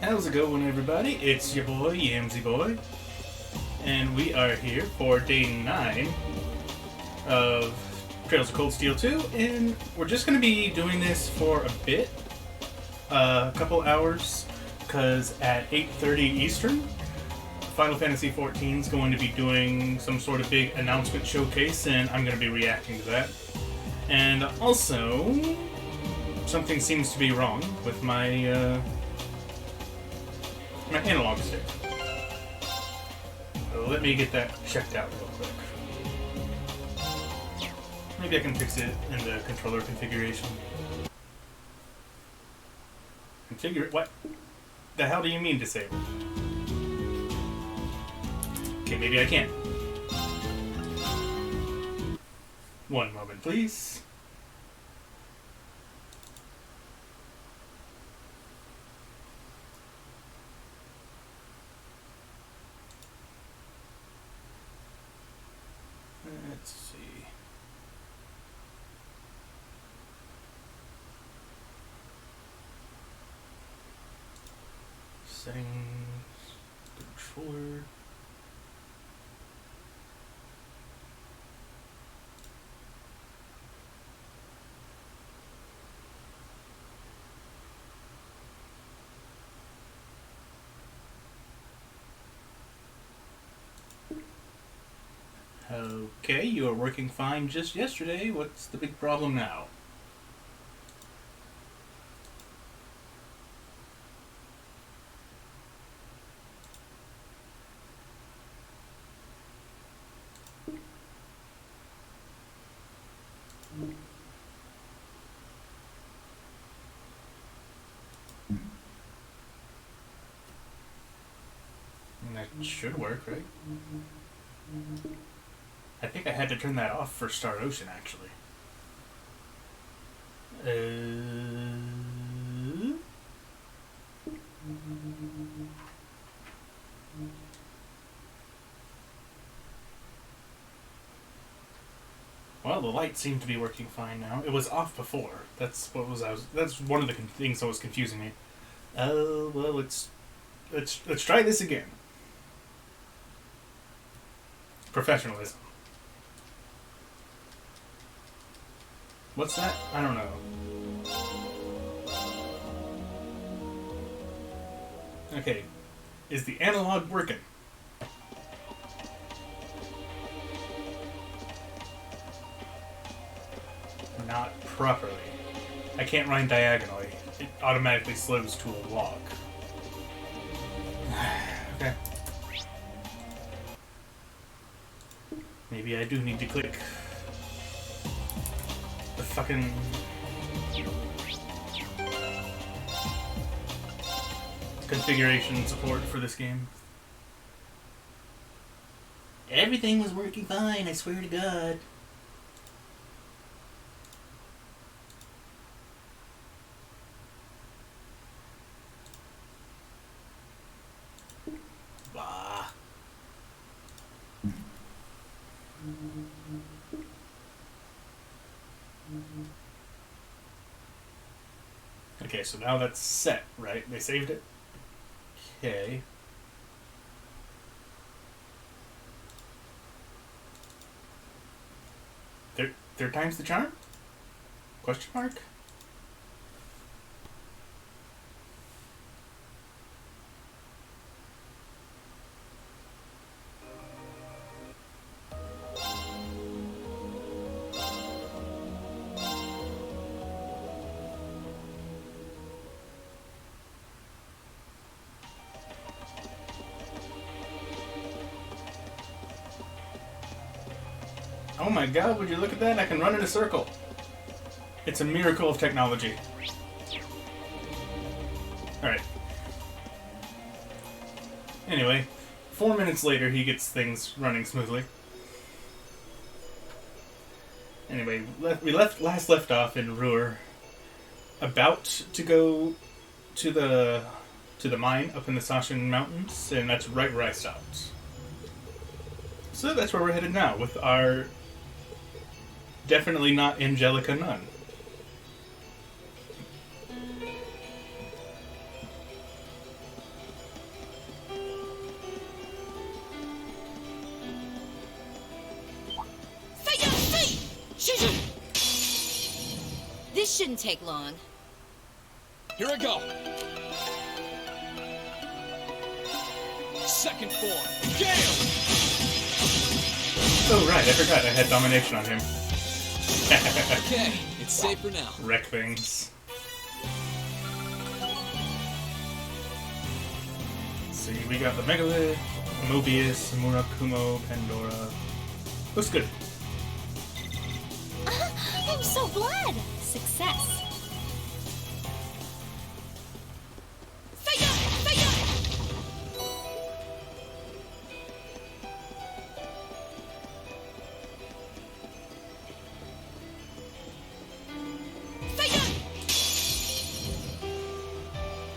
How's it going, everybody? It's your boy, Yamsy Boy, and we are here for day 9 of Trails of Cold Steel 2, and we're just going to be doing this for a bit, a couple hours, because at 8:30 Eastern, Final Fantasy XIV is going to be doing some sort of big announcement showcase, and I'm going to be reacting to that. And also, something seems to be wrong with my analog stick. So let me get that checked out real quick. Maybe I can fix it in the controller configuration. Configure? What? The hell do you mean disable? Okay, maybe I can. One moment, please. Let's see. Settings, controller. Okay, you were working fine just yesterday. What's the big problem now? That should work, right? I think I had to turn that off for Star Ocean, actually. Well, the light seemed to be working fine now. It was off before. That's one of the things that was confusing me. Oh, well, let's try this again. Professionalism. What's that? I don't know. Okay. Is the analog working? Not properly. I can't run diagonally. It automatically slows to a walk. Okay. Maybe I do need to click the fucking configuration support for this game. Everything was working fine, I swear to God. Bah. Okay, so now that's set, right? They saved it? Okay. Third time's the charm? Question mark? Oh my god, would you look at that? I can run in a circle. It's a miracle of technology. Alright. Anyway, 4 minutes later, he gets things running smoothly. Anyway, we last left off in Ruhr, about to go to the mine up in the Sashin Mountains, and that's right where I stopped. So that's where we're headed now, with our definitely not Angelica nun. This shouldn't take long. Here I go. Second form. Gale! Oh, right, I forgot I had domination on him. Okay, it's safe for now. Wreck things. Let's see, we got the Megalith, Mobius, Murakumo, Pandora. Looks good. I'm so glad. Success.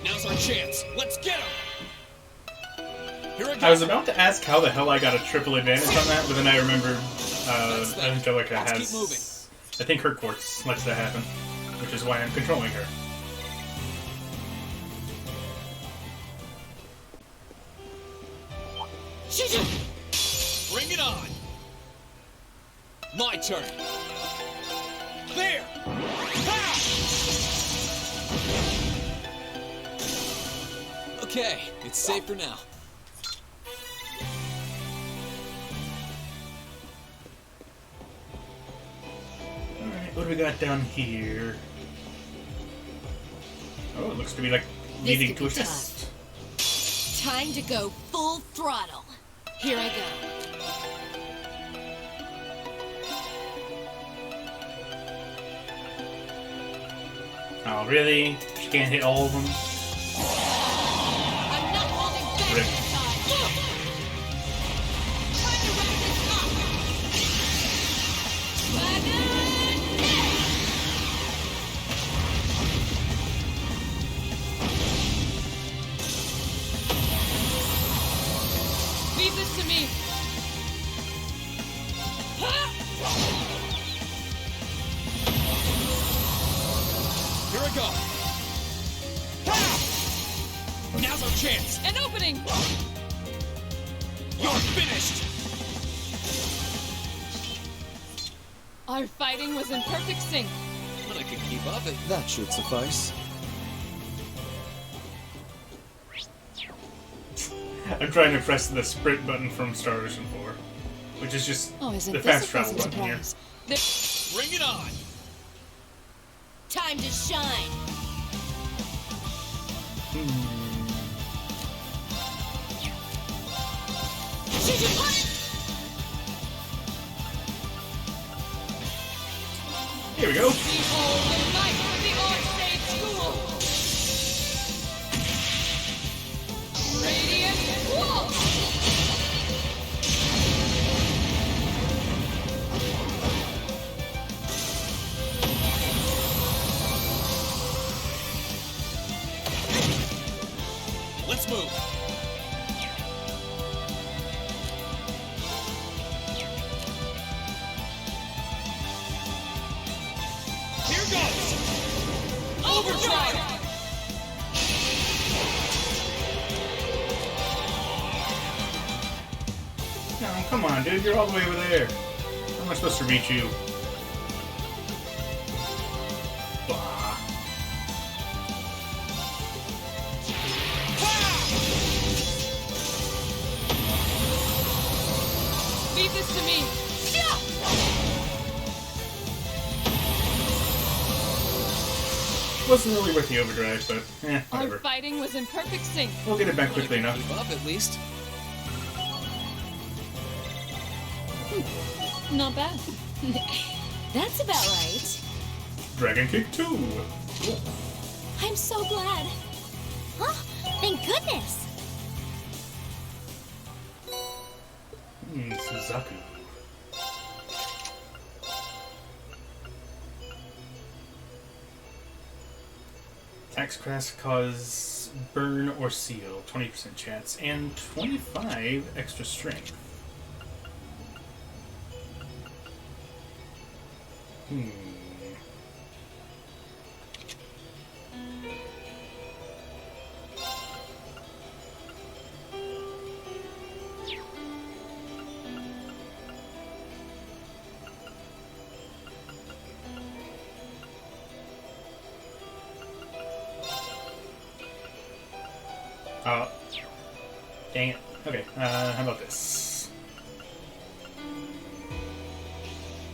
Now's our chance. Let's get him. Here I go. I was about to ask how the hell I got a triple advantage on that, but then I remembered Angelica Let's has... keep moving. I think her quartz lets that happen, which is why I'm controlling her. Bring it on. My turn. There. Ha! Okay, it's safe for now. Alright, what do we got down here? Oh, it looks to be like leading to a test. Time to go full throttle. Here I go. Oh, really? She can't hit all of them? I'm not holding back Rip. this time. Time to wrap this up. Dragon Nest! Leave this to me. Here I go. Ha! Now's our chance. An opening. You're finished. Our fighting was in perfect sync. But I could keep up it. That should suffice. I'm trying to press the sprint button from Star Ocean 4, which is just Oh, isn't the this fast a travel pleasant button here. surprise? Bring it on. Time to shine. Here we go. Behold the might of the Archsage School. Radiant Wall. Let's move. Here goes. Overdrive. No, come on, dude. You're all the way over there. How am I supposed to reach you? Bah. Leave this to me. Wasn't really worth the overdrive, but Our whatever. fighting was in perfect sync. We'll get it back quickly enough. Keep up at least. Not bad. That's about right. Dragon Kick 2. Cool. I'm so glad. Huh? Thank goodness. Suzaku. Attacks cause burn or seal, 20% chance, and 25 extra strength. Oh. Dang it. Okay, how about this?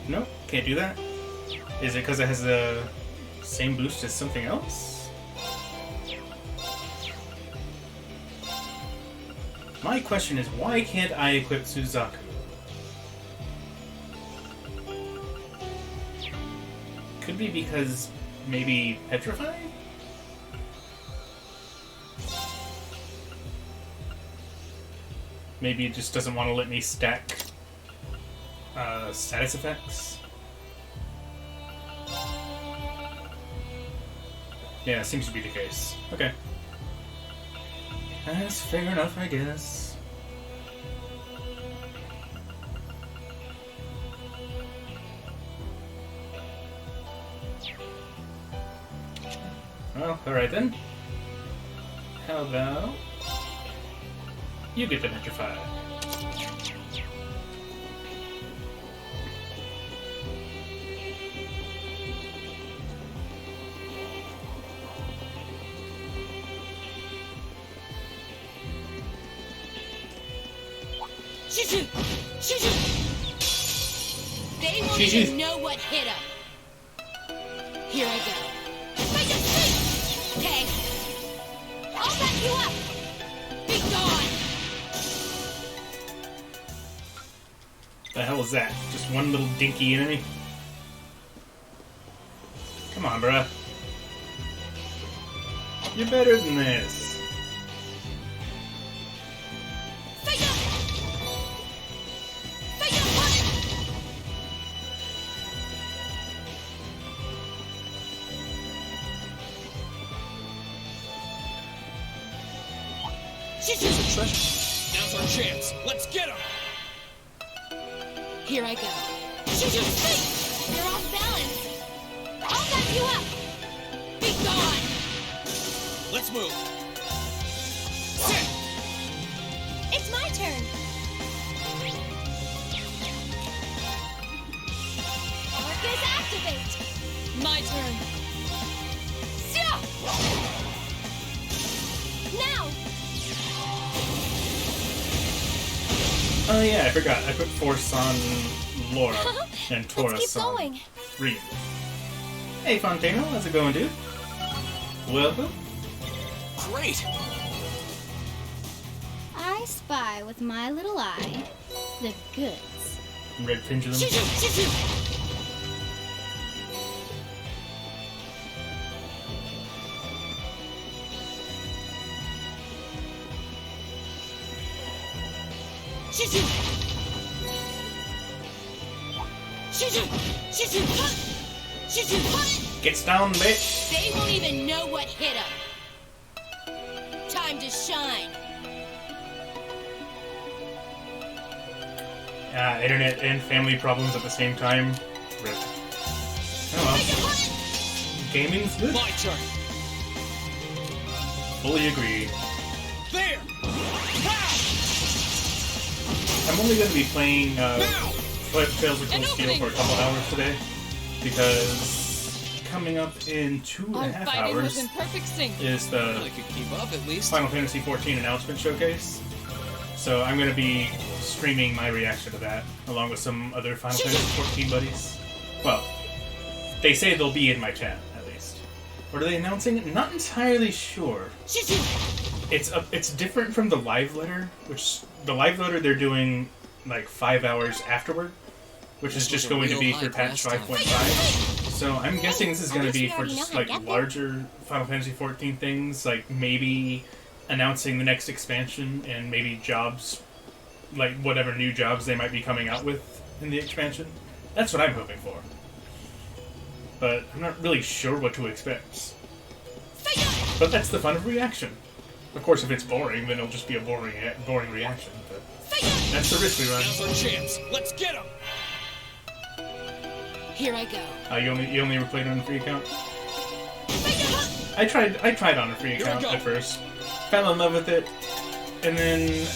Nope, can't do that. Is it because it has the same boost as something else? My question is, why can't I equip Suzaku? Could be because maybe Petrify? Maybe it just doesn't want to let me stack status effects. Yeah, seems to be the case. Okay. That's fair enough, I guess. Well, alright then. How about you get the petrified? Shoo-shoo! Shoo-shoo! They won't Shoo-shoo. even know what hit them. Here I go. Make it sing! Okay. I'll back you up! Be gone! The hell is that? Just one little dinky enemy? Come on, bruh. You're better than this. Fire! Fire! Fire! Shoo-shoo! Now's our chance. Let's get him. Here I go. Shoo-shoo! Hey! You're off balance! I'll back you up! Be gone! Let's move. It's my turn! Focus activate! My turn! Sia! Now! Oh yeah, I forgot. I put Force on Laura and Taurus Let's keep on going! Ryu. Hey Fontano, how's it going, dude? Welcome. Great. I spy with my little eye the goods. Red Pendulum. Shoo-shoo! Shoo-shoo! Shoo-shoo! Shoo-shoo! Shoo-shoo! Huh! Shoo-shoo! Huh! Gets down, bitch. They won't even know what hit them. Time to shine. Internet and family problems at the same time. Rip. Oh well. Gaming's good. My turn. Fully agree. There. I'm only going to be playing Now. Tales of Cold An Steel for a opening. couple hours today, because coming up in 2.5 hours perfect sync. is the I could keep up at least. Final Fantasy XIV announcement showcase. So I'm going to be streaming my reaction to that, along with some other Final Fantasy XIV buddies. Well, they say they'll be in my chat, at least. What are they announcing? Not entirely sure. Shoo-shoo! It's different from the live letter, which the live letter they're doing like 5 hours afterward, which is just going to be for patch 5.5. So I'm guessing this is going to be for just like larger Final Fantasy XIV things, like maybe announcing the next expansion and maybe jobs, like whatever new jobs they might be coming out with in the expansion. That's what I'm hoping for. But I'm not really sure what to expect. But that's the fun of reaction. Of course, if it's boring, then it'll just be a boring reaction. But that's the risk we run. Now's our chance. Let's get him. Here I go. You only ever played on a free account? I tried on a free Here we account go. at first. Fell in love with it, and then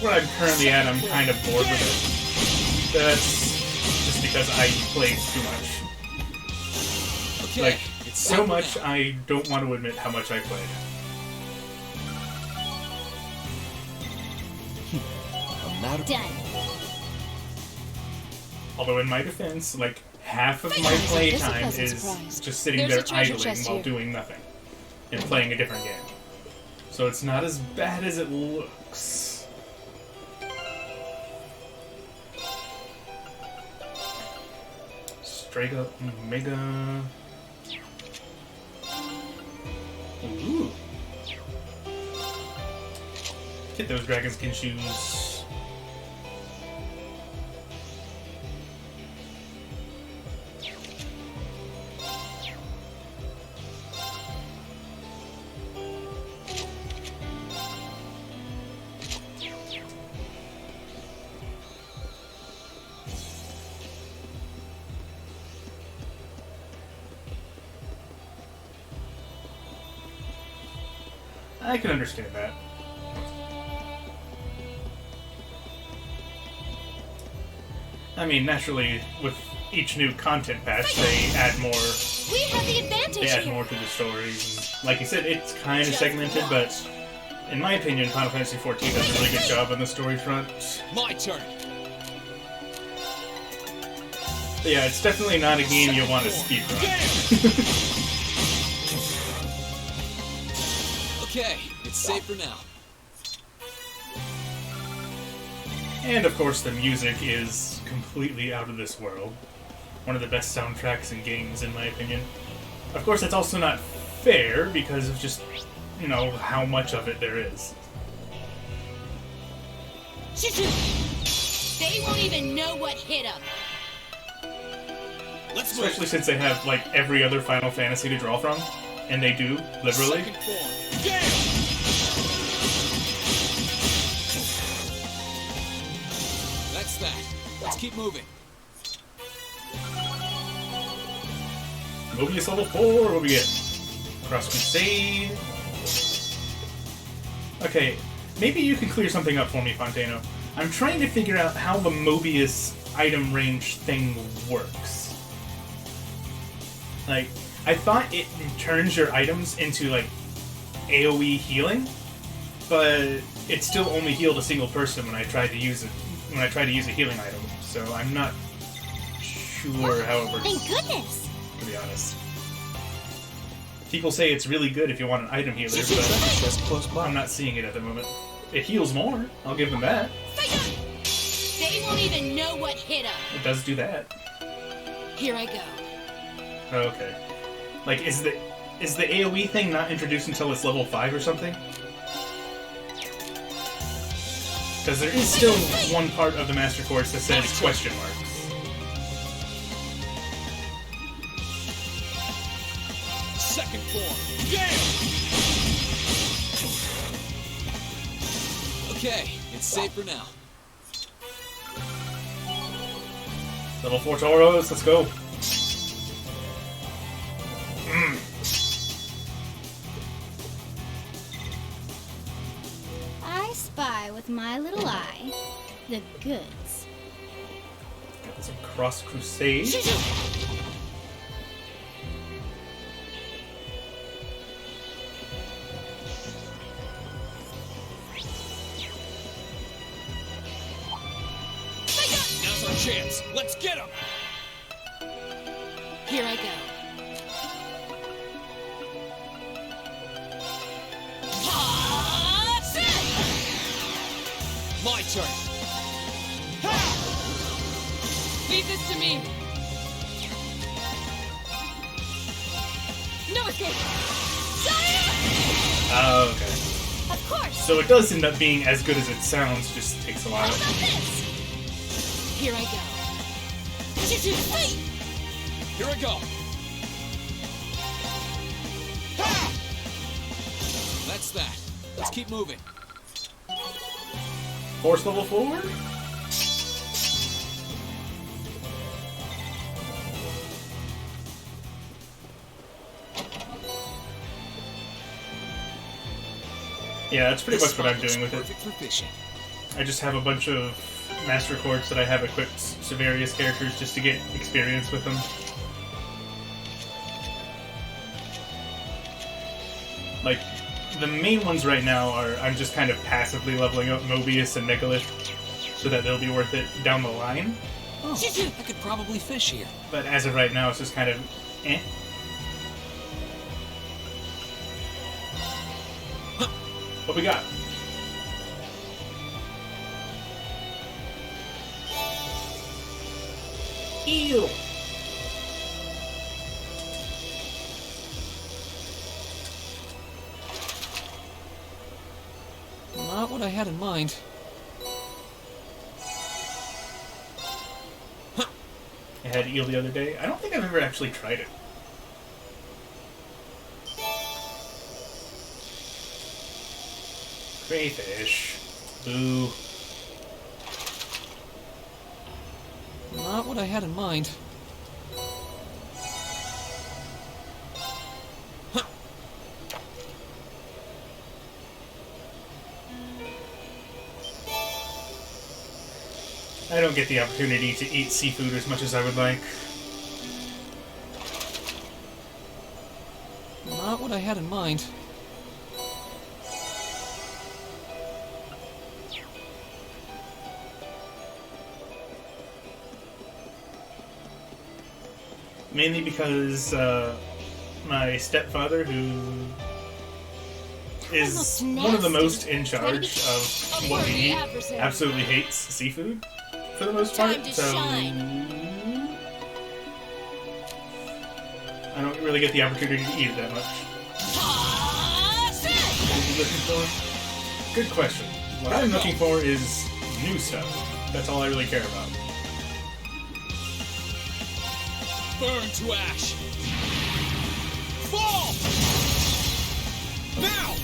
where I'm currently at, I'm kind of bored with it. That's just because I played too much. Okay. Like, it's so time much now. I don't want to admit how much I played. matter. Done. Although in my defense, like, half of my This is a playtime pleasant is surprise. just sitting There's a there treasure idling chest while here. doing nothing. And playing a different game. So it's not as bad as it looks. Straight up Mega. Ooh. Get those dragon skin shoes. I can understand that. I mean, naturally, with each new content patch, they add more. We have the advantage They add here. more to the stories. And like you said, it's kind of segmented, but in my opinion, Final Fantasy XIV does a really good job on the story front. My turn. But yeah, it's definitely not a game you want to speedrun. Okay, it's safe for now. And of course, the music is completely out of this world. One of the best soundtracks in games, in my opinion. Of course, it's also not fair because of just, you know, how much of it there is. They won't even know what hit them. Let's move. Especially since they have, like, every other Final Fantasy to draw from. And they do, literally. Second form. Gale! That's that. Let's keep moving. Mobius level 4, what we get? Cross Crusade. Okay, maybe you can clear something up for me, Fontano. I'm trying to figure out how the Mobius item range thing works. Like, I thought it turns your items into, like, AoE healing, but it still only healed a single person when I tried to use it. When I tried to use a healing item, so I'm not sure how it works. Thank goodness. To be honest. People say it's really good if you want an item healer, There's a but treasure chest close by. I'm not seeing it at the moment. It heals more, I'll give them that. They won't even know what hit them. It does do that. Here I go. Okay. Like, is the AoE thing not introduced until it's level 5 or something? Because there is still one part of the Master Course that says question marks. Second form. Gale! Okay, it's safe for now. Level 4 Tauros, let's go. I spy with my little eye the goods. Got some Cross Crusade. Now's our chance. Let's get him! Here I go. My turn. Leave this to me. No escape. Oh, okay. Of course. So it does end up being as good as it sounds, just takes a How while. about this? Here I go. Wait! Here I go. That's that. Let's keep moving. Force level 4? Yeah, that's pretty much what I'm doing with it. Perfect for fishing. I just have a bunch of Master Courts that I have equipped to various characters just to get experience with them. Like, the main ones right now are I'm just kind of passively leveling up Mobius and Megalith. so that they'll be worth it down the line. Oh, I could probably fish here. But as of right now, it's just kind of eh. What we got? Eel. Not what I had in mind. I had eel the other day. I don't think I've ever actually tried it. Crayfish. Boo. Not what I had in mind. I don't get the opportunity to eat seafood as much as I would like. Not what I had in mind. Mainly because my stepfather, who is one of the most in charge of what we eat, absolutely hates seafood for the most part. So I don't really get the opportunity to eat it that much. What are you looking for? Good question. What I'm looking for is new stuff. That's all I really care about. Burn to ash! Fall! Now!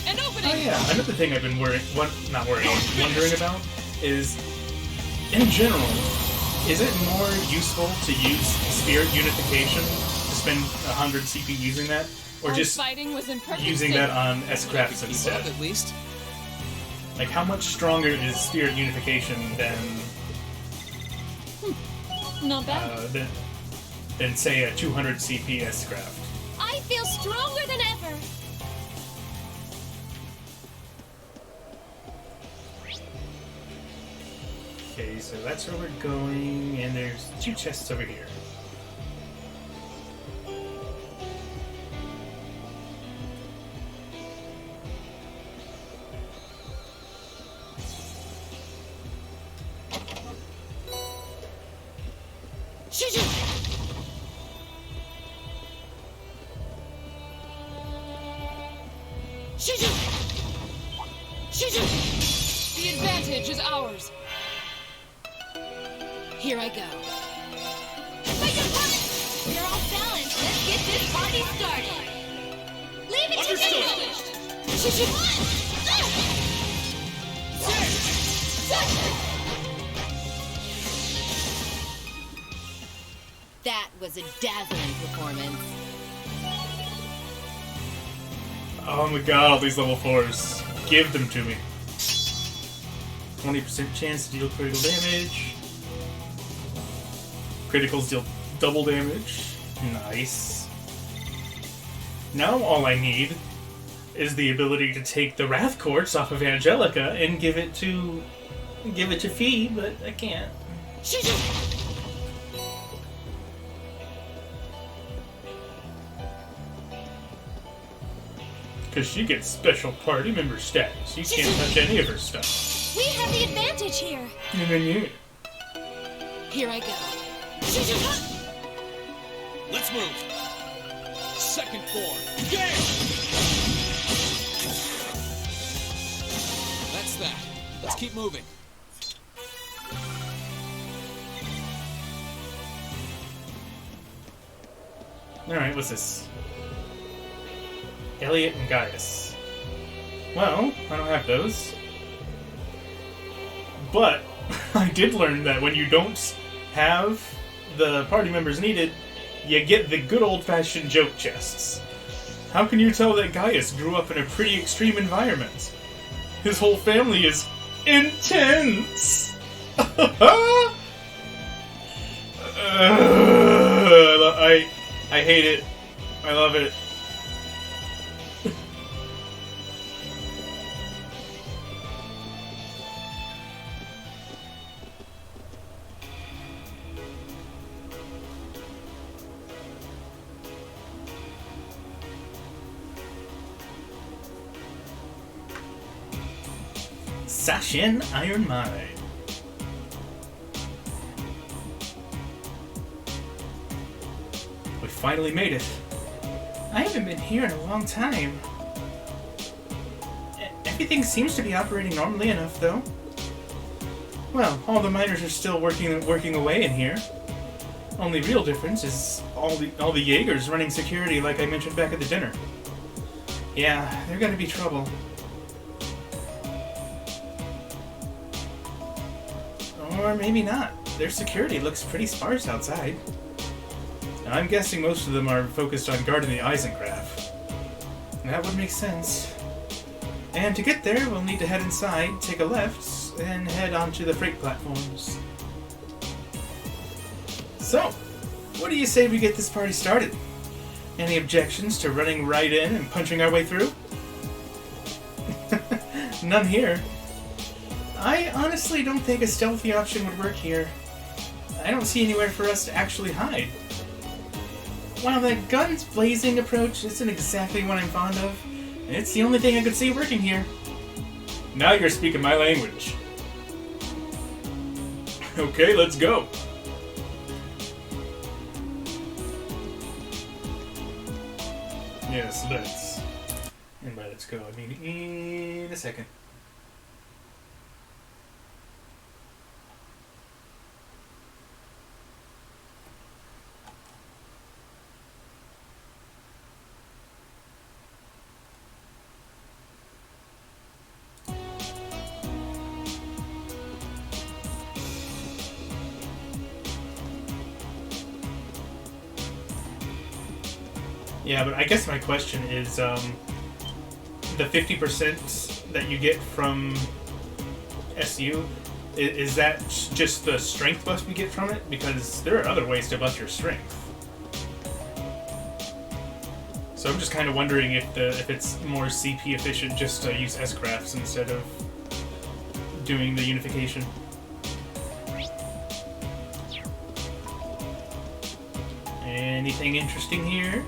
An opening! Oh yeah, another thing I've been wondering about is, in general, is it more useful to use spirit unification to spend 100 CP using that, or Our just fighting was in perfect using sync. that on S-Crafts Keep instead? up, at least. Like, how much stronger is spirit unification than Not bad. than say a 200 CP S-Craft? I feel stronger than ever. Okay, so that's where we're going, and there's 2 chests over here. Shoo-shoo! Shoo-shoo! Shoo-shoo! The advantage is ours. Here I go. Wait, you're coming! We're all balanced. Let's get this party started. Leave it to me! Understood. Shoo-shoo! That was a dazzling performance. Oh my god, all these level 4s. Give them to me. 20% chance to deal critical damage. Criticals deal double damage. Nice. Now all I need is the ability to take the Wrath Quartz off of Angelica and give it to Fee, but I can't. Shoo-shoo! Because she gets special party member status. You can't touch any of her stuff. We have the advantage here. Yeah. Here I go. Let's move. Second form. Game! That's that. Let's keep moving. Alright, what's this? Elliot and Gaius. Well, I don't have those. But I did learn that when you don't have the party members needed, you get the good old-fashioned joke chests. How can you tell that Gaius grew up in a pretty extreme environment? His whole family is intense! I hate it. I love it. Sashin Iron Mine. We finally made it. I haven't been here in a long time. Everything seems to be operating normally enough, though. Well, all the miners are still working away in here. Only real difference is all the Jaegers running security, like I mentioned back at the dinner. Yeah, they're gonna be trouble. Or maybe not. Their security looks pretty sparse outside. I'm guessing most of them are focused on guarding the Eisencraft. That would make sense. And to get there, we'll need to head inside, take a left, and head onto the freight platforms. So, what do you say we get this party started? Any objections to running right in and punching our way through? None here. I honestly don't think a stealthy option would work here. I don't see anywhere for us to actually hide. While the guns blazing approach isn't exactly what I'm fond of, it's the only thing I could see working here. Now you're speaking my language. Okay, let's go. Yes, let's. And by let's go, I mean in a second. Yeah, but I guess my question is, the 50% that you get from SU, is that just the strength buff you get from it? Because there are other ways to buff your strength. So I'm just kind of wondering if it's more CP efficient just to use S-crafts instead of doing the unification. Anything interesting here?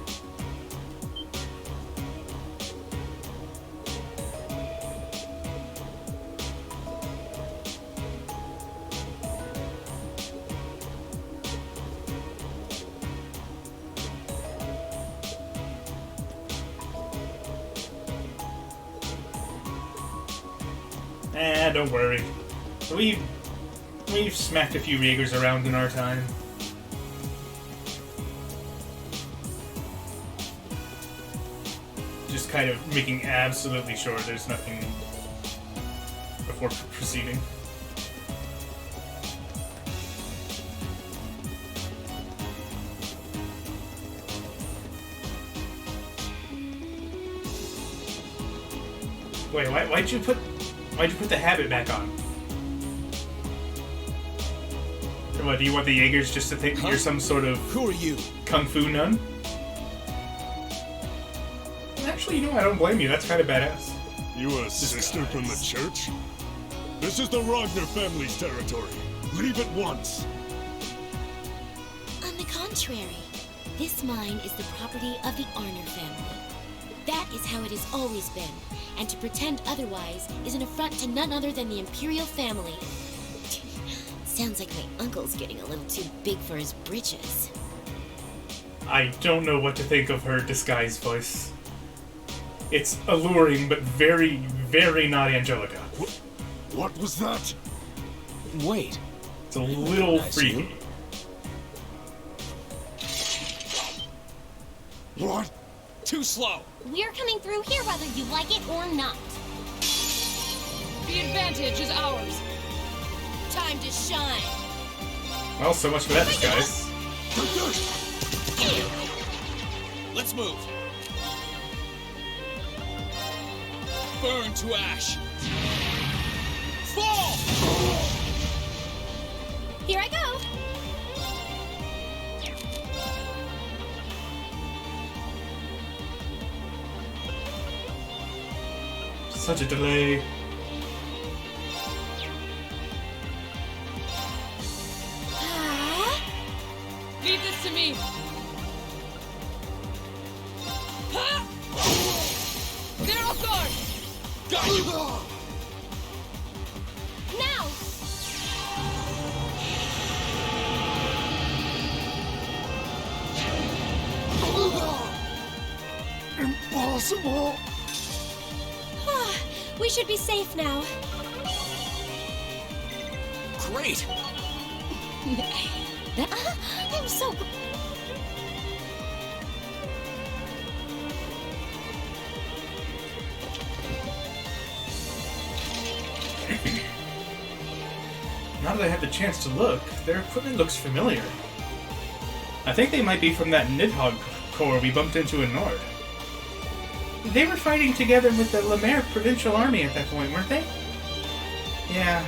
Don't worry. We've smacked a few Jaegers around in our time. Just kind of making absolutely sure there's nothing before proceeding. Wait, why'd you put the habit back on? What, do you want the Jaegers just to think you're some sort of... Who are you? Kung Fu nun? Actually, you know, I don't blame you. That's kind of badass. You a sister from the church? This is the Ragnar family's territory. Leave at once. On the contrary, this mine is the property of the Arner family. That is how it has always been, and to pretend otherwise is an affront to none other than the Imperial family. Sounds like my uncle's getting a little too big for his britches. I don't know what to think of her disguised voice. It's alluring, but very, very not Angelica. What was that? Wait. It's a little freaky. What? Too slow. We're coming through here whether you like it or not. The advantage is ours. Time to shine. Well, so much for that disguise. Let's move. Burn to ash. Fall! Here I go. Such a delay. Leave this to me. Ha! They're off guard. Got you. Impossible! We should be safe now. Great! I'm so. Now that I have the chance to look, their equipment looks familiar. I think they might be from that Nidhogg Corps we bumped into in Nord. They were fighting together with the Lemaire Provincial Army at that point, weren't they? Yeah.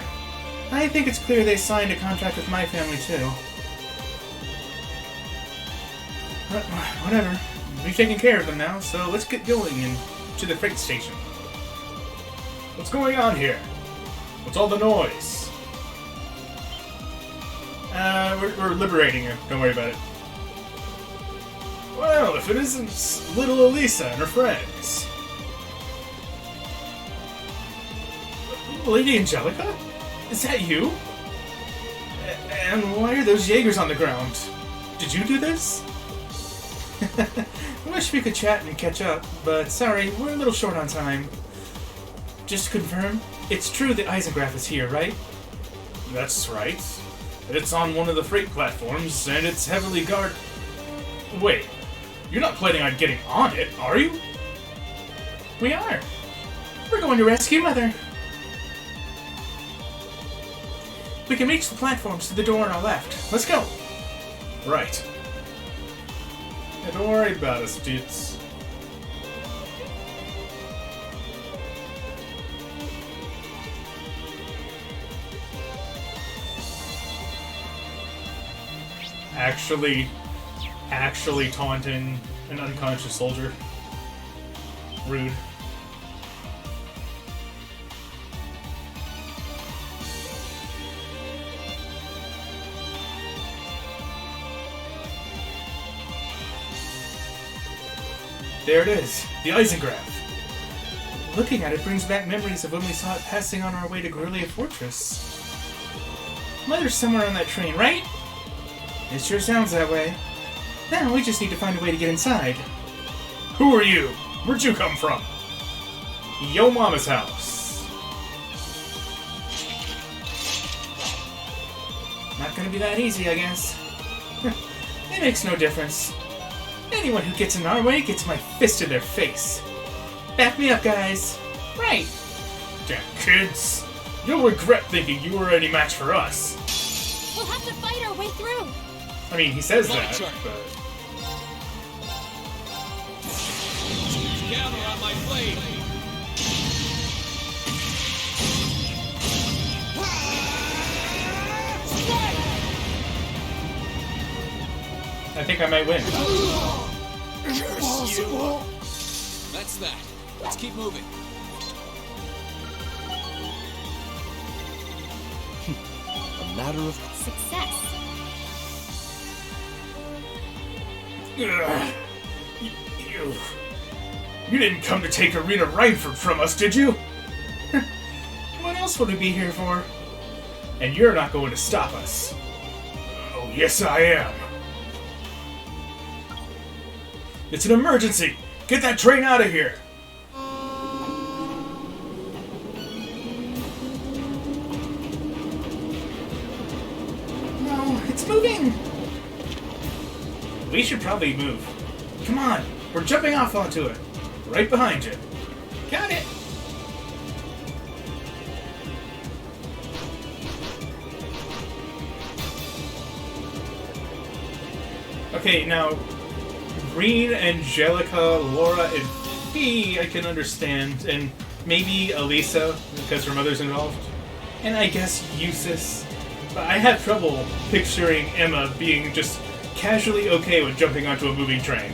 I think it's clear they signed a contract with my family, too. But, whatever. We've taken care of them now, so let's get going and to the freight station. What's going on here? What's all the noise? We're liberating her. Don't worry about it. Well, if it isn't little Elisa and her friends. Lady Angelica? Is that you? And why are those Jaegers on the ground? Did you do this? I wish we could chat and catch up, but sorry, we're a little short on time. Just to confirm, it's true that Eisengraph is here, right? That's right. It's on one of the freight platforms, and it's heavily guarded. Wait, you're not planning on getting on it, are you? We are. We're going to rescue Mother. We can reach the platforms to the door on our left. Let's go. Right. Yeah, don't worry about us, dudes. Actually taunting an unconscious soldier. Rude. There it is, the Eisengraph. Looking at it brings back memories of when we saw it passing on our way to Guerrilla Fortress. Mother's somewhere on that train, right? It sure sounds that way. Now we just need to find a way to get inside. Who are you? Where'd you come from? Yo mama's house. Not gonna be that easy, I guess. It makes no difference. Anyone who gets in our way gets my fist in their face. Back me up, guys. Right. Damn kids. You'll regret thinking you were any match for us. We'll have to fight our way through. I mean, he says Right, that, sir. but... Gather on my blade! I think I might win. Impossible! That's that. Let's keep moving. A matter of Success. Ugh. You didn't come to take Arena Reinford from us, did you? What else would we be here for? And you're not going to stop us. Oh, yes I am. It's an emergency! Get that train out of here! No, it's moving! We should probably move. Come on, we're jumping off onto it. Right behind you. Got it! Okay, now, Green, Angelica, Laura, and Fee I can understand, and maybe Elisa, because her mother's involved. And I guess Eustace. But I have trouble picturing Emma being just casually okay with jumping onto a moving train.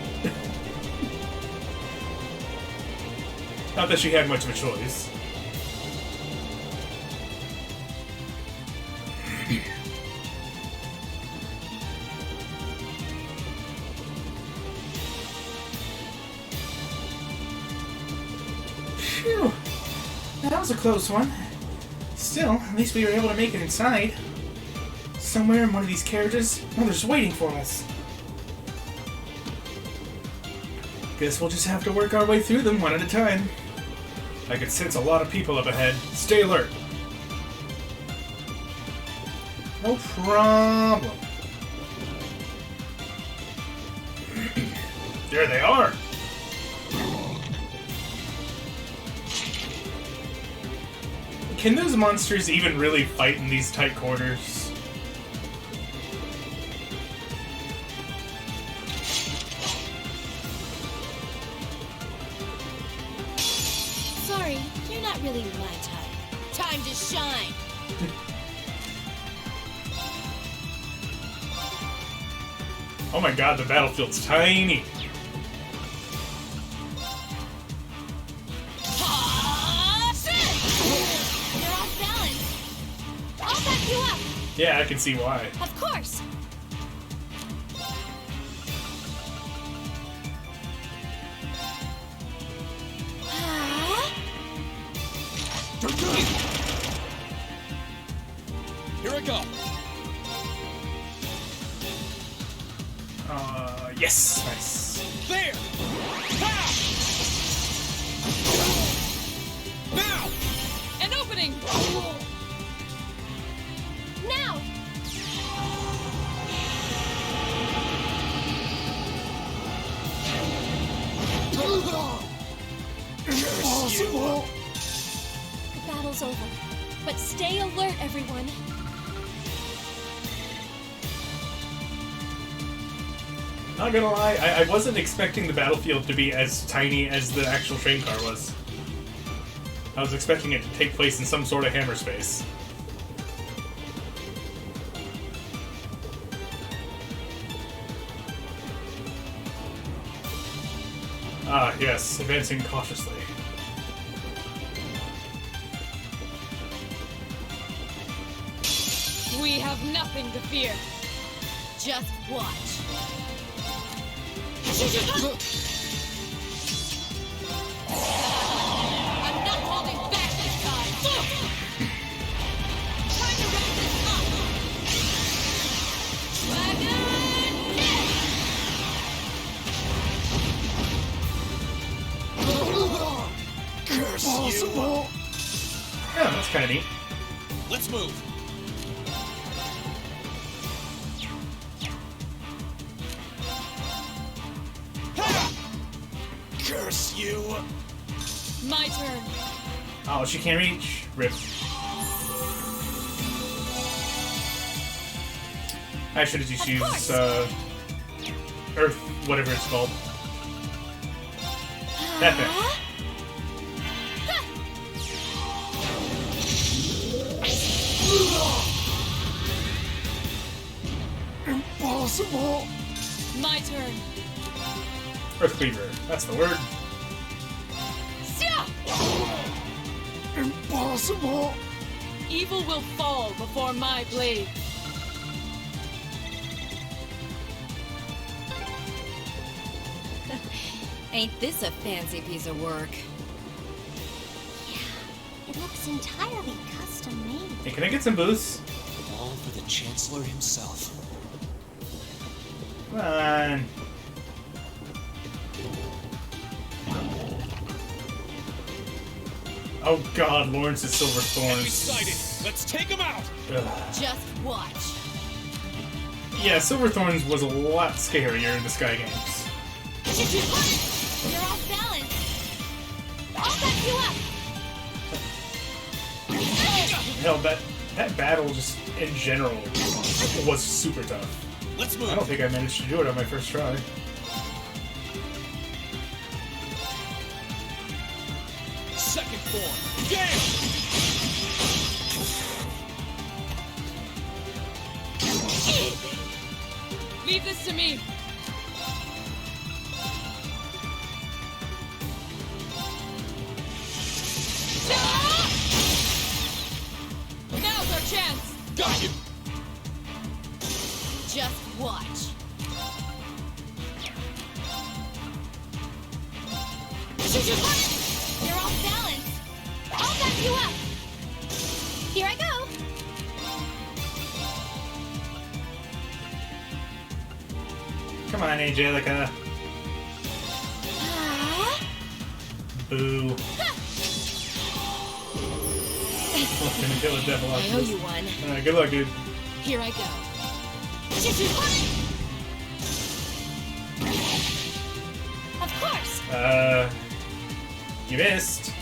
Not that she had much of a choice. Phew. That was a close one. Still, at least we were able to make it inside. Somewhere in one of these carriages, Mother's waiting for us. Guess we'll just have to work our way through them one at a time. I could sense a lot of people up ahead. Stay alert. No problem. There they are. Can those monsters even really fight in these tight quarters? Sorry, you're not really my type. Time to shine. Oh my god, the battlefield's tiny. You're off balance. I'll back you up. Yeah, I can see why. Of course. Here I go. Yes, nice. There! Ha! Now! An opening! Now. Impossible! The battle's over. But stay alert, everyone. Not gonna lie, I wasn't expecting the battlefield to be as tiny as the actual train car was. I was expecting it to take place in some sort of hammer space. Ah, yes, advancing cautiously. We have nothing to fear. Just watch. I'm not holding back this time. Time to wrap this up. Dragon Curse Impossible! Yeah, that's kind of neat. Let's move. Ha! Curse you! My turn. Oh, she can't reach. Rip. I should have just used, Earth, whatever it's called. That thing. Impossible! My turn. Earth Cleaver. That's the word. Sia! Impossible! Evil will fall before my blade. Ain't this a fancy piece of work? It looks entirely custom made. Hey, can I get some boosts? All for the Chancellor himself. Come on. Oh god, Lawrence's Silver Enemy Thorns. sighted! Let's take him out! Ugh. Just watch. Yeah, Silver Thorns was a lot scarier in the Sky games. You're off balance. I'll back you up. Hell, that battle just in general was super tough. Let's I move. don't think I managed to do it on my first try. Second form. Gale! Leave this to me. Now's our chance. Got you! Just watch. You're off balance. I'll back you up. Here I go. Come on, Angelica. Boo. What's gonna kill a devil I after owe this? you one. Alright, good luck, dude. Here I go. Of course. You missed.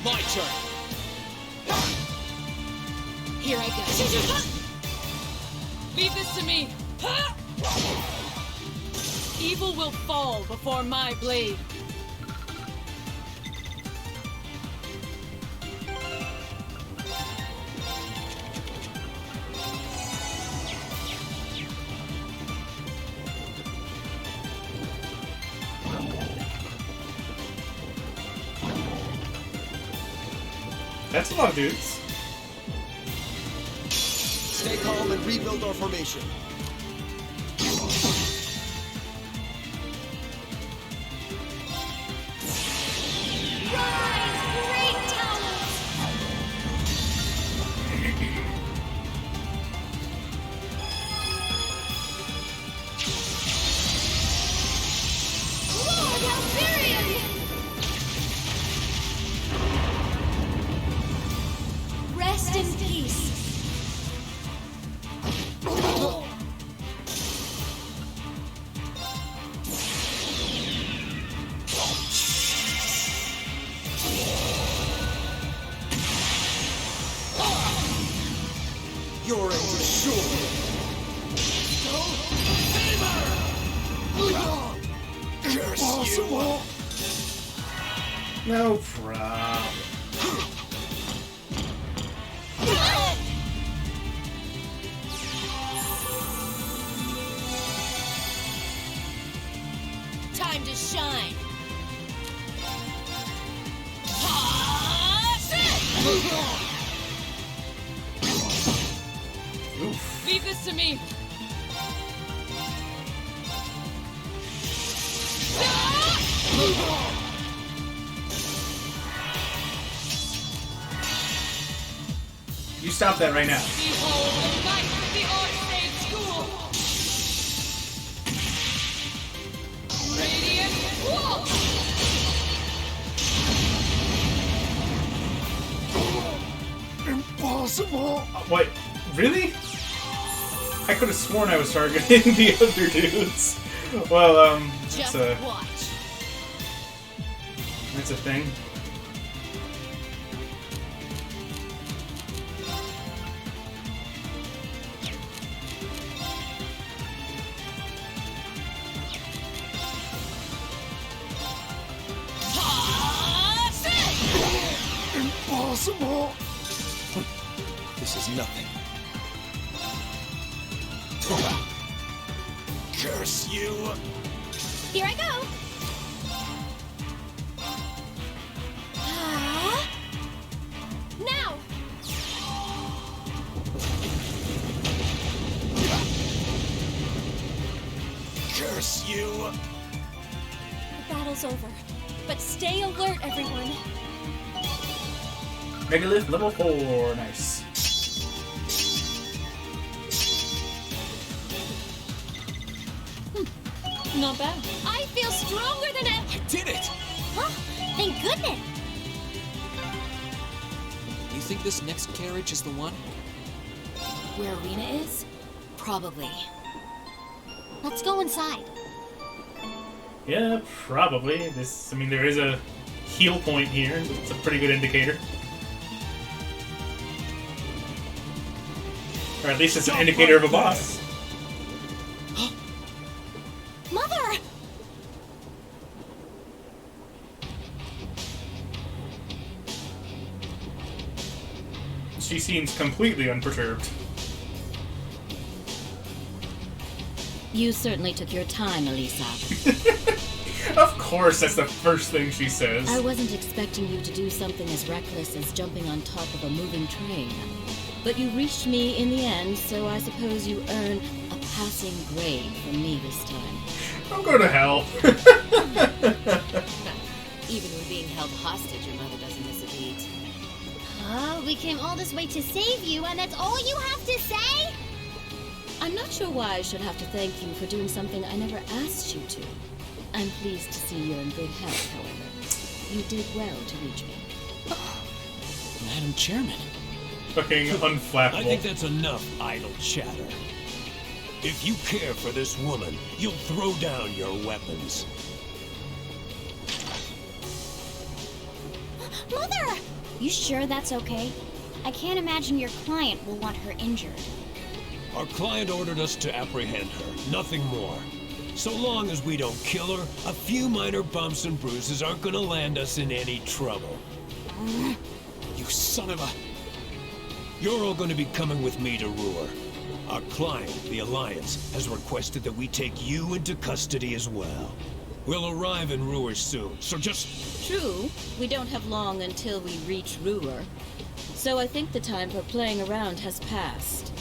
My turn. Here I go. Leave this to me. Evil will fall before my blade. That's a lot of dudes. Stay calm and rebuild our formation. Great talent. Lord Alfarian! Rest in peace. Your end is sure. Curse you! No problem. Time to shine. Oof. Leave this to me. You stop that right now. Behold the light of the Archsage School. Radiant Wolf. Impossible! What? Really? I could have sworn I was targeting the other dudes. Well, Just that's watch. a thing. Impossible! This is nothing. Curse you! Here I go. Now. Curse you! The battle's over, but stay alert, everyone. Megalith level 4. Nice. Not bad. I feel stronger than ever. I did it! Huh? Thank goodness. You think this next carriage is the one? Where Arena is? Probably. Let's go inside. Yeah, probably. I mean, there is a heal point here. It's a pretty good indicator. Or at least it's an indicator of a boss. Mother! She seems completely unperturbed. You certainly took your time, Elisa. Of course, that's the first thing she says. I wasn't expecting you to do something as reckless as jumping on top of a moving train. But you reached me in the end, so I suppose you earn a passing grade from me this time. Don't go to hell. Even when being held hostage, your mother doesn't miss a beat. We came all this way to save you, and that's all you have to say? I'm not sure why I should have to thank you for doing something I never asked you to. I'm pleased to see you're in good health, however. You did well to reach me. Madam Chairman. Fucking unflappable. I think that's enough idle chatter. If you care for this woman, you'll throw down your weapons. Mother! You sure that's okay? I can't imagine your client will want her injured. Our client ordered us to apprehend her, nothing more. So long as we don't kill her, a few minor bumps and bruises aren't gonna land us in any trouble. You son of a... You're all gonna be coming with me to Ruhr. Our client, the Alliance, has requested that we take you into custody as well. We'll arrive in Ruhr soon, so just... True, we don't have long until we reach Ruhr. So I think the time for playing around has passed.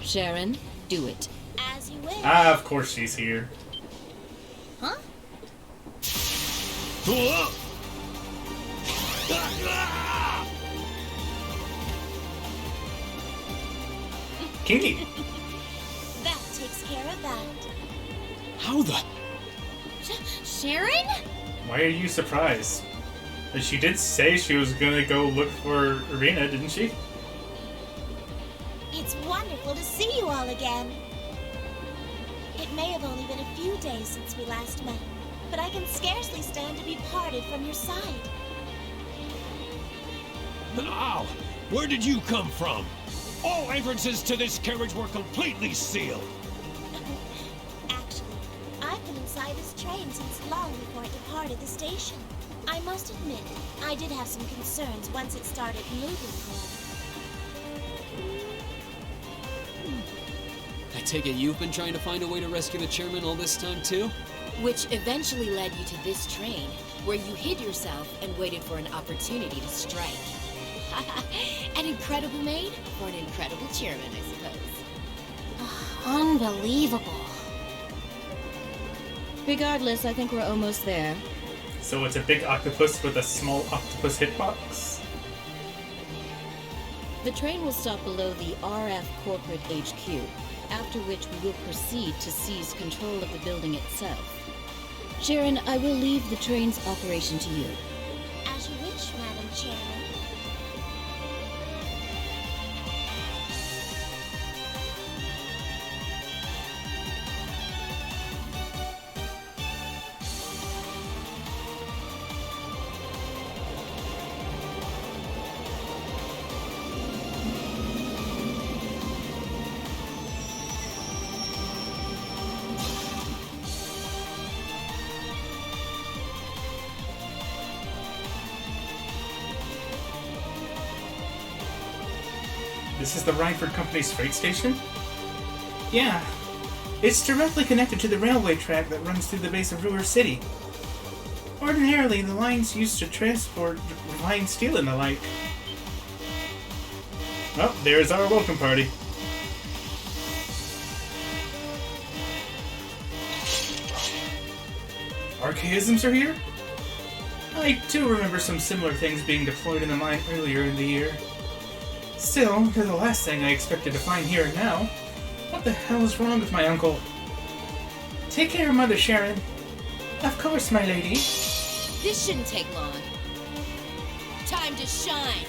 Sharon, do it. As you wish. Ah, of course she's here. Huh? Kinky. That takes care of that. How the... Sharon? Why are you surprised? She did say she was gonna go look for Irina, didn't she? It's wonderful to see you all again. It may have only been a few days since we last met, but I can scarcely stand to be parted from your side. Ow! Where did you come from? All entrances to this carriage were completely sealed. Actually, I've been inside this train since long before it departed the station. I must admit, I did have some concerns once it started moving, however. I take it you've been trying to find a way to rescue the chairman all this time, too? Which eventually led you to this train, where you hid yourself and waited for an opportunity to strike. An incredible maid for an incredible chairman, I suppose. Unbelievable. Regardless, I think we're almost there. So it's a big octopus with a small octopus hitbox? The train will stop below the RF Corporate HQ, after which we will proceed to seize control of the building itself. Sharon, I will leave the train's operation to you. As you wish, Madam Chairman. This is the Rhineford Company's freight station? Yeah. It's directly connected to the railway track that runs through the base of Ruhr City. Ordinarily, the line's used to transport refined steel and the like. Oh, there's our welcome party. Archaisms are here? I do remember some similar things being deployed in the mine earlier in the year. Still, they're the last thing I expected to find here and now. What the hell is wrong with my uncle? Take care, Mother Sharon. Of course, my lady. This shouldn't take long. Time to shine!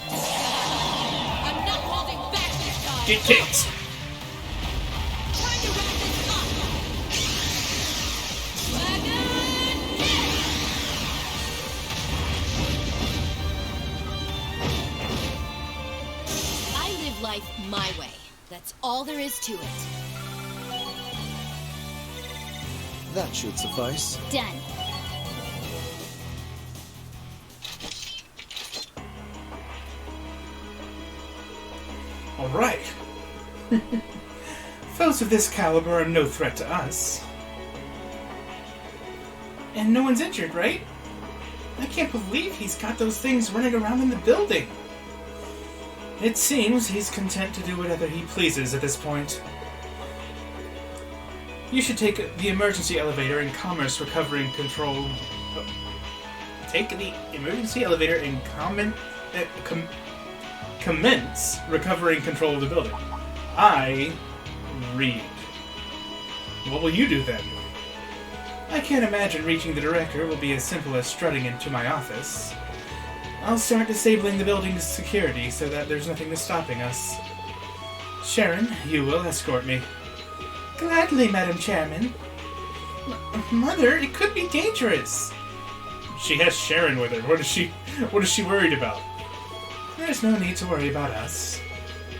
I'm not holding back this time! Get kicked! Time to wrap this up! Dragon hit! I live life my way. That's all there is to it. That should suffice. Done. Alright. Foes of this caliber are no threat to us. And no one's injured, right? I can't believe he's got those things running around in the building. It seems he's content to do whatever he pleases at this point. You should take the emergency elevator in Commerce recovering control. take the emergency elevator and commence recovering control of the building. I read. What will you do then? I can't imagine reaching the director will be as simple as strutting into my office. I'll start disabling the building's security so that there's nothing stopping us. Sharon, you will escort me. Gladly, Madam Chairman. Mother, it could be dangerous. She has Sharon with her. What is she worried about? There's no need to worry about us.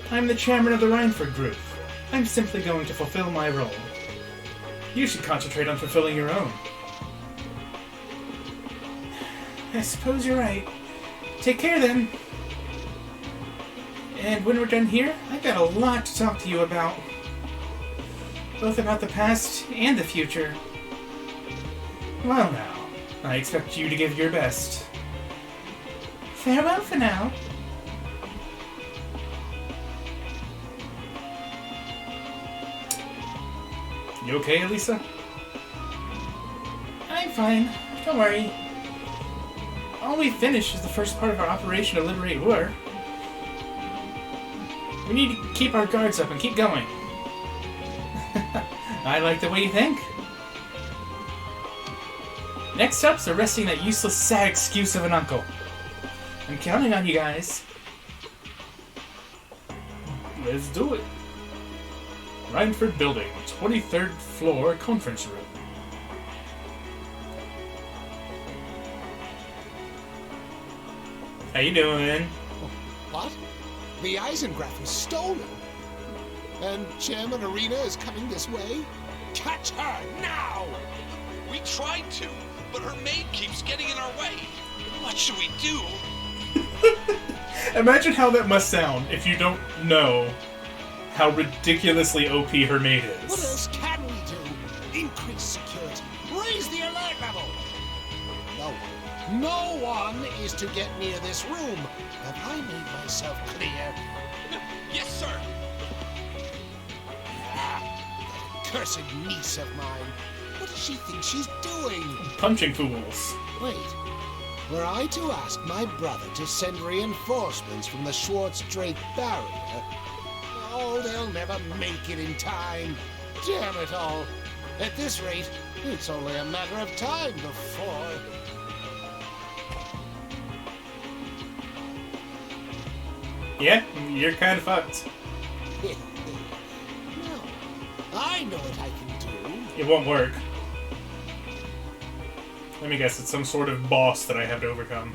I'm the chairman of the Rhineford Group. I'm simply going to fulfill my role. You should concentrate on fulfilling your own. I suppose you're right. Take care then. And when we're done here, I've got a lot to talk to you about. Both about the past and the future. Well now, I expect you to give your best. Farewell for now. You okay, Elisa? I'm fine. Don't worry. All we finished is the first part of our operation to liberate Ur. We need to keep our guards up and keep going. I like the way you think. Next up's arresting that useless, sad excuse of an uncle. I'm counting on you guys. Let's do it. Rhineford Building, 23rd floor conference room. How you doing? What? The Eisengraph was stolen? And Chairman Arena is coming this way? Catch her, now! We tried to, but her maid keeps getting in our way. What should we do? Imagine how that must sound if you don't know how ridiculously OP her maid is. What else can we do? Increase security. Raise the alert level. No one is to get near this room. Have I made myself clear? Yes, sir. That cursed niece of mine. What does she think she's doing? Punching fools. Wait. Were I to ask my brother to send reinforcements from the Schwartz-Drake barrier, oh, they'll never make it in time. Damn it all. At this rate, it's only a matter of time before... Yeah, you're kind of fucked. No, I know what I can do. It won't work. Let me guess, it's some sort of boss that I have to overcome.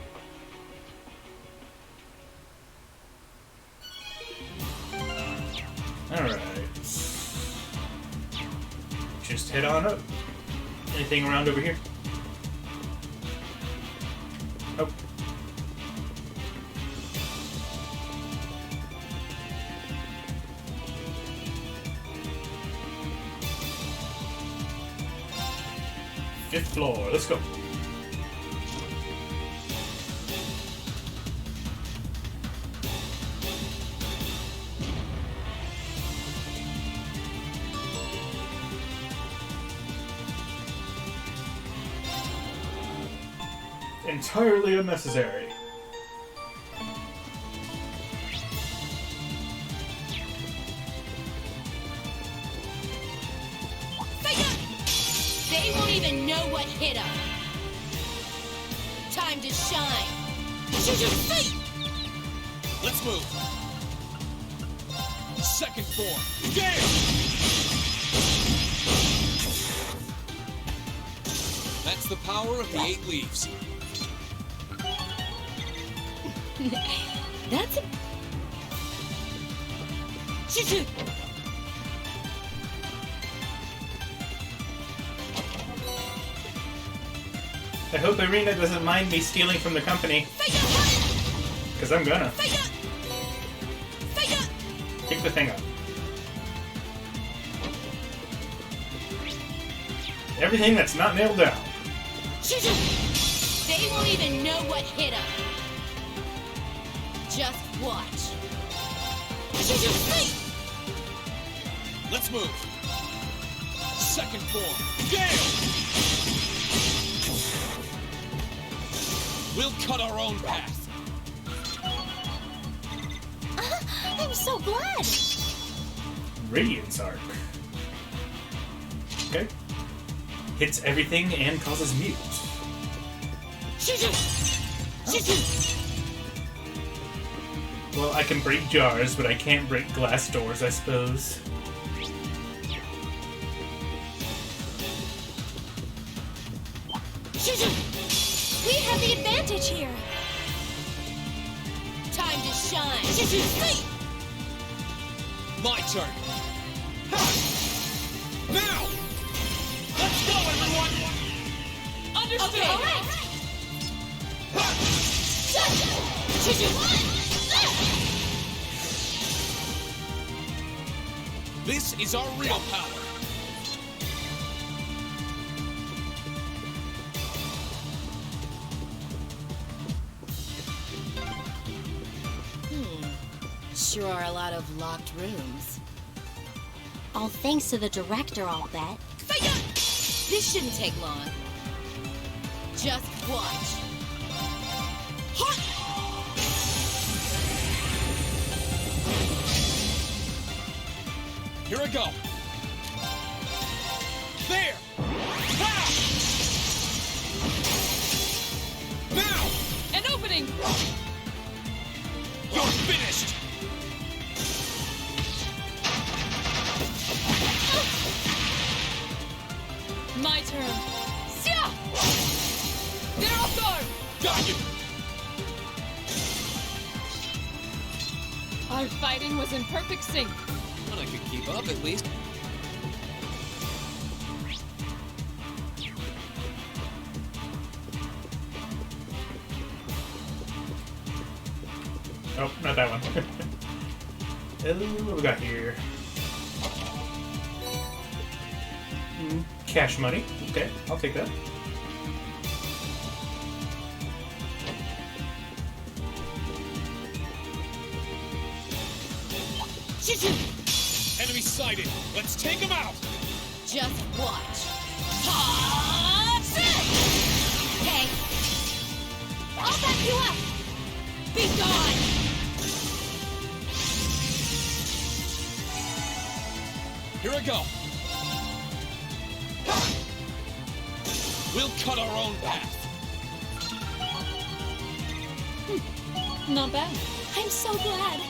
Alright. Just head on up. Anything around over here? Oh. Fifth floor, let's go. Entirely unnecessary. They won't even know what hit them. Time to shine. Let's move. Second form. Gale! That's the power of the 8 leaves. That's a... I hope Irina doesn't mind me stealing from the company. Because I'm gonna. Pick the thing up. Everything that's not nailed down. They won't even know what hit them. Just watch. Let's move. Second form. Gale! We'll cut our own path. I'm so glad. Radiance Arc. Okay. Hits everything and causes mute. Well, I can break jars, but I can't break glass doors, I suppose. We have the advantage here. Time to shine. My turn. Now! Let's go, everyone! Understood. Okay. All right. This is our real power. Sure are a lot of locked rooms. All thanks to the director, I'll bet. This shouldn't take long. Just watch. Here I go. There! Ha! Now! An opening. You're finished! My turn. Sia! They're off guard. Got you! Our fighting was in perfect sync. Well, I could keep up at least. Oh, not that one. What we got here? Cash money. Okay, I'll take that. Enemy sighted. Let's take him out. Just watch. Okay. I'll back you up. Be gone. Here I go. We'll cut our own path. Not bad. I'm so glad.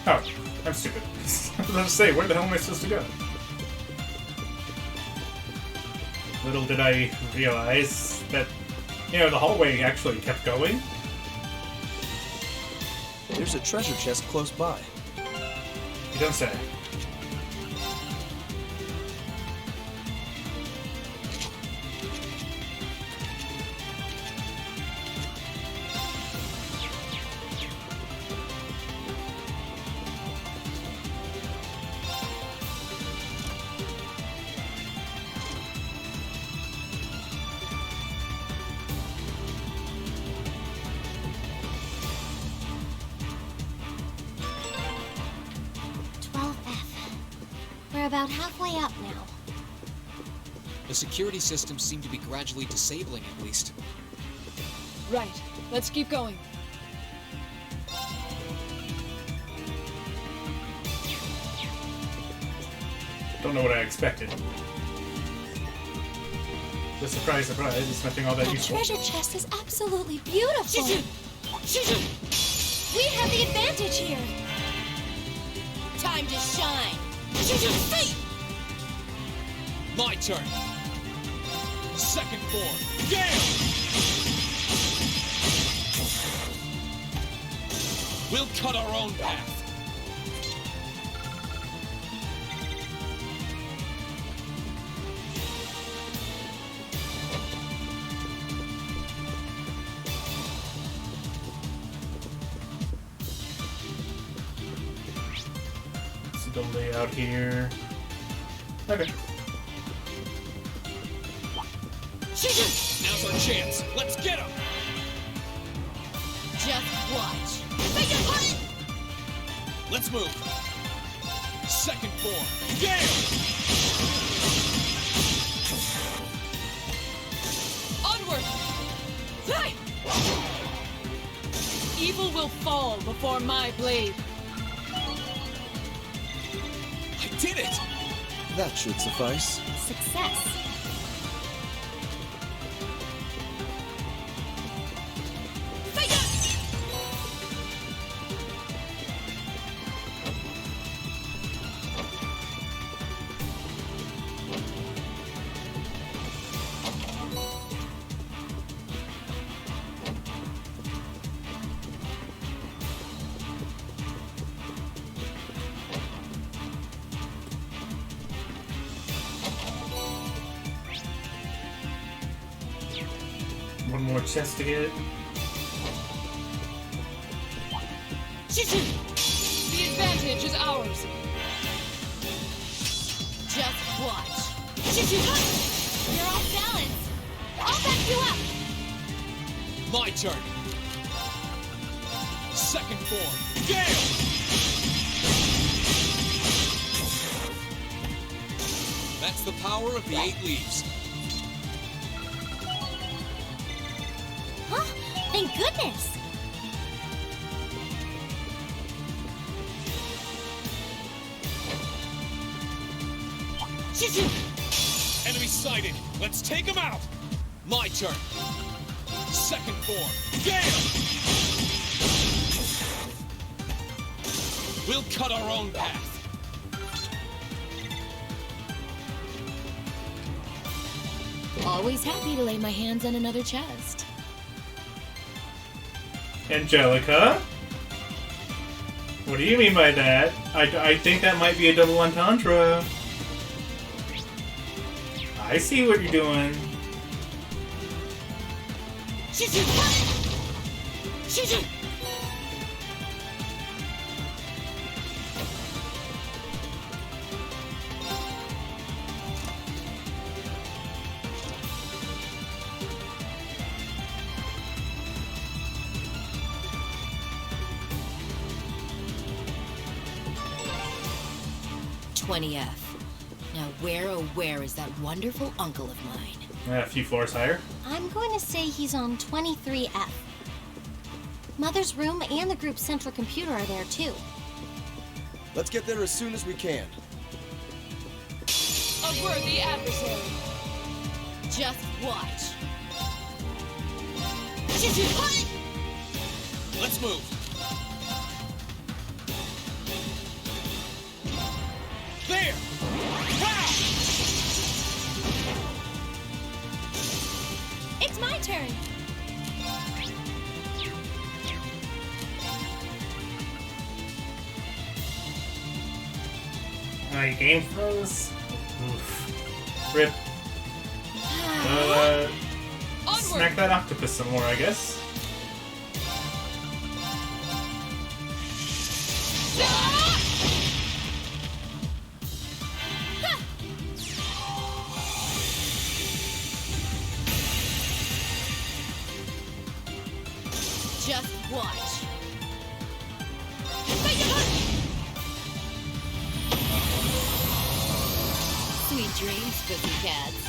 Oh, I'm stupid. I was about to say, where the hell am I supposed to go? Little did I realize that, you know, the hallway actually kept going. There's a treasure chest close by. You don't say. We're about halfway up now. The security systems seem to be gradually disabling, at least. Right. Let's keep going. Don't know what I expected. The surprise, surprise, it's nothing all that That useful. treasure chest is absolutely beautiful. We have the advantage here. Time to shine. My turn. Second form. Gale! We'll cut our own path. This is the layout here. Okay. Now's our chance. Let's get him! Just watch. Let's move. Second form. Gale! Onward! Hey! Evil will fall before my blade. I did it! That should suffice. Success. One more chest to get. The advantage is ours. Just watch. You're off balance. I'll back you up. My turn. Second form. Gale! That's the power of the 8 leaves. Huh? Thank goodness. Enemy sighted. Let's take him out. My turn. Second form. Gale! We'll cut our own path. Always happy to lay my hands on another chest. Angelica? What do you mean by that? I think that might be a double entendre. I see what you're doing. $20F. Now where, oh where is that wonderful uncle of mine? A few floors higher. I'm going to say he's on 23F. Mother's room and the group's central computer are there too. Let's get there as soon as we can. A worthy adversary. Just watch. Let's move. There! Ha! It's my turn. My game froze. Oof. Rip. Onward! Smack that octopus some more, I guess. Just watch. Sweet dreams, pussycats.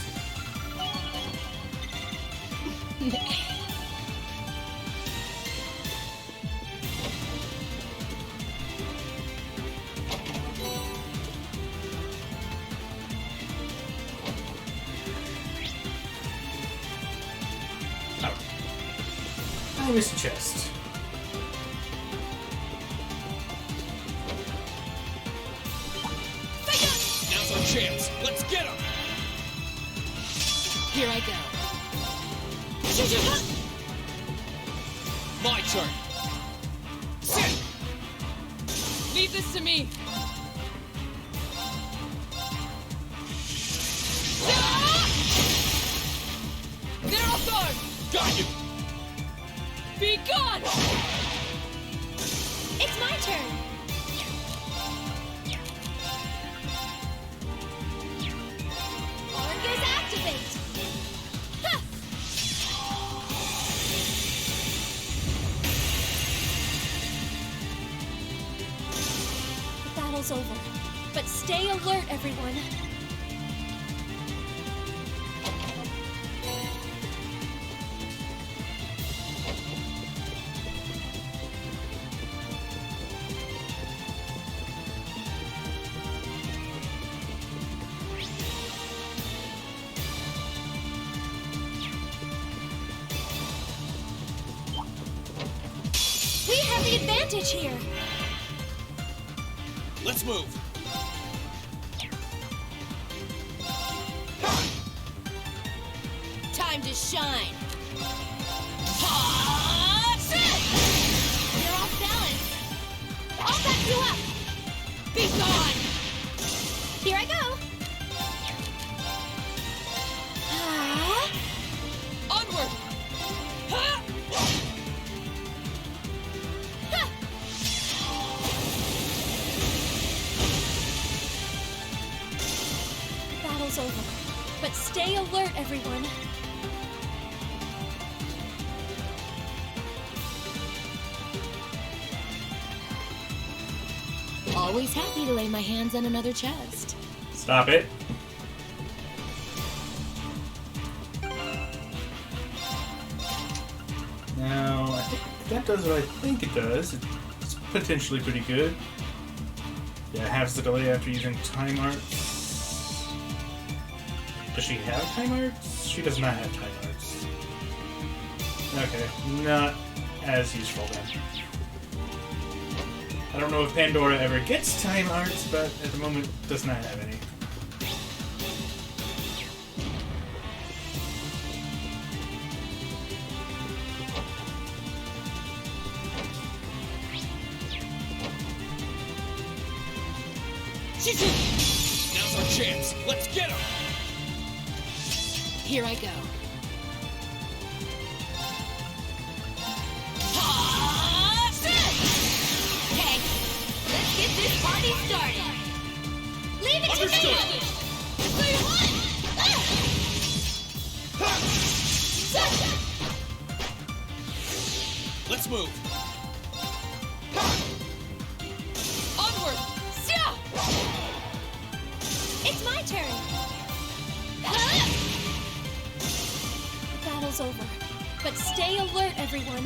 I missed a chest. Now's our chance. Let's get him! Here I go. My turn. Sit! Leave this to me. They're off guard! Got you! Be gone! It's my turn. Orcus activate. Ha! battle's over. But stay alert, everyone. We have the advantage here. Let's move. Time to shine. You're off balance. I'll back you up. Be gone! Here I go. Onward! Ha! The battle's over. But stay alert, everyone. Always happy to lay my hands on another chest. Stop it. Now, I think if that does what I think it does, it's potentially pretty good. Yeah, it halves the delay after using time arts. Does she have time arts? She does not have time arts. Okay, not as useful then. I don't know if Pandora ever gets time arts, but at the moment does not have any. Now's our chance. Let's get him. Here I go. Okay, let's get this party started. Leave it Understood. to me. 3, 1. Let's move. Onward! It's my turn. The battle's over. But stay alert, everyone.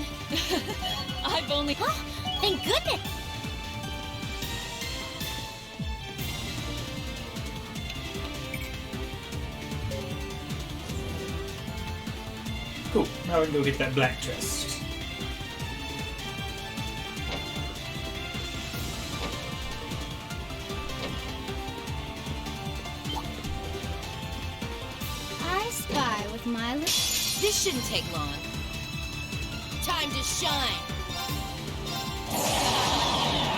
I've only... Oh, thank goodness. Cool, now we can go get that black chest. I spy with my This shouldn't take long. Time to shine.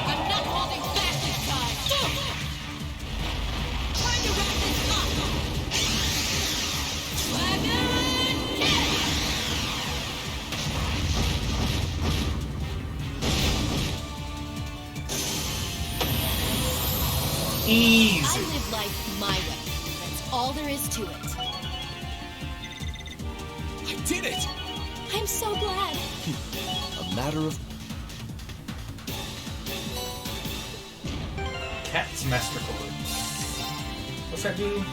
I'm not holding back this time. Time to wrap this up. Dragon kick! Easy. I live life my way. That's all there is to it. I did it. I'm so glad. A matter of Cat's Master Chords. What's that do?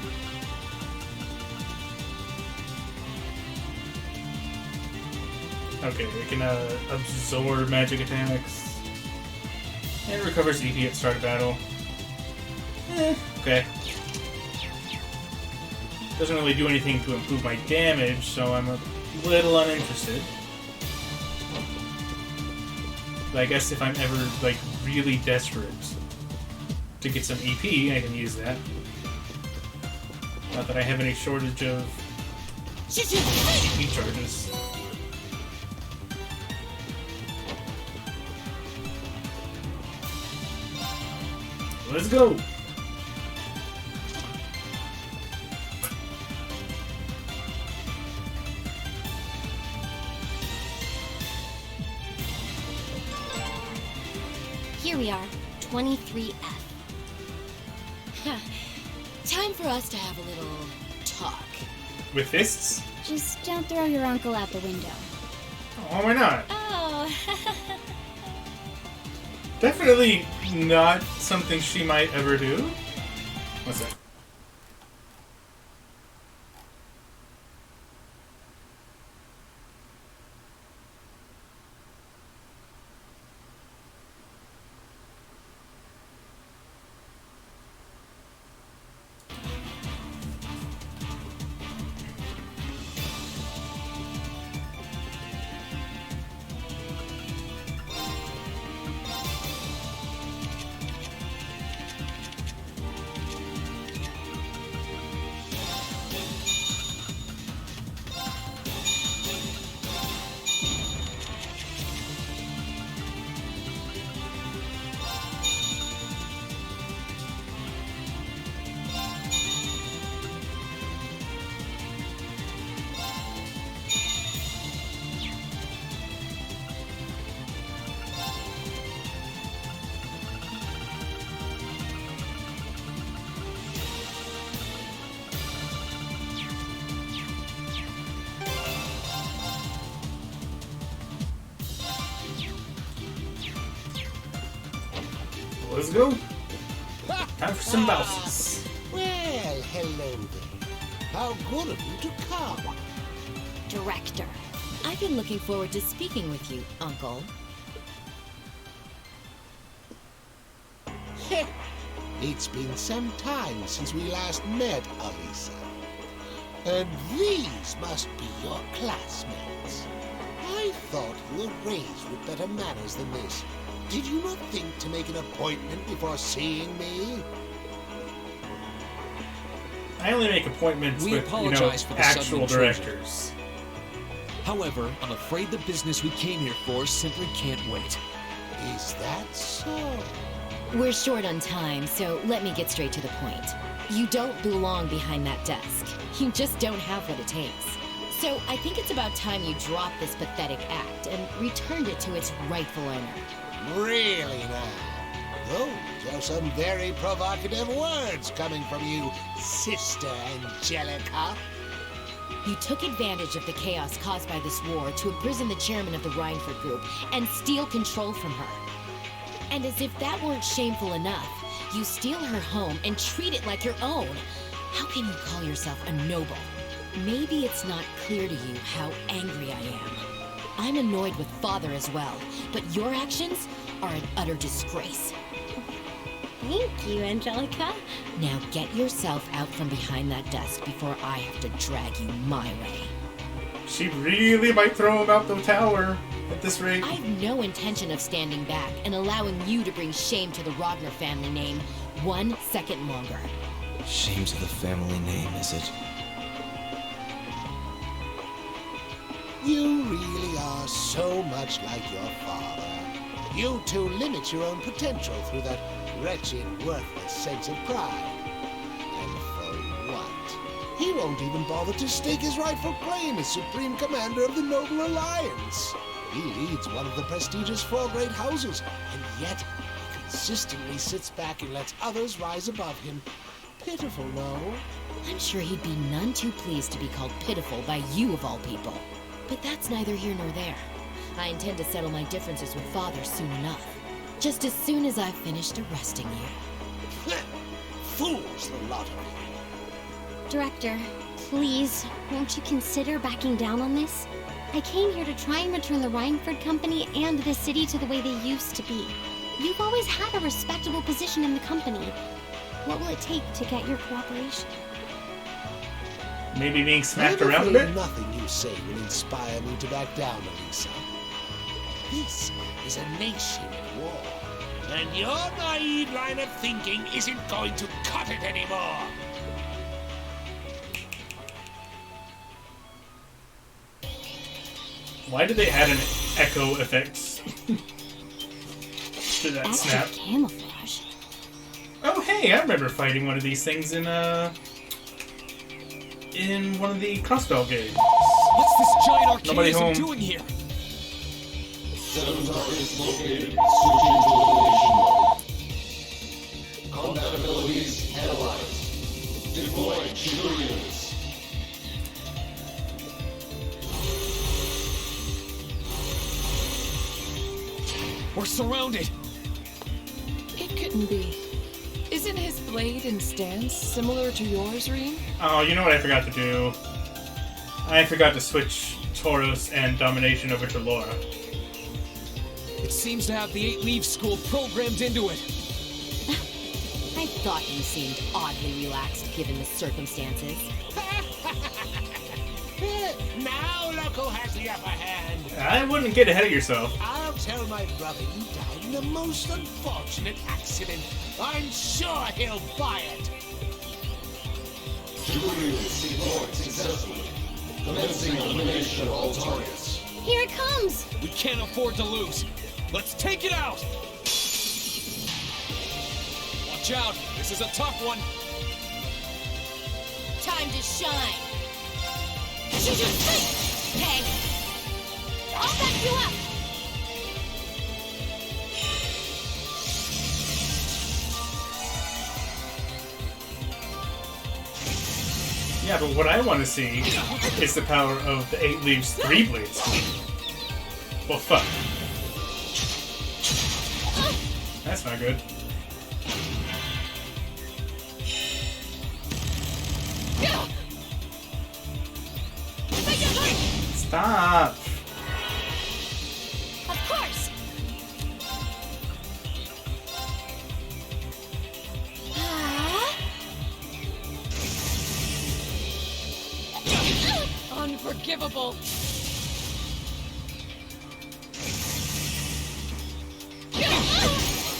Okay, it can absorb magic attacks. And recovers EP at start of battle. Okay. Doesn't really do anything to improve my damage, so I'm a little uninterested. But I guess if I'm ever, like, really desperate to get some EP, I can use that. Not that I have any shortage of EP charges. Let's go! Here we are, 23F. Time for us to have a little talk. With fists? Just don't throw your uncle out the window. Oh, why not? Oh. Definitely not something she might ever do. What's that? Let's go. Time for some bouses. Well, hello there. How good of you to come. Director, I've been looking forward to speaking with you, Uncle. It's been some time since we last met, Alisa. And these must be your classmates. I thought you were raised with better manners than this. Did you not think to make an appointment before seeing me? I only make appointments We with, apologize for the actual sudden intrusion. directors. However, I'm afraid the business we came here for simply can't wait. Is that so? We're short on time, so let me get straight to the point. You don't belong behind that desk. You just don't have what it takes. So I think it's about time you drop this pathetic act and returned it to its rightful owner. Really now? Those are some very provocative words coming from you, Sister Angelica. You took advantage of the chaos caused by this war to imprison the chairman of the Rhineford Group and steal control from her. And as if that weren't shameful enough, you steal her home and treat it like your own. How can you call yourself a noble? Maybe it's not clear to you how angry I am. I'm annoyed with Father as well, but your actions are an utter disgrace. Thank you, Angelica. Now get yourself out from behind that desk before I have to drag you my way. She really might throw him out the tower at this rate. I have no intention of standing back and allowing you to bring shame to the Ragnar family name 1 second longer. Shame to the family name, is it? You really are so much like your father. You two limit your own potential through that wretched, worthless sense of pride. And for what? He won't even bother to stake his rightful claim as Supreme Commander of the Noble Alliance. He leads one of the prestigious 4 great houses, and yet he consistently sits back and lets others rise above him. Pitiful, no? I'm sure he'd be none too pleased to be called pitiful by you of all people. But that's neither here nor there. I intend to settle my differences with Father soon enough. Just as soon as I've finished arresting you. Fools, the lot of you. Director, please, won't you consider backing down on this? I came here to try and return the Rhineford Company and the city to the way they used to be. You've always had a respectable position in the company. What will it take to get your cooperation? Maybe being smacked I'm around a afraid bit? nothing you say will inspire me to back down, Alisa. This is a nation at war, and your naive line of thinking isn't going to cut it anymore. Why did they add an echo effect to that snap? Active camouflage. Oh hey, I remember fighting one of these things in one of the crossbow games. What's this giant Nobody archaism home. doing here? Seven targets located. Switching to location mode. Combat abilities analyzed. Deploy shooter units. We're surrounded. can be. Isn't his blade and stance similar to yours, Reem? Oh, you know what I forgot to do? I forgot to switch Tauros and Domination over to Laura. It seems to have the 8 Leaf School programmed into it. I thought you seemed oddly relaxed given the circumstances. Now look who has the upper hand. I wouldn't get ahead of yourself. I'll tell my brother you died in the most unfortunate accident. I'm sure he'll buy it. Two units deployed successfully. Commencing elimination of all targets. Here it comes! We can't afford to lose. Let's take it out! Watch out, this is a tough one. Time to shine. Hey, I'll back you up. Yeah, but what I want to see is the power of the 8 Leaves 3 blades. Well, fuck. That's not good. Stop! Of course. Unforgivable.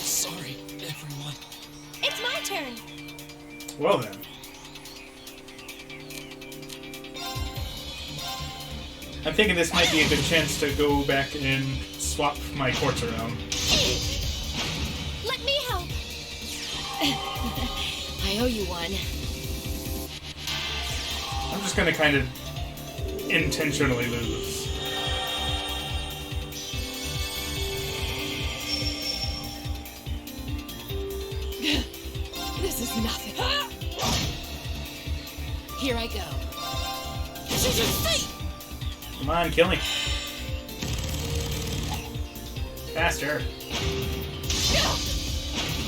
Sorry, everyone. It's my turn. Well then. I'm thinking this might be a good chance to go back and swap my courts around. Let me help. I owe you one. I'm just gonna kind of intentionally lose. This is nothing. Here I go. Come on, kill me. Faster.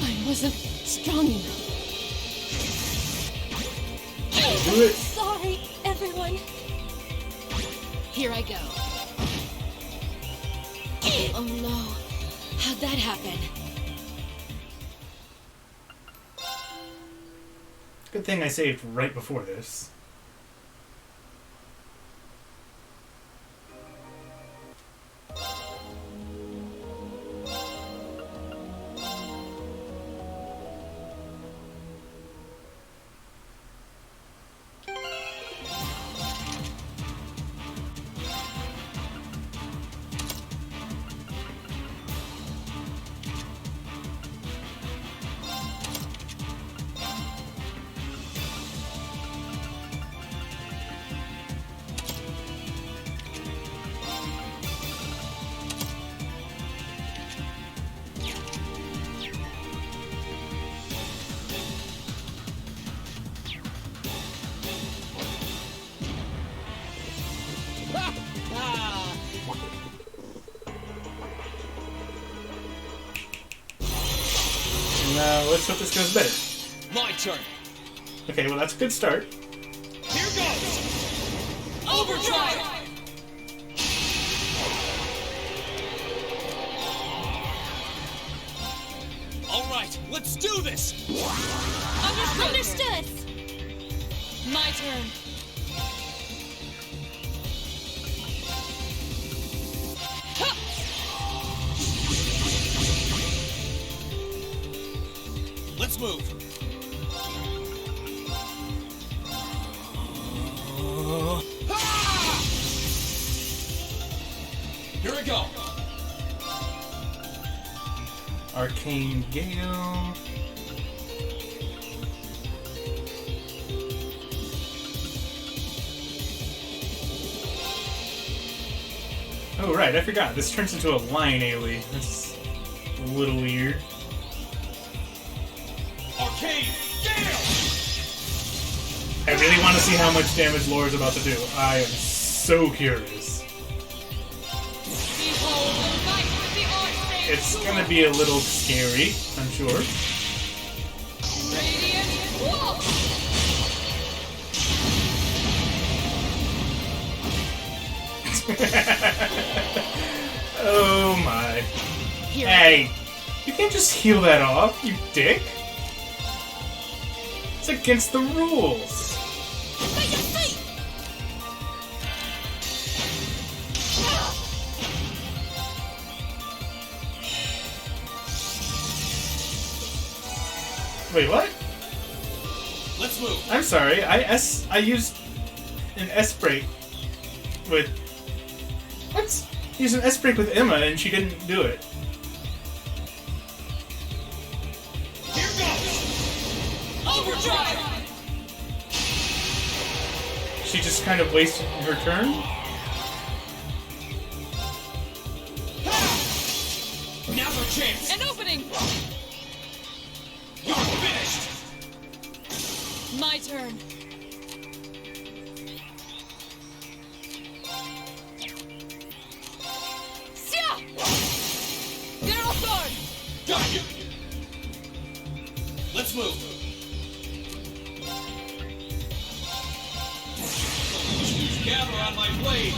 I wasn't strong enough. Do it. Sorry, everyone. Here I go. Oh no. How'd that happen? Good thing I saved right before this. Now let's hope this goes better. My turn. Okay, well that's a good start. Here goes! Overdrive! Alright, let's do this! Understood. My turn. Let's move. Here we go. Arcane Gale. Oh right, I forgot. This turns into a lion ailey. That's a little weird. Arcane Gale! I really want to see how much damage Laura's about to do. I am so curious. Behold the light of the Archangel. It's gonna be a little scary, I'm sure. Oh my. Here. Hey, you can't just heal that off, you dick. It's against the rules. Wait, what? Let's move. I'm sorry. I used an S break with. What? I used an S break with Emma and she didn't do it. Here goes. Overdrive. She just kind of wasted her turn. Now's our chance. An opening. You're finished. My turn. General Sword! Got you. Let's move. Gather on my blade.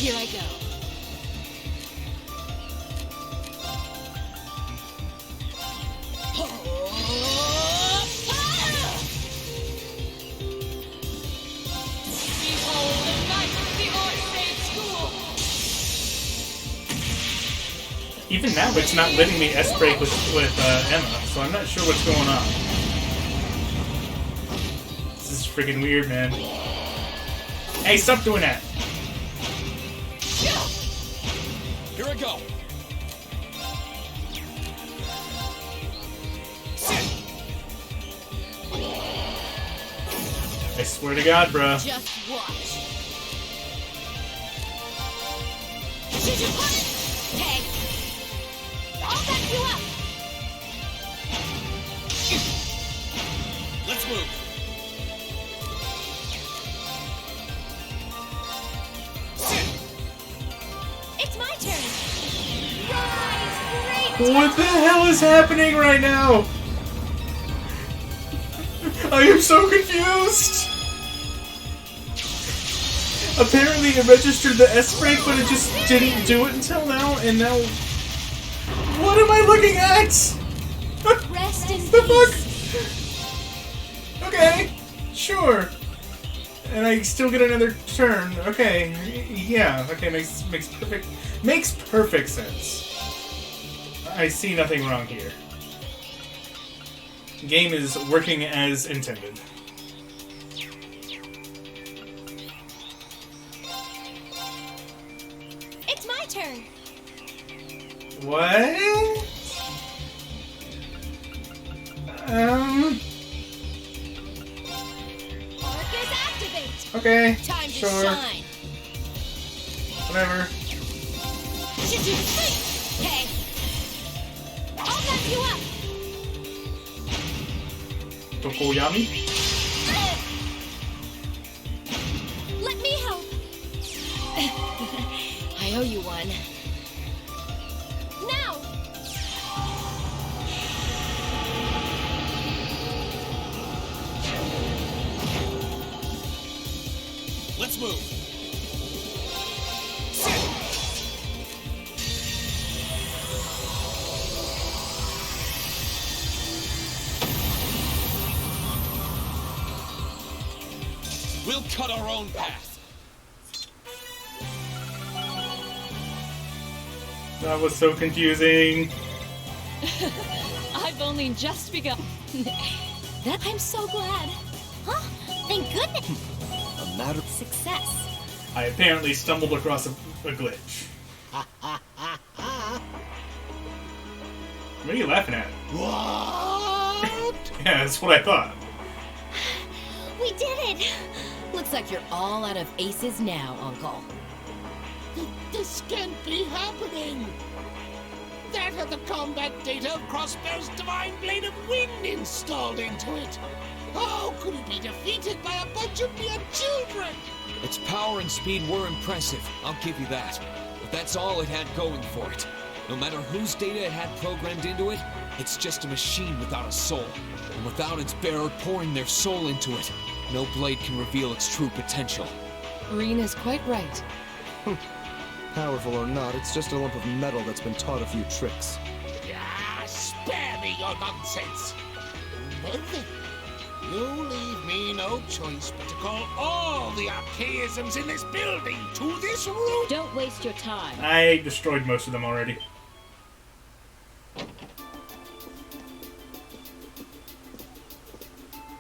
Here I go. Behold the knight of the Orphanage School! Even now, it's not letting me S break with Emma, so I'm not sure what's going on. This is freaking weird, man. Hey, stop doing that! Here I go. I swear to God, bruh. Just watch. Hey! I'll back you up! Let's move. It's my turn. Rise, great What the hell is happening right now? I am so confused! Apparently it registered the S break, but it just didn't do it until now, and now... What am I looking at? Rest in The peace. fuck? Okay, sure. And I still get another turn. Okay, yeah. Okay, makes perfect sense. I see nothing wrong here. Game is working as intended. It's my turn. What? Arcus activate. Okay, Time to sure. shine! Whatever. Hey! I'll back you up. Tokoyami? Let me help. I owe you one. Now. Let's move. We'll cut our own path. That was so confusing. I've only just begun. That I'm so glad. Huh? Thank goodness. A matter of Success. I apparently stumbled across a glitch. What are you laughing at? What? Yeah, that's what I thought. We did it. Looks like you're all out of aces now, Uncle. This can't be happening. That had the combat data of Crossbow's Divine Blade of Wind installed into it. How could it be defeated by a bunch of mere children? Its power and speed were impressive, I'll give you that. But that's all it had going for it. No matter whose data it had programmed into it, it's just a machine without a soul. And without its bearer pouring their soul into it, no blade can reveal its true potential. Reen is quite right. Powerful or not, it's just a lump of metal that's been taught a few tricks. Ah, spare me your nonsense. Well then, you leave me no choice but to call all the archaisms in this building to this room. Don't waste your time. I destroyed most of them already.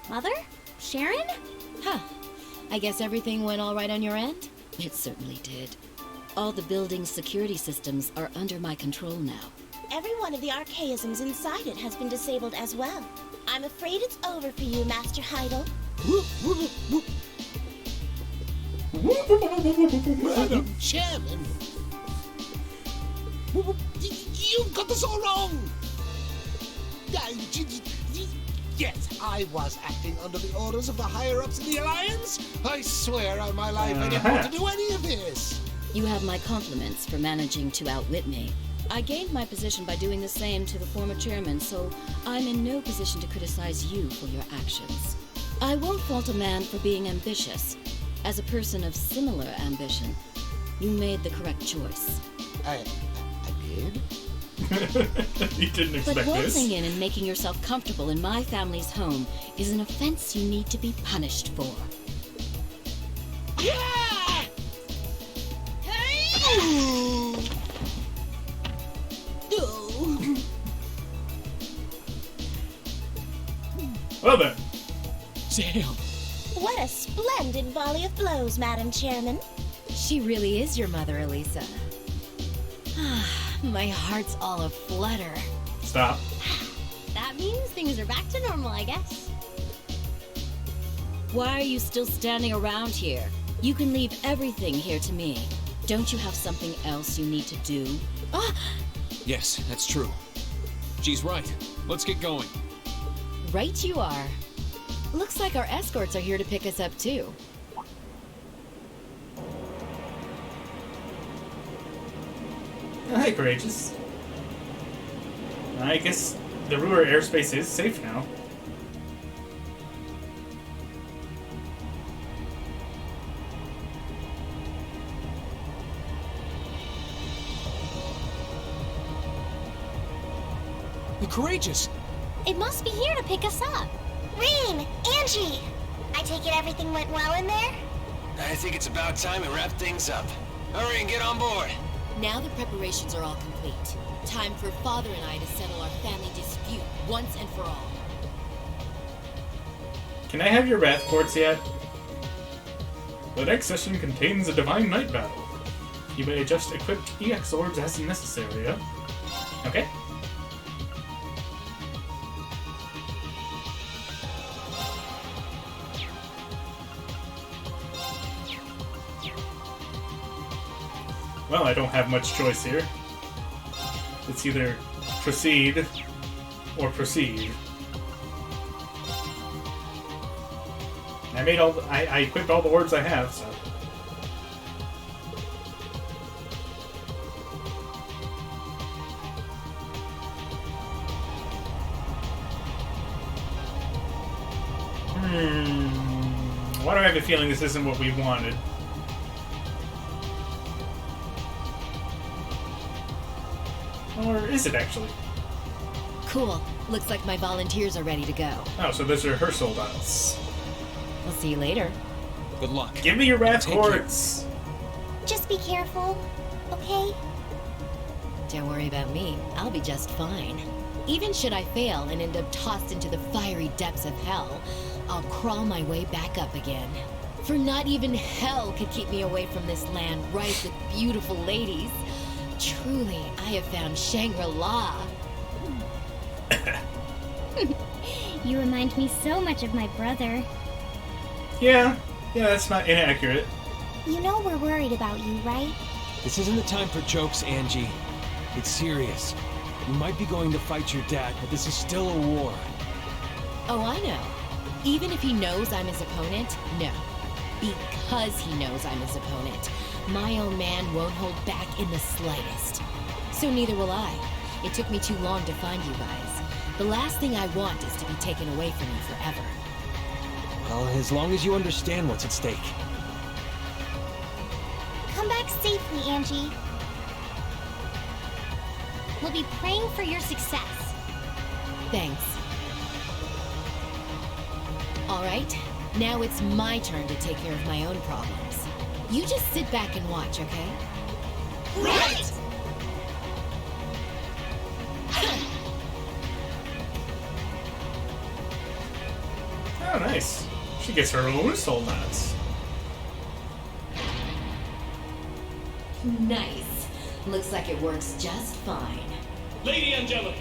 Mother? Sharon? Huh. I guess everything went all right on your end? It certainly did. All the building's security systems are under my control now. Every one of the archaisms inside it has been disabled as well. I'm afraid it's over for you, Master Heidel. Madam Chairman, you've got this all wrong. Yes, I was acting under the orders of the higher-ups in the Alliance. I swear on my life I didn't want to do any of this. You have my compliments for managing to outwit me. I gained my position by doing the same to the former chairman, so I'm in no position to criticize you for your actions. I won't fault a man for being ambitious. As a person of similar ambition, you made the correct choice. I did? You didn't expect But this. waltzing in and making yourself comfortable in my family's home is an offense you need to be punished for. Yeah! Well then. Damn! What a splendid volley of blows, Madam Chairman. She really is your mother, Elisa. My heart's all aflutter. Stop. That means things are back to normal, I guess. Why are you still standing around here? You can leave everything here to me. Don't you have something else you need to do? Ah! Yes, that's true. She's right. Let's get going. Right you are. Looks like our escorts are here to pick us up too. Hi, Courageous. I guess the Ruhr airspace is safe now. The Courageous! It must be here to pick us up. Reem! Angie! I take it everything went well in there? I think it's about time we wrap things up. Hurry and get on board. Now the preparations are all complete. Time for Father and I to settle our family dispute once and for all. Can I have your Wrath Quartz yet? The next session contains a Divine Night battle. You may adjust equipped EX orbs as necessary, huh? Okay. Well, I don't have much choice here. It's either proceed or proceed. I made all I equipped all the orbs I have, so. Why do I have a feeling this isn't what we wanted? Or is it actually? Cool. Looks like my volunteers are ready to go. Oh, so those are her soldats. We'll see you later. Good luck. Give me your Wrath Take Quartz! Just be careful, okay? Don't worry about me. I'll be just fine. Even should I fail and end up tossed into the fiery depths of hell, I'll crawl my way back up again. For not even hell could keep me away from this land rife with beautiful ladies. Truly, I have found Shangri-La. You remind me so much of my brother. Yeah, that's not inaccurate. You know we're worried about you, right? This isn't the time for jokes, Angie. It's serious. You might be going to fight your dad, but this is still a war. Oh, I know. Even if he knows I'm his opponent, no. Because he knows I'm his opponent, my own man won't hold back in the slightest. So neither will I. It took me too long to find you guys. The last thing I want is to be taken away from you forever. Well, as long as you understand what's at stake. Come back safely, Angie. We'll be praying for your success. Thanks. All right, now it's my turn to take care of my own problems. You just sit back and watch, okay? Right! Oh, nice. She gets her own soul nuts. Nice. Looks like it works just fine. Lady Angelica!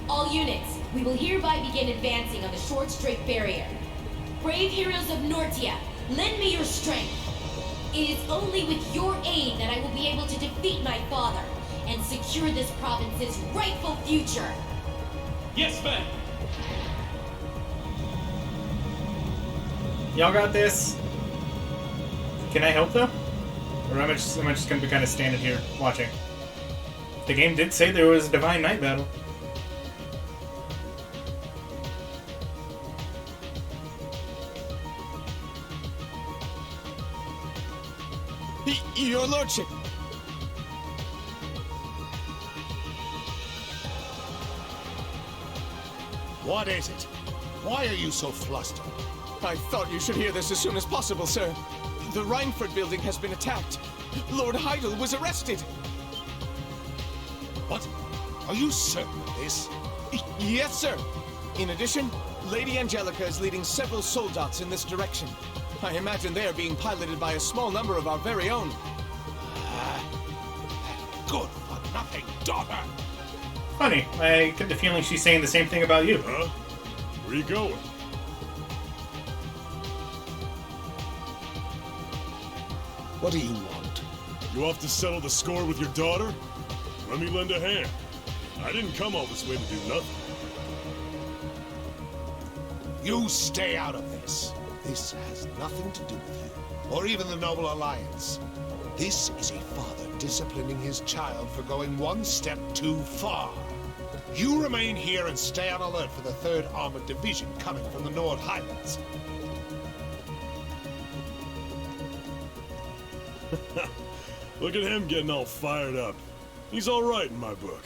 All units, we will hereby begin advancing on the Short Strait Barrier. Brave heroes of Nortia, lend me your strength. It is only with your aid that I will be able to defeat my father and secure this province's rightful future. Yes, ma'am! Y'all got this? Can I help though? Or am I just gonna be kind of standing here watching? The game did say there was a Divine Night battle. Your Lordship! What is it? Why are you so flustered? I thought you should hear this as soon as possible, sir. The Rhineford building has been attacked. Lord Heidel was arrested. What? Are you certain of this? Yes, sir. In addition, Lady Angelica is leading several soldats in this direction. I imagine they are being piloted by a small number of our very own. Good for nothing daughter! Funny, I get the feeling she's saying the same thing about you. Huh? Where are you going? What do you want? You off to settle the score with your daughter? Let me lend a hand. I didn't come all this way to do nothing. You stay out of this. This has nothing to do with you, or even the Noble Alliance. This is a father disciplining his child for going one step too far. You remain here and stay on alert for the 3rd Armored Division coming from the Nord Highlands. Look at him getting all fired up. He's all right in my book.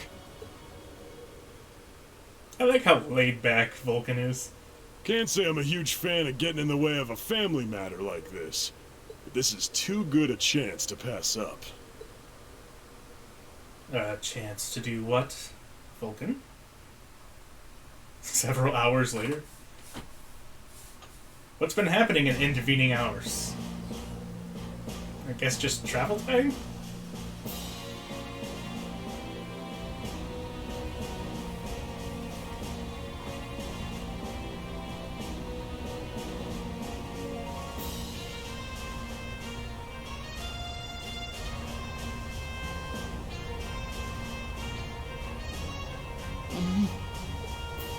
I like how laid back Vulcan is. Can't say I'm a huge fan of getting in the way of a family matter like this. But this is too good a chance to pass up. A chance to do what, Vulcan? Several hours later. What's been happening in intervening hours? I guess just travel time?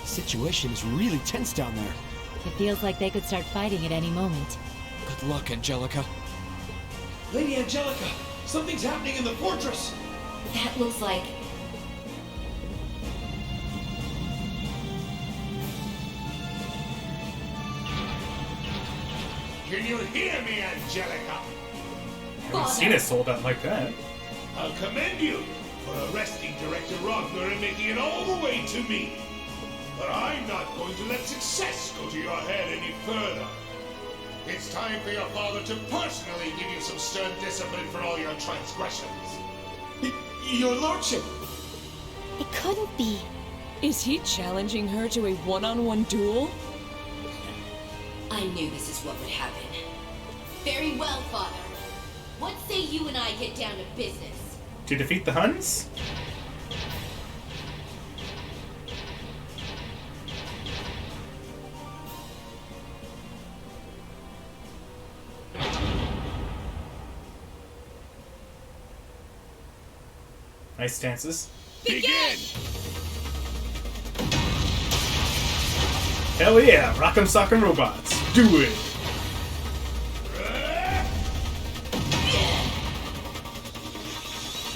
Situation is really tense down there. It feels like they could start fighting at any moment. Good luck, Angelica. Lady Angelica! Something's happening in the fortress! That looks like... Can you hear me, Angelica? I haven't seen it sold out like that. I'll commend you for arresting Director Rogner and making it all the way to me. But I'm not going to let success go to your head any further. It's time for your father to personally give you some stern discipline for all your transgressions. Your Lordship! It couldn't be. Is he challenging her to a one-on-one duel? I knew this is what would happen. Very well, Father. What say you and I get down to business? To defeat the Huns? Nice stances. Begin! Hell yeah, rock'em sock'em robots. Do it!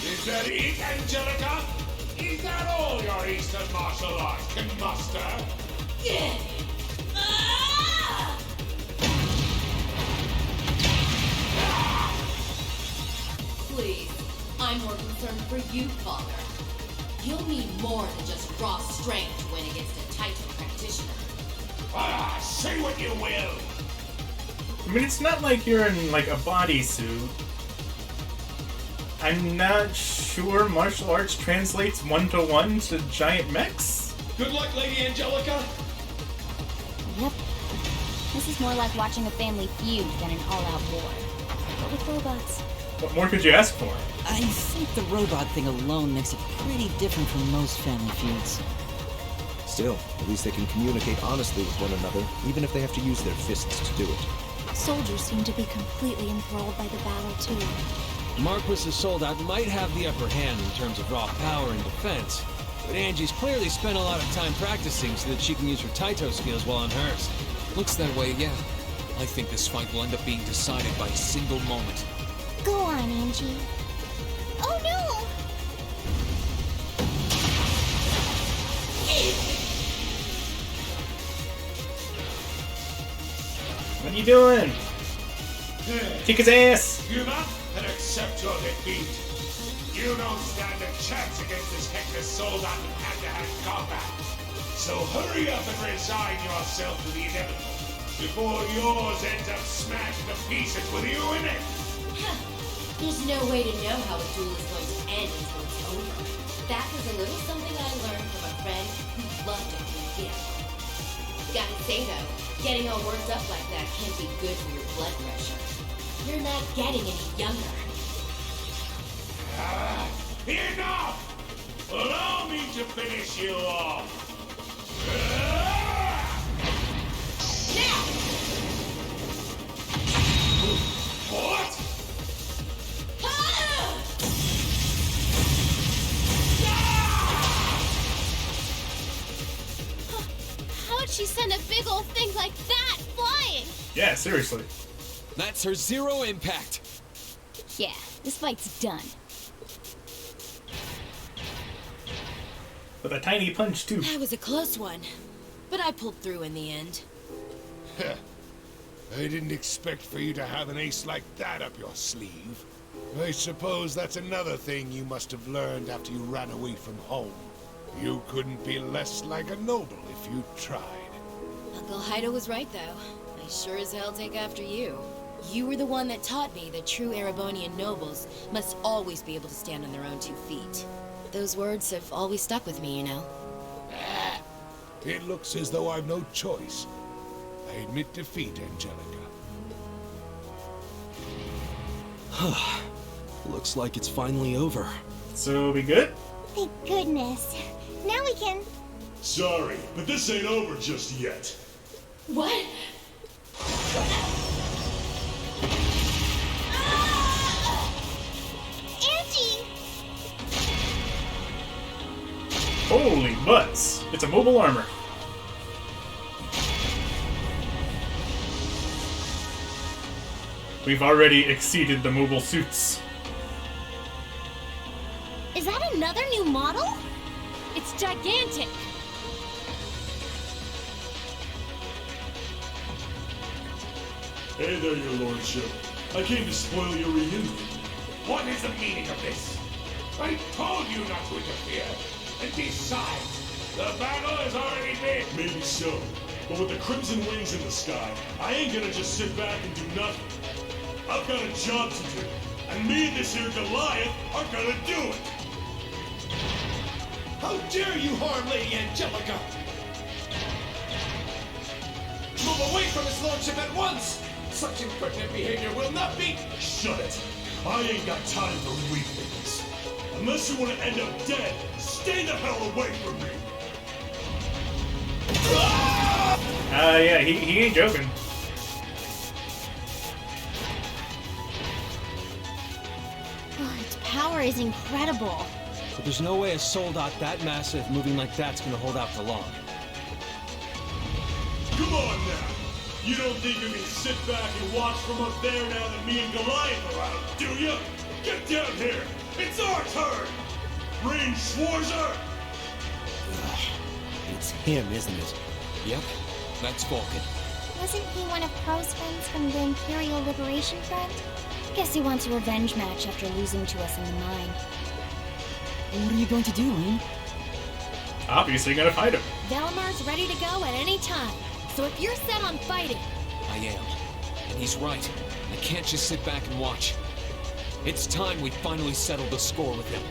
Is that it, Angelica? Is that all your Eastern martial arts can muster? Yeah. Please, I'm more concerned for you, Father. You'll need more than just raw strength to win against a Titan practitioner. Ah, say what you will. I mean, it's not like you're in, like, a bodysuit. I'm not sure martial arts translates 1-to-1 to giant mechs? Good luck, Lady Angelica! Yep. This is more like watching a family feud than an all-out war. But with robots. What more could you ask for? I think the robot thing alone makes it pretty different from most family feuds. Still, at least they can communicate honestly with one another, even if they have to use their fists to do it. Soldiers seem to be completely enthralled by the battle, too. Marquis's soldat might have the upper hand in terms of raw power and defense, but Angie's clearly spent a lot of time practicing so that she can use her Taito skills while on hers. Looks that way, yeah. I think this fight will end up being decided by a single moment. Go on, Angie. Oh no! What are you doing? Kick his ass! Give up and accept your defeat. You don't stand a chance against this Hector soldat in hand-to-hand combat. So hurry up and resign yourself to the inevitable before yours ends up smashed to pieces with you in it. There's no way to know how a duel is going to end until it's over. That was a little something I learned from a friend who loved it from a gift. Gotta say though, getting all worked up like that can't be good for your blood pressure. You're not getting any younger. Enough! Allow me to finish you off. Now! What? How'd she send a big old thing like that flying? Yeah, seriously. That's her zero impact. Yeah, this fight's done. With a tiny punch, too. That was a close one, but I pulled through in the end. I didn't expect for you to have an ace like that up your sleeve. I suppose that's another thing you must have learned after you ran away from home. You couldn't be less like a noble if you tried. Uncle Haido was right, though. I sure as hell take after you. You were the one that taught me that true Erebonian nobles must always be able to stand on their own 2 feet. Those words have always stuck with me, you know. It looks as though I've no choice. I admit defeat, Angelica. Looks like it's finally over. So, we good? Thank goodness. Now we can... Sorry, but this ain't over just yet. What? Angie! Holy butts. It's a mobile armor. We've already exceeded the mobile suits. Is that another new model? It's gigantic! Hey there, your lordship. I came to spoil your reunion. What is the meaning of this? I told you not to interfere. And besides, the battle has already been. Maybe so. But with the crimson wings in the sky, I ain't gonna just sit back and do nothing. I've got a job to do. And me and this here Goliath are gonna do it. How dare you harm Lady Angelica! Move away from his lordship at once! Such impertinent behavior will not be... Shut it. I ain't got time for weaklings. Unless you want to end up dead, stay the hell away from me. Yeah, he ain't joking. Oh, its power is incredible. But there's no way a soldat that massive moving like that's gonna hold out for long. Come on now! You don't think you can sit back and watch from up there now that me and Goliath are out, do you? Get down here! It's our turn! Rain Schwarzer! It's him, isn't it? Yep, that's Vulcan. Wasn't he one of Pro's friends from the Imperial Liberation Front? Guess he wants a revenge match after losing to us in the mine. And what are you going to do, Lane? Obviously gonna fight him. Velamar's ready to go at any time. So if you're set on fighting... I am. And he's right. I can't just sit back and watch. It's time we finally settled the score with him.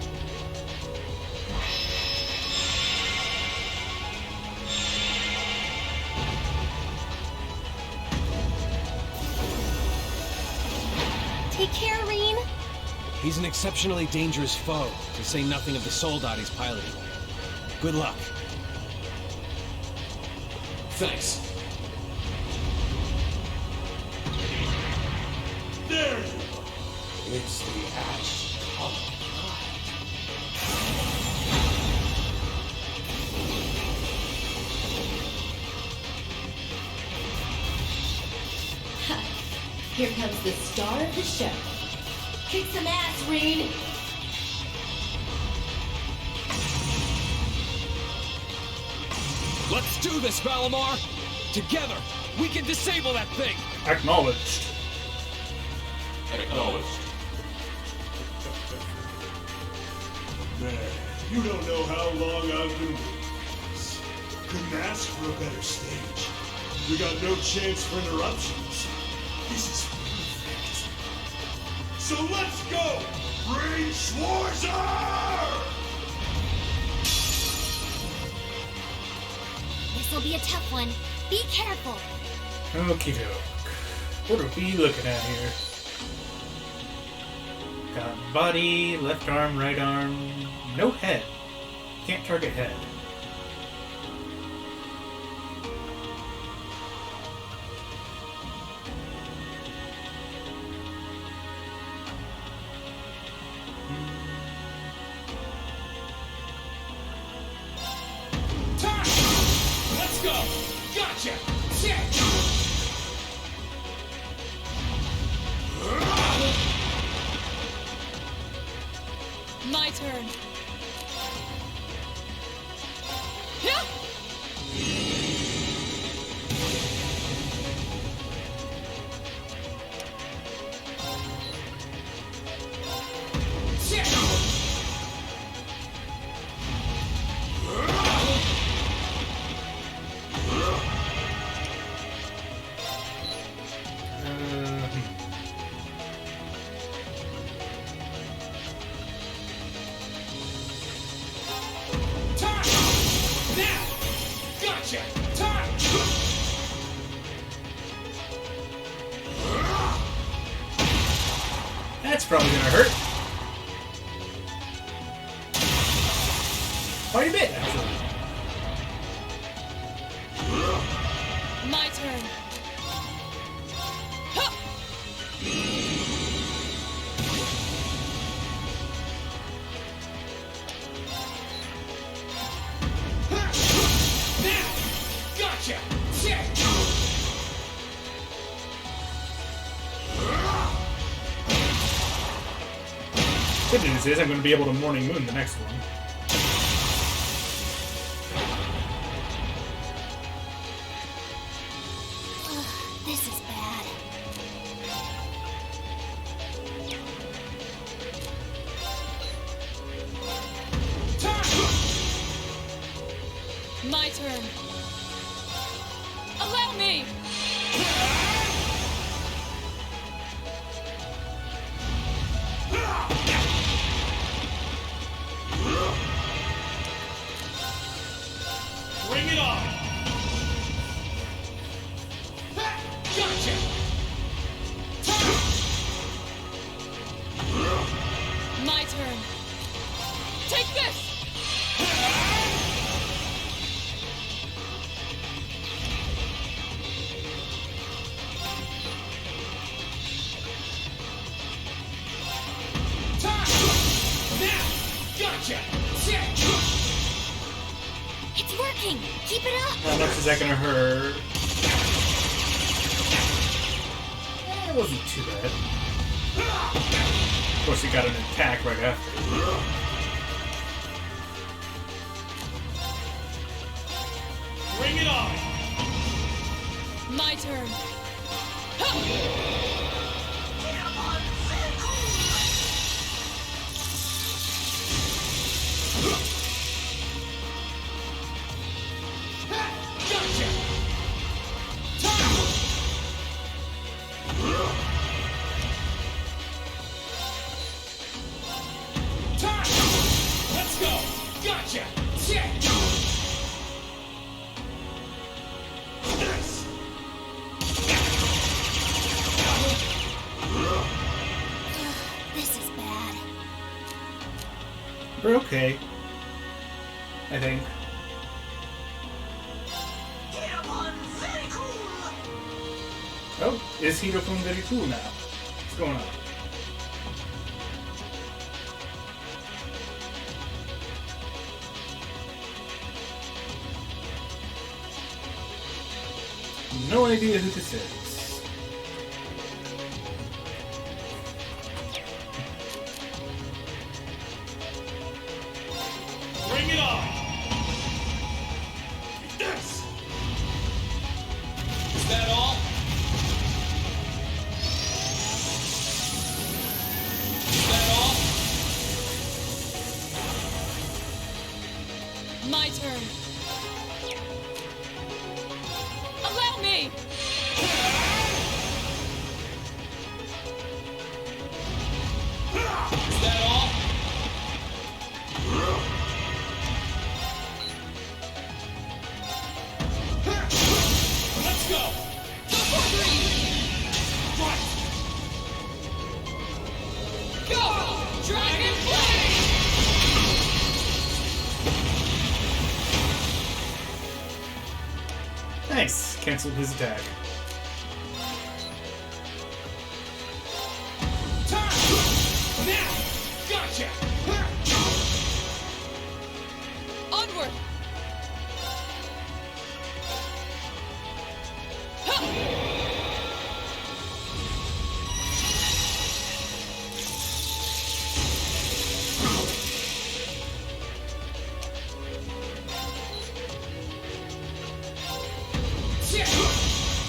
Take care, Reen. He's an exceptionally dangerous foe, to say nothing of the soldat he's piloting. Good luck. Thanks. There you go. It's the ash of Here comes the star of the show. Kick some ass, Reed. Let's do this, Valamar! Together, we can disable that thing! Acknowledged. Acknowledged. Man, you don't know how long I've been waiting for this. Couldn't ask for a better stage. We got no chance for interruptions. This is perfect. So let's go! Rain Schwarzer! This'll be a tough one. Be careful. Okie doke. What are we looking at here? Got body, left arm, right arm. No head. Can't target head. Let's go! Gotcha! Set! My turn. That's probably gonna hurt. Quite a bit, actually. My turn. Gotcha! Set! Good news is I'm going to be able to Morning Moon the next one. This is bad. My turn. Allow me! Bring it on! Gotcha! My turn. Take this! Now! Gotcha! Set! It's working. Keep it up. How much is that gonna hurt? That wasn't too bad. Of course, he got an attack right after. Bring it on! My turn. Let's go! Gotcha! This is bad. We're okay. I think. Oh, is Hirofun very cool now? What's going on? No idea who this is. Bring it on! Yes! Is that all? Is that all? My turn. Allow me! Is that all? Let's go! Right! Go! Dragon Blade! Nice. Canceled his attack. Now! Gotcha! Onward!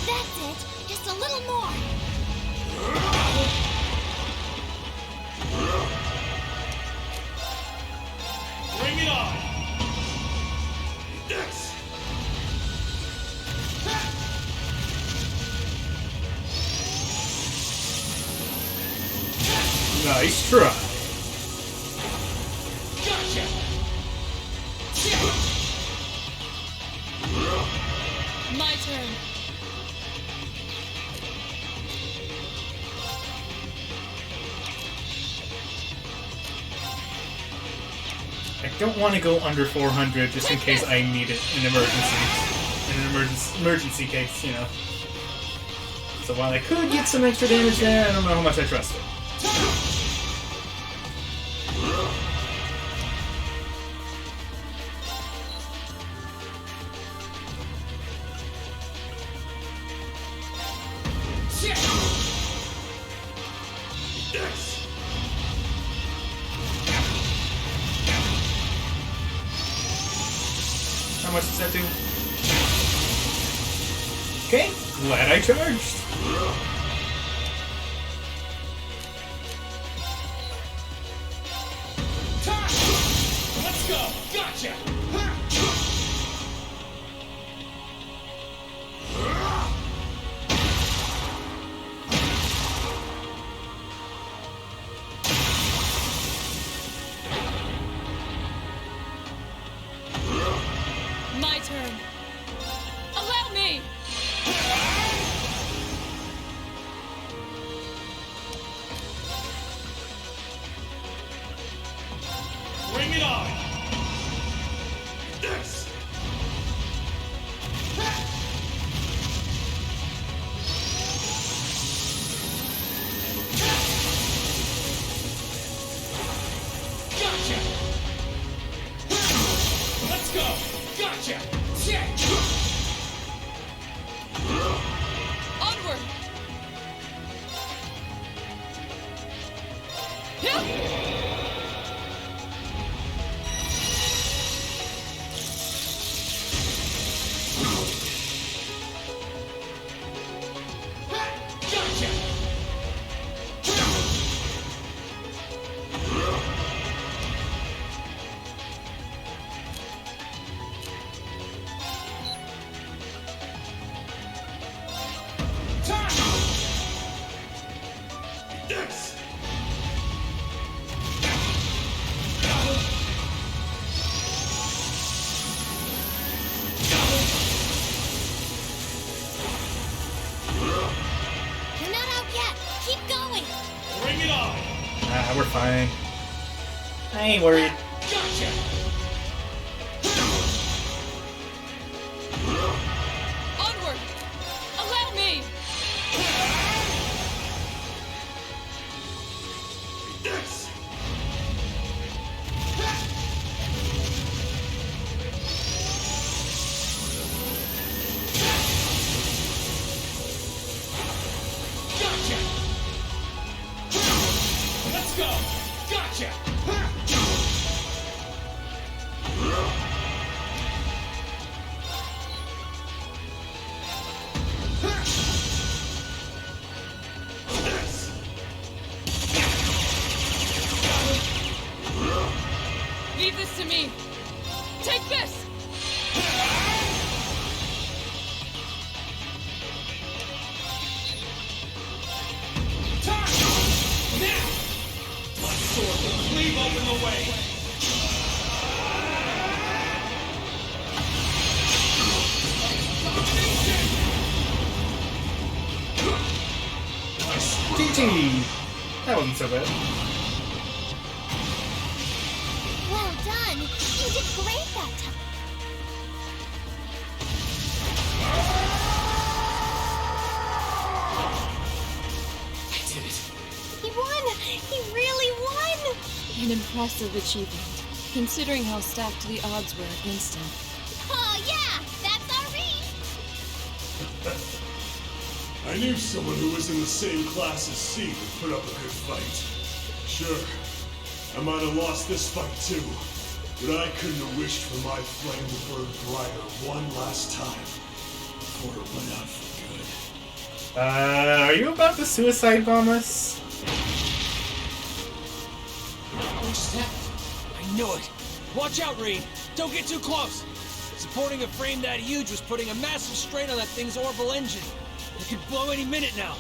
That's it. Just a little more. Bring it on! Yes! Nice try. Gotcha! My turn. I don't want to go under 400 just in case I need it in emergency. In an emergency case, you know. So while I could get some extra damage there, I don't know how much I trust it. Yes! How much does that do? Okay, glad I charged. Let's go! Gotcha! My turn. Allow me! Bring it on! Yes! Gotcha! Let's go! Gotcha! Onward! Nah, we're fine. I ain't worried. Gotcha! Onward! Allow me! This! Gotcha! Let's go! Gotcha! Leave this to me! Take this! Now! My sword will cleave open the way! GG! That wasn't so bad. Well done. You did great that time. I did it. He won! He really won! An impressive achievement, considering how stacked the odds were against him. Oh yeah! That's our Reed! I knew someone who was in the same class as C would put up a good fight. Sure, I might have lost this fight too, but I couldn't have wished for my flame to burn brighter one last time before it went out for good. Are you about to suicide bomb us? What just happened? I knew it. Watch out, Reed. Don't get too close. Supporting a frame that huge was putting a massive strain on that thing's orbital engine. It could blow any minute now.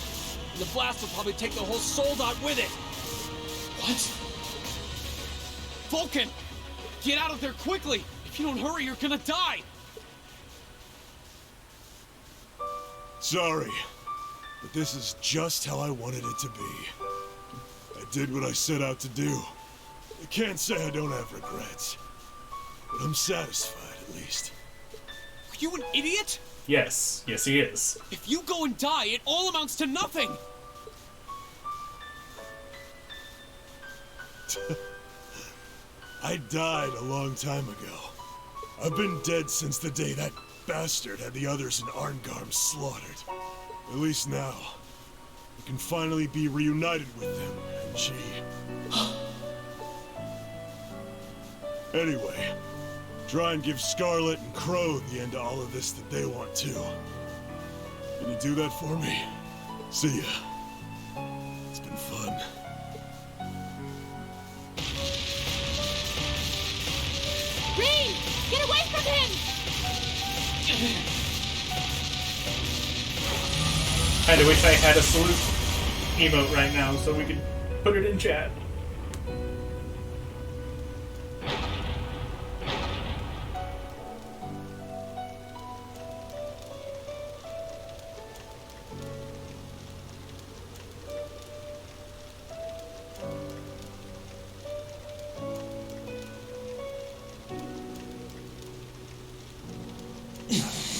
And the blast will probably take the whole soul dot with it. What? Vulcan! Get out of there quickly! If you don't hurry, you're gonna die! Sorry, but this is just how I wanted it to be. I did what I set out to do. I can't say I don't have regrets, but I'm satisfied at least. Are you an idiot? Yes. Yes, he is. If you go and die, it all amounts to nothing! I died a long time ago. I've been dead since the day that bastard had the others in Arngarm slaughtered. At least now, we can finally be reunited with them and G. Anyway, try and give Scarlet and Crow the end to all of this that they want too. Can you do that for me? See ya. It's been fun. Reed! Get away from him! Kinda wish I had a salute emote right now so we could put it in chat.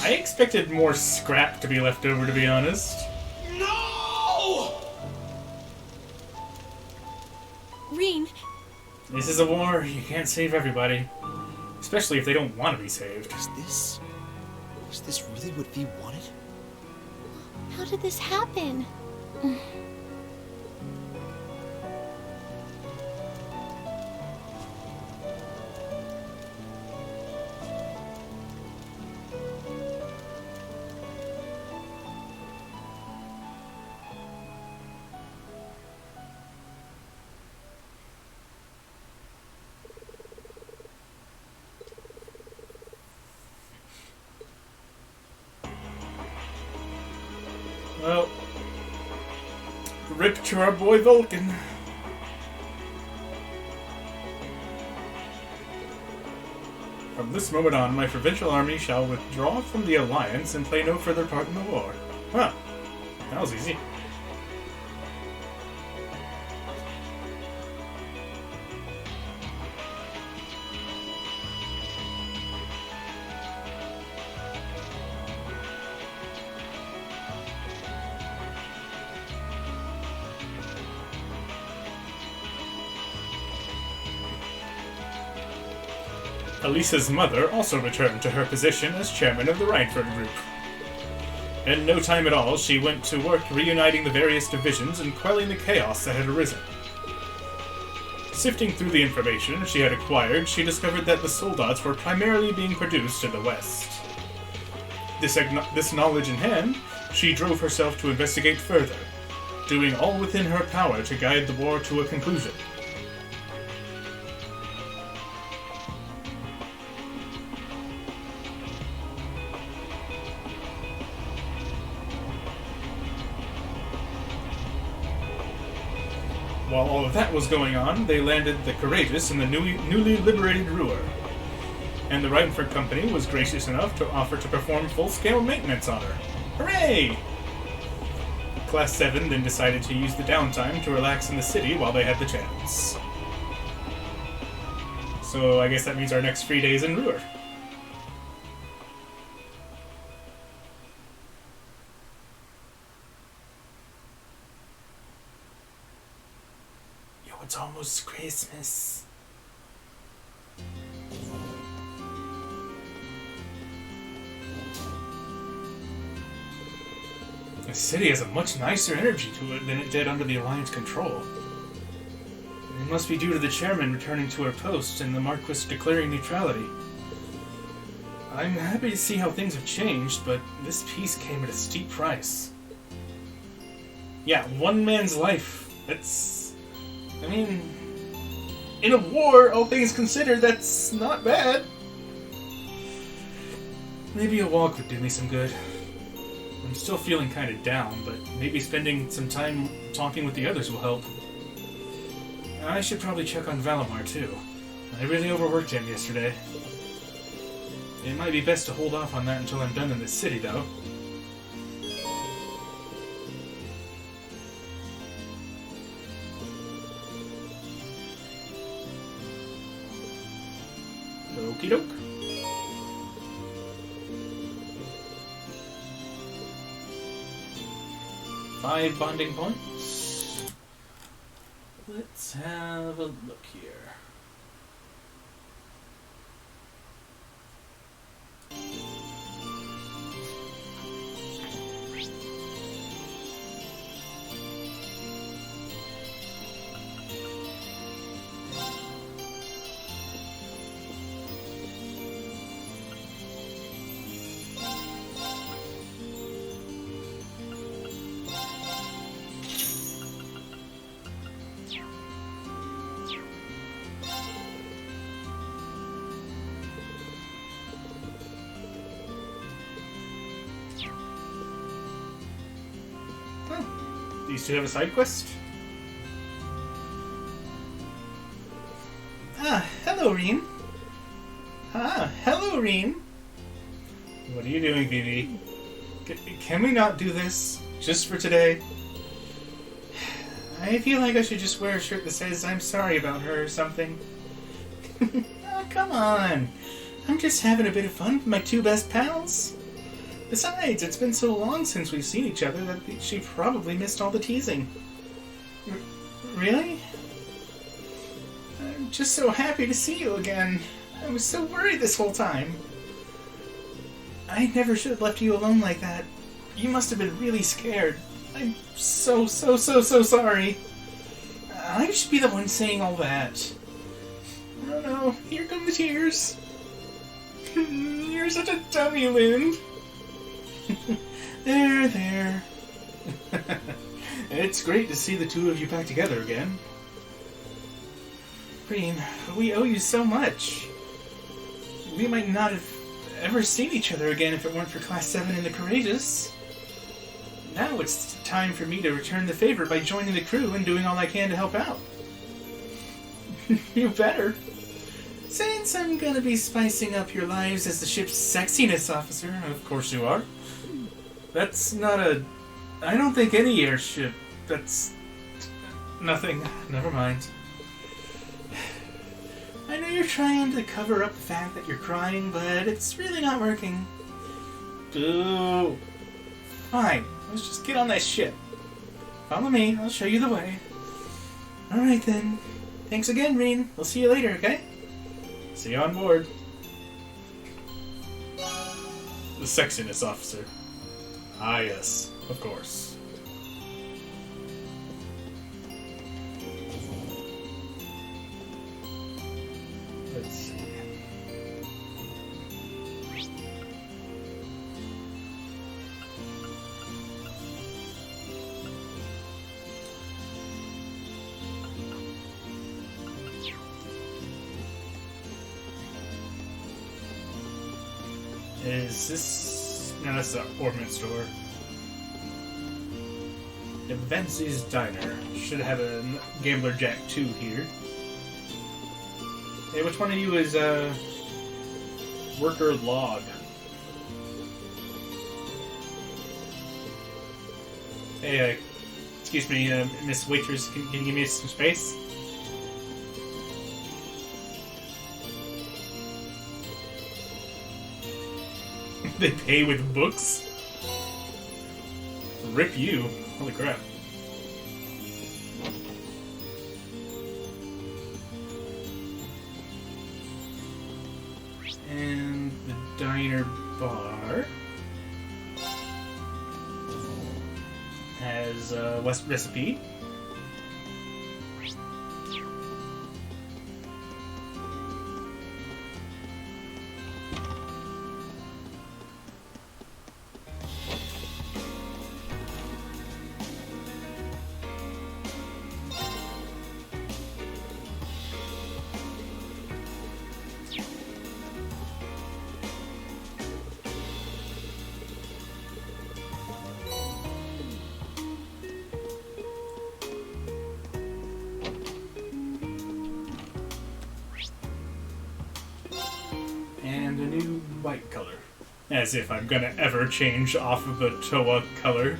I expected more scrap to be left over, to be honest. No! Reen, This is a war. You can't save everybody. Especially if they don't want to be saved. Was this really what V wanted? How did this happen? Well, rip to our boy Vulcan. From this moment on, my provincial army shall withdraw from the Alliance and play no further part in the war. Huh. That was easy. Elisa's mother also returned to her position as chairman of the Rhineford Group. In no time at all, she went to work reuniting the various divisions and quelling the chaos that had arisen. Sifting through the information she had acquired, she discovered that the soldats were primarily being produced in the West. This knowledge in hand, she drove herself to investigate further, doing all within her power to guide the war to a conclusion. While all of that was going on, they landed the Courageous in the newly liberated Ruhr, and the Rhineford Company was gracious enough to offer to perform full-scale maintenance on her. Hooray! Class 7 then decided to use the downtime to relax in the city while they had the chance. So I guess that means our next free days in Ruhr. It's almost Christmas. The city has a much nicer energy to it than it did under the Alliance control. It must be due to the chairman returning to her post and the Marquis declaring neutrality. I'm happy to see how things have changed, but this peace came at a steep price. Yeah, one man's life. I mean, in a war, all things considered, that's not bad. Maybe a walk would do me some good. I'm still feeling kind of down, but maybe spending some time talking with the others will help. I should probably check on Valimar, too. I really overworked him yesterday. It might be best to hold off on that until I'm done in this city, though. Okie doke. Five bonding points. Let's have a look here. These two have a side quest? Ah, hello, Reen. Hello, Reen. What are you doing, Vivi? Can we not do this just for today? I feel like I should just wear a shirt that says I'm sorry about her or something. Oh, come on. I'm just having a bit of fun with my two best pals. Besides, it's been so long since we've seen each other that she probably missed all the teasing. Really? I'm just so happy to see you again. I was so worried this whole time. I never should have left you alone like that. You must have been really scared. I'm so sorry. I should be the one saying all that. Oh no, here come the tears. You're such a dummy, Lynn. There. It's great to see the two of you back together again. Reen, we owe you so much. We might not have ever seen each other again if it weren't for Class 7 and the Courageous. Now it's time for me to return the favor by joining the crew and doing all I can to help out. You better. Since I'm gonna be spicing up your lives as the ship's sexiness officer, of course you are. That's not a... I don't think any airship... That's... Nothing. Never mind. I know you're trying to cover up the fact that you're crying, but it's really not working. Ooh. Fine. Let's just get on that ship. Follow me. I'll show you the way. Alright then. Thanks again, Reen. We'll see you later, okay? See you on board. The sexiness officer. Ah, yes, of course. Let's see. Is this... No, that's the ornament store. Vince's Diner. Should have a Gambler Jack 2 here. Hey, which one of you is, Worker Log? Hey, excuse me, Miss Waitress, can you give me some space? They pay with books? Rip you. Holy crap. And the diner bar has West recipe. And a new white color. As if I'm gonna ever change off of the Toa color.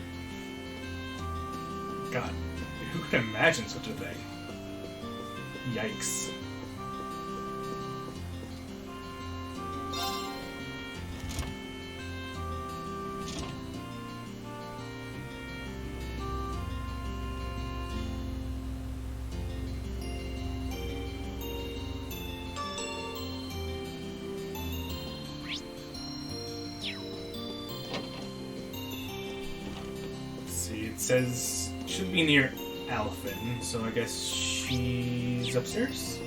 God, who could imagine such a thing? Yikes. It says should be near Alphen, so I guess she's upstairs?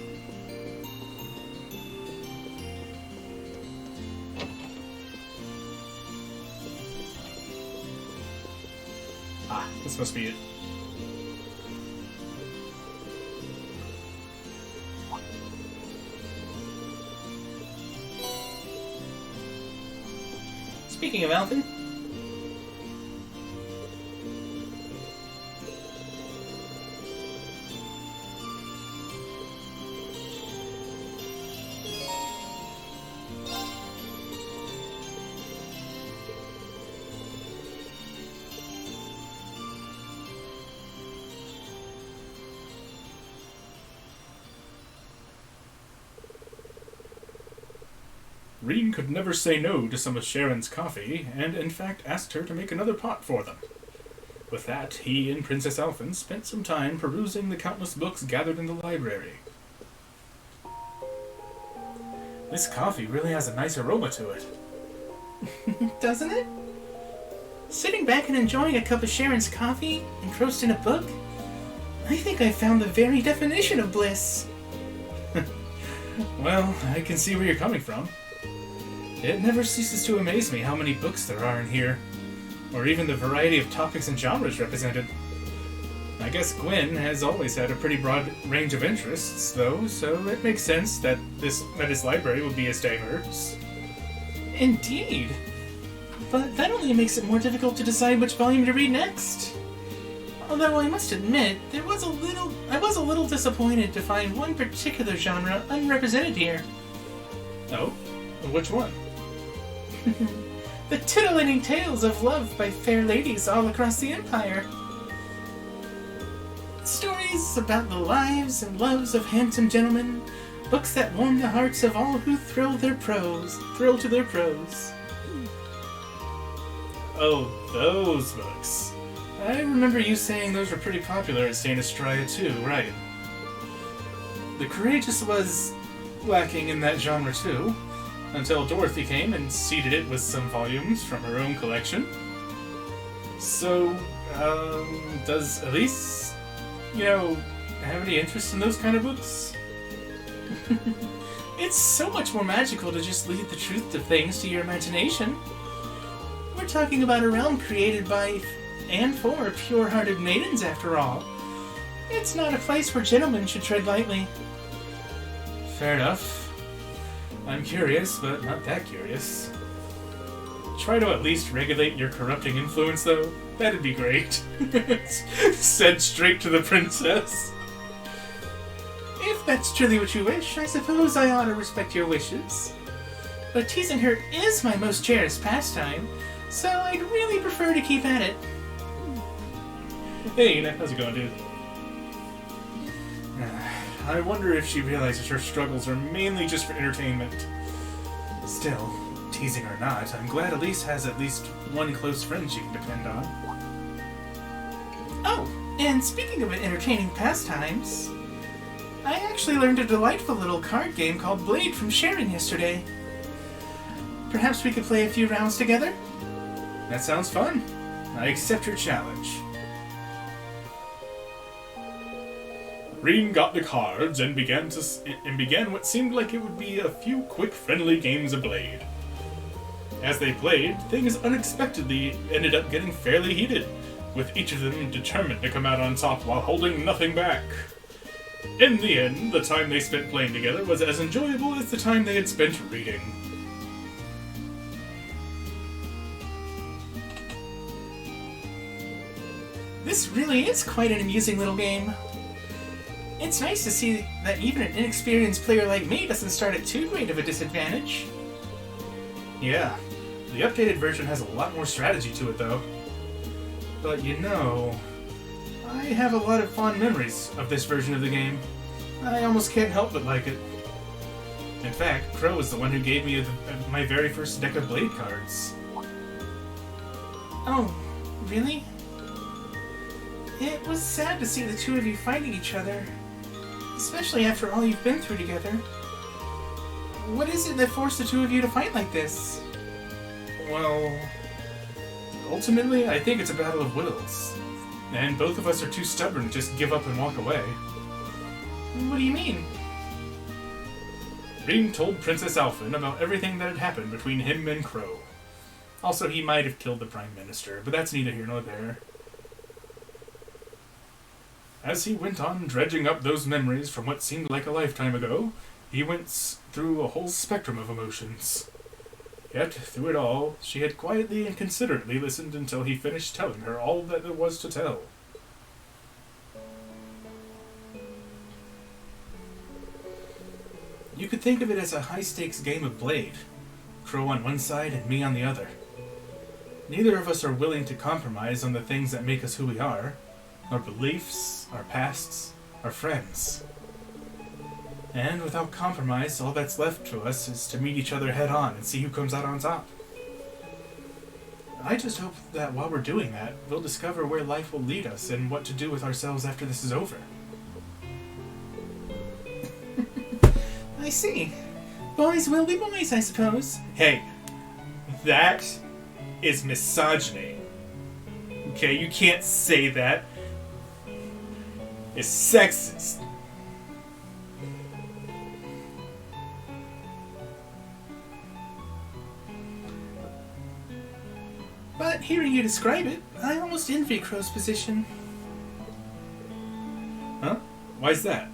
Ah, this must be it. Speaking of Alphen, Rean could never say no to some of Sharon's coffee, and in fact asked her to make another pot for them. With that, he and Princess Alphen spent some time perusing the countless books gathered in the library. This coffee really has a nice aroma to it. Doesn't it? Sitting back and enjoying a cup of Sharon's coffee, engrossed in a book? I think I found the very definition of bliss. Well, I can see where you're coming from. It never ceases to amaze me how many books there are in here, or even the variety of topics and genres represented. I guess Gwen has always had a pretty broad range of interests, though, so it makes sense that his library would be as diverse. Indeed. But that only makes it more difficult to decide which volume to read next. Although I must admit, I was a little disappointed to find one particular genre unrepresented here. Oh? Which one? The titillating tales of love by fair ladies all across the Empire. Stories about the lives and loves of handsome gentlemen. Books that warm the hearts of all who thrill to their prose. Oh, those books. I remember you saying those were pretty popular at St. Estrella too, right? The Courageous was lacking in that genre too. until Dorothy came and seeded it with some volumes from her own collection. So, does Elise, have any interest in those kind of books? It's so much more magical to just leave the truth of things to your imagination. We're talking about a realm created by and for pure-hearted maidens, after all. It's not a place where gentlemen should tread lightly. Fair enough. I'm curious, but not that curious. Try to at least regulate your corrupting influence, though. That'd be great. Said straight to the princess. If that's truly what you wish, I suppose I ought to respect your wishes. But teasing her is my most cherished pastime, so I'd really prefer to keep at it. Hey, how's it going, dude? I wonder if she realizes her struggles are mainly just for entertainment. Still, teasing or not, I'm glad Elise has at least one close friend she can depend on. Oh, and speaking of entertaining pastimes, I actually learned a delightful little card game called Blade from Sharon yesterday. Perhaps we could play a few rounds together? That sounds fun. I accept your challenge. Reen got the cards and began what seemed like it would be a few quick, friendly games of Blade. As they played, things unexpectedly ended up getting fairly heated, with each of them determined to come out on top while holding nothing back. In the end, the time they spent playing together was as enjoyable as the time they had spent reading. This really is quite an amusing little game. It's nice to see that even an inexperienced player like me doesn't start at too great of a disadvantage. Yeah, the updated version has a lot more strategy to it though. But I have a lot of fond memories of this version of the game. I almost can't help but like it. In fact, Crow was the one who gave me my very first deck of Blade cards. Oh, really? It was sad to see the two of you fighting each other. Especially after all you've been through together. What is it that forced the two of you to fight like this? Well, ultimately, I think it's a battle of wills. And both of us are too stubborn to just give up and walk away. What do you mean? Reen told Princess Alphen about everything that had happened between him and Crow. Also, he might have killed the Prime Minister, but that's neither here nor there. As he went on dredging up those memories from what seemed like a lifetime ago, he went through a whole spectrum of emotions. Yet, through it all, she had quietly and considerately listened until he finished telling her all that there was to tell. You could think of it as a high-stakes game of Blade. Crow on one side and me on the other. Neither of us are willing to compromise on the things that make us who we are. Our beliefs, our pasts, our friends. And without compromise, all that's left to us is to meet each other head-on and see who comes out on top. I just hope that while we're doing that, we'll discover where life will lead us and what to do with ourselves after this is over. I see. Boys will be boys, I suppose. Hey, that is misogyny. Okay, you can't say that. It's sexist. But hearing you describe it, I almost envy Crow's position. Huh? Why's that?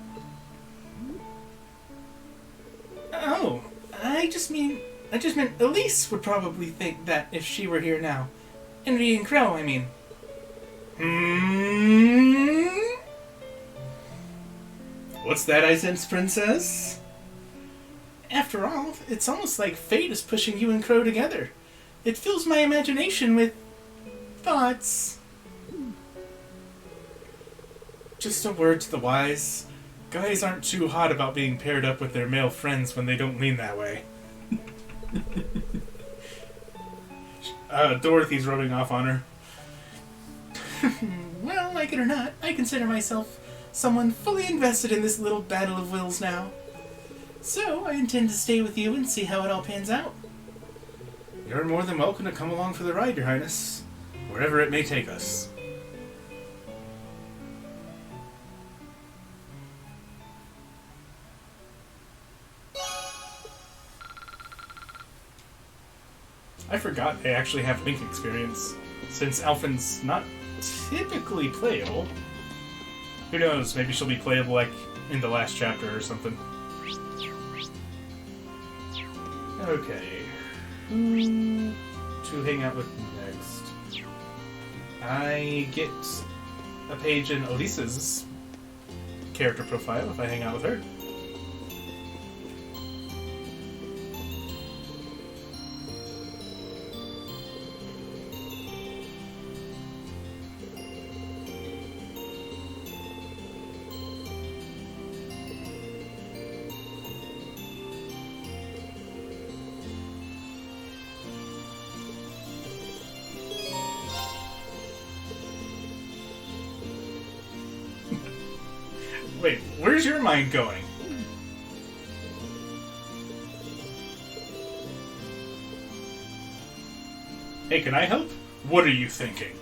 Oh, I just meant Elise would probably think that if she were here now. Envying Crow, I mean. What's that I sense, Princess? After all, it's almost like fate is pushing you and Crow together. It fills my imagination with thoughts. Just a word to the wise. Guys aren't too hot about being paired up with their male friends when they don't lean that way. Dorothy's rubbing off on her. Well, like it or not, I consider myself someone fully invested in this little battle of wills now. So, I intend to stay with you and see how it all pans out. You're more than welcome to come along for the ride, Your Highness, wherever it may take us. I forgot they actually have Link experience, since Alphen's not typically playable. Who knows, maybe she'll be playable like in the last chapter or something. Okay. Who to hang out with next? I get a page in Elisa's character profile if I hang out with her. Wait, where's your mind going? Hey, can I help? What are you thinking?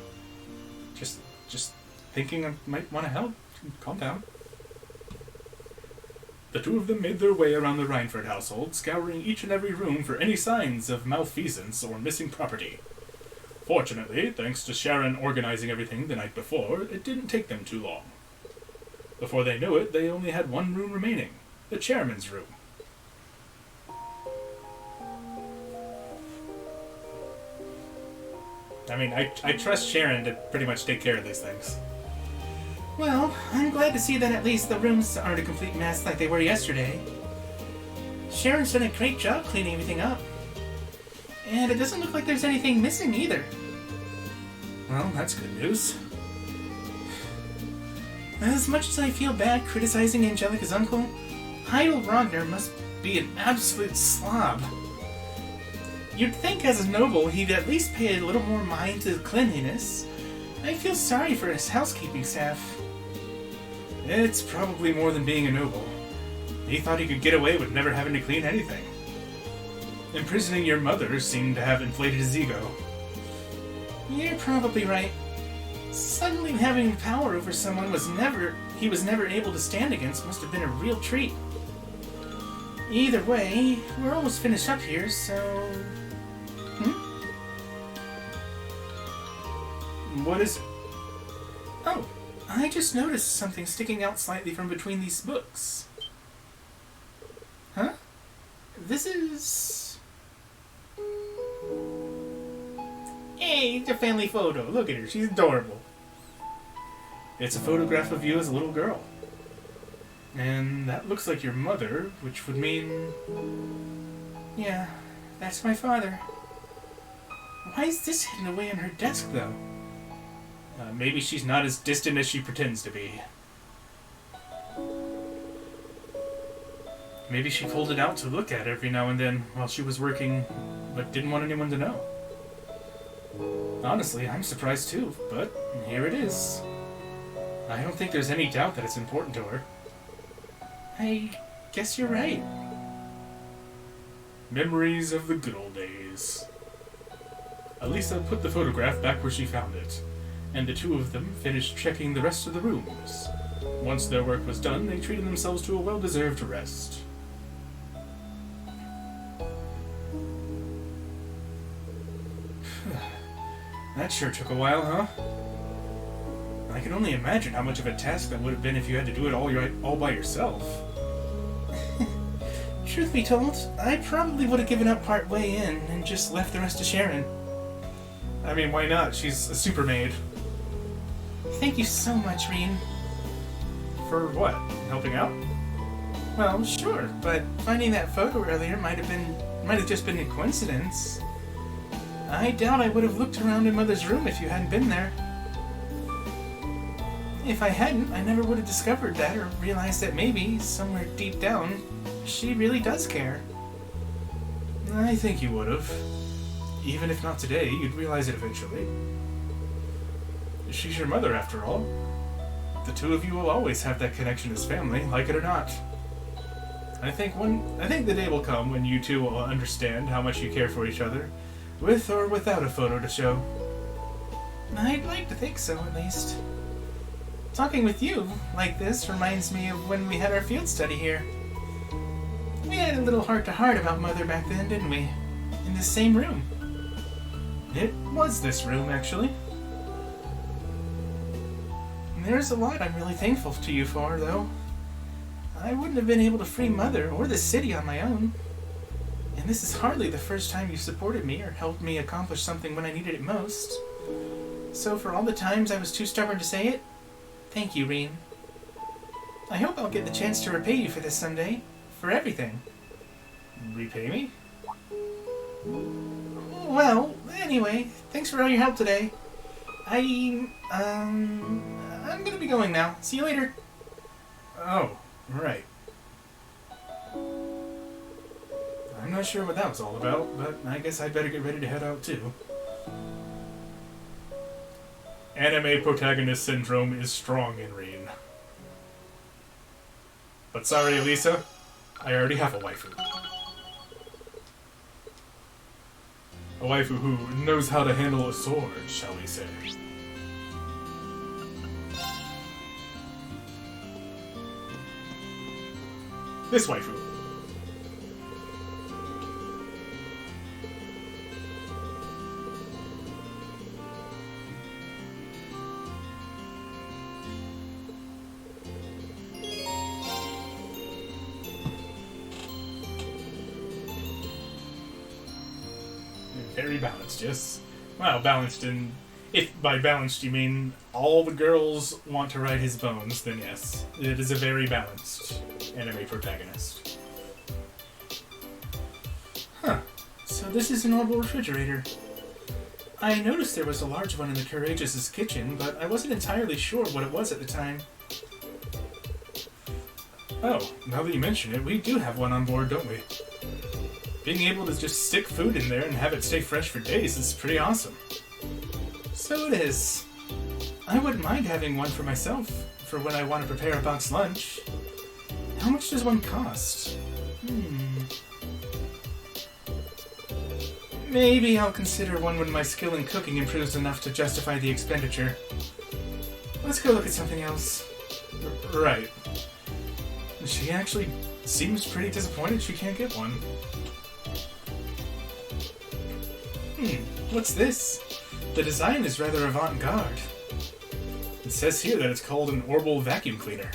Just thinking I might want to help. Calm down. The two of them made their way around the Reinford household, scouring each and every room for any signs of malfeasance or missing property. Fortunately, thanks to Sharon organizing everything the night before, it didn't take them too long. Before they knew it, they only had one room remaining, the chairman's room. I mean, I trust Sharon to pretty much take care of these things. Well, I'm glad to see that at least the rooms aren't a complete mess like they were yesterday. Sharon's done a great job cleaning everything up. And it doesn't look like there's anything missing either. Well, that's good news. As much as I feel bad criticizing Angelica's uncle, Heidel Rogner must be an absolute slob. You'd think as a noble he'd at least pay a little more mind to cleanliness. I feel sorry for his housekeeping staff. It's probably more than being a noble. He thought he could get away with never having to clean anything. Imprisoning your mother seemed to have inflated his ego. You're probably right. Suddenly having power over someone he was never able to stand against must have been a real treat. Either way, we're almost finished up here, so... What is it? Oh, I just noticed something sticking out slightly from between these books. Huh? This is... Hey, it's a family photo. Look at her. She's adorable. It's a photograph of you as a little girl. And that looks like your mother, which would mean... Yeah, that's my father. Why is this hidden away in her desk, though? Maybe she's not as distant as she pretends to be. Maybe she pulled it out to look at every now and then while she was working, but didn't want anyone to know. Honestly, I'm surprised too, but here it is. I don't think there's any doubt that it's important to her. I guess you're right. Memories of the good old days. Elisa put the photograph back where she found it, and the two of them finished checking the rest of the rooms. Once their work was done, they treated themselves to a well-deserved rest. That sure took a while, huh? I can only imagine how much of a task that would have been if you had to do it all by yourself. Truth be told, I probably would have given up part way in and just left the rest to Sharon. I mean, why not? She's a super maid. Thank you so much, Reen. For what? Helping out? Well, sure, but finding that photo earlier might have just been a coincidence. I doubt I would have looked around in Mother's room if you hadn't been there. If I hadn't, I never would have discovered that or realized that maybe, somewhere deep down, she really does care. I think you would have. Even if not today, you'd realize it eventually. She's your mother, after all. The two of you will always have that connection as family, like it or not. I think the day will come when you two will understand how much you care for each other, with or without a photo to show. I'd like to think so, at least. Talking with you like this reminds me of when we had our field study here. We had a little heart-to-heart about Mother back then, didn't we? In this same room. It was this room, actually. There's a lot I'm really thankful to you for, though. I wouldn't have been able to free Mother or the city on my own. And this is hardly the first time you've supported me or helped me accomplish something when I needed it most. So for all the times I was too stubborn to say it, thank you, Reen. I hope I'll get the chance to repay you for this someday. For everything. Repay me? Well, anyway, thanks for all your help today. I'm gonna be going now. See you later. Oh, right. I'm not sure what that was all about, but I guess I'd better get ready to head out too. Anime protagonist syndrome is strong in Reen. But sorry, Elisa, I already have a waifu. A waifu who knows how to handle a sword, shall we say. This waifu. Very balanced, yes. Well, balanced in... If by balanced you mean all the girls want to ride his bones, then yes. It is a very balanced anime protagonist. Huh. So this is an orbital refrigerator. I noticed there was a large one in the Courageous' kitchen, but I wasn't entirely sure what it was at the time. Oh, now that you mention it, we do have one on board, don't we? Being able to just stick food in there and have it stay fresh for days is pretty awesome. So it is. I wouldn't mind having one for myself, for when I want to prepare a box lunch. How much does one cost? Maybe I'll consider one when my skill in cooking improves enough to justify the expenditure. Let's go look at something else. Right. She actually seems pretty disappointed she can't get one. What's this? The design is rather avant-garde. It says here that it's called an orbital vacuum cleaner.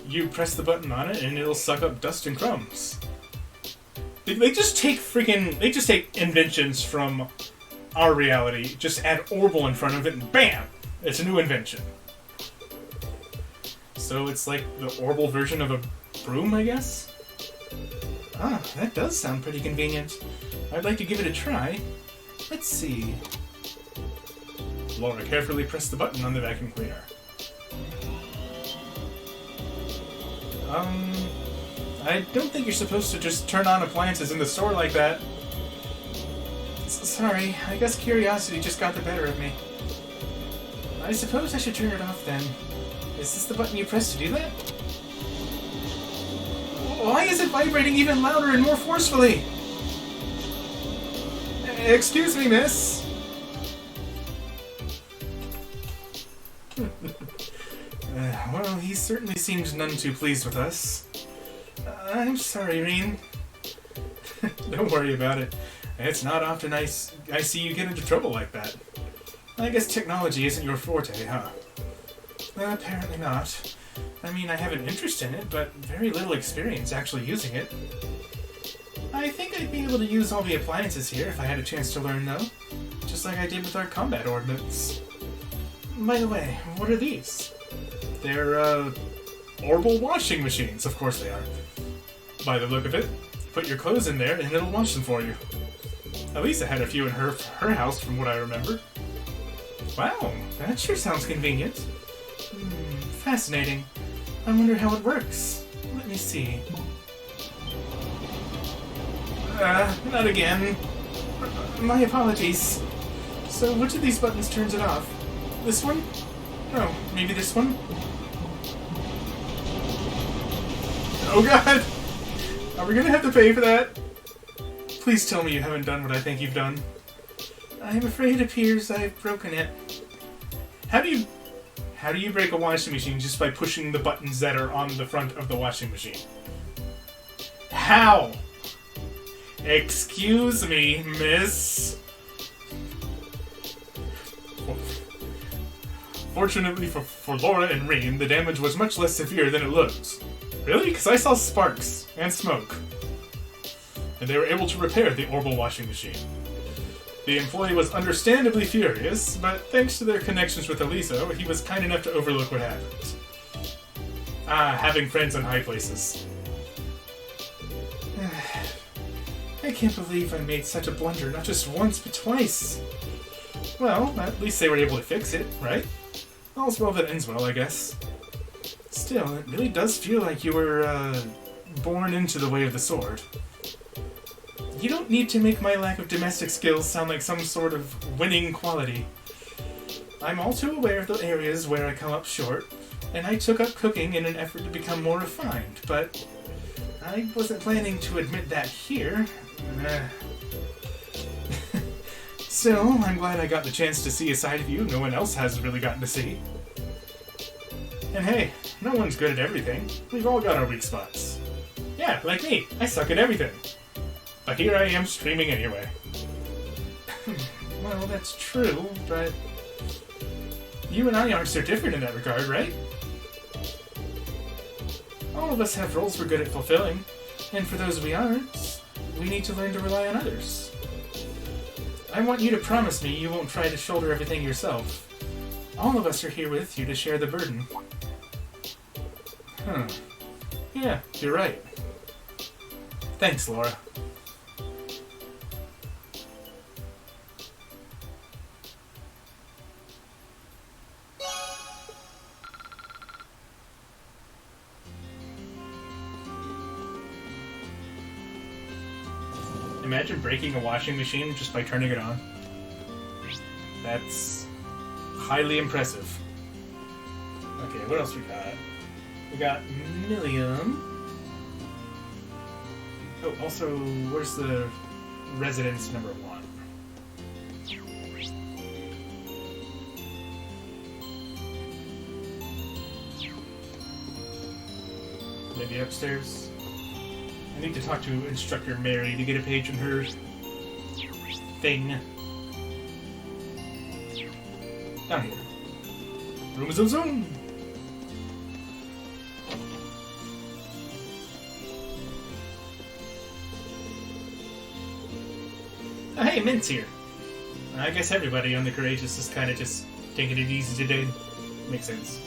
You press the button on it and it'll suck up dust and crumbs. They just take inventions from our reality, just add orbital in front of it, and BAM! It's a new invention. So it's like the orbital version of a broom, I guess? Ah, that does sound pretty convenient. I'd like to give it a try. Let's see. Laura carefully pressed the button on the vacuum cleaner. I don't think you're supposed to just turn on appliances in the store like that. Sorry, I guess curiosity just got the better of me. I suppose I should turn it off then. Is this the button you press to do that? Why is it vibrating even louder and more forcefully? Excuse me, miss. Well, he certainly seems none too pleased with us. I'm sorry, Reen. Don't worry about it. It's not often I see you get into trouble like that. I guess technology isn't your forte, huh? Apparently not. I mean, I have an interest in it, but very little experience actually using it. I think I'd be able to use all the appliances here if I had a chance to learn, though. Just like I did with our combat ordnance. By the way, what are these? They're, orbital washing machines. Of course they are. By the look of it, put your clothes in there and it'll wash them for you. Elisa had a few in her house from what I remember. Wow, that sure sounds convenient. Fascinating. I wonder how it works. Let me see. Not again. My apologies. So which of these buttons turns it off? This one? Oh, maybe this one? Oh god! Are we gonna have to pay for that? Please tell me you haven't done what I think you've done. I'm afraid it appears I've broken it. How do you break a washing machine just by pushing the buttons that are on the front of the washing machine? How? Excuse me, miss. Fortunately for Laura and Reem, the damage was much less severe than it looks. Really? Because I saw sparks and smoke. And they were able to repair the Orbital washing machine. The employee was understandably furious, but thanks to their connections with Eliso, he was kind enough to overlook what happened. Ah, having friends in high places. I can't believe I made such a blunder, not just once, but twice. Well, at least they were able to fix it, right? All's well that ends well, I guess. Still, it really does feel like you were, born into the way of the sword. You don't need to make my lack of domestic skills sound like some sort of winning quality. I'm all too aware of the areas where I come up short, and I took up cooking in an effort to become more refined, but I wasn't planning to admit that here. Still, I'm glad I got the chance to see a side of you no one else has really gotten to see. And hey, no one's good at everything. We've all got our weak spots. Yeah, like me. I suck at everything. But here I am streaming anyway. Well, that's true, but you and I aren't so different in that regard, right? All of us have roles we're good at fulfilling, and for those we aren't, we need to learn to rely on others. I want you to promise me you won't try to shoulder everything yourself. All of us are here with you to share the burden. Yeah, you're right. Thanks, Laura. Imagine breaking a washing machine just by turning it on. That's highly impressive. Okay, what else we got? We got Millium. Oh, also, where's the residence number 1? Maybe upstairs? I need to talk to Instructor Mary to get a page in her thing. Down here. Room zoom zoom! Oh, hey, Mint's here. I guess everybody on the Courageous is kind of just taking it easy today. Makes sense.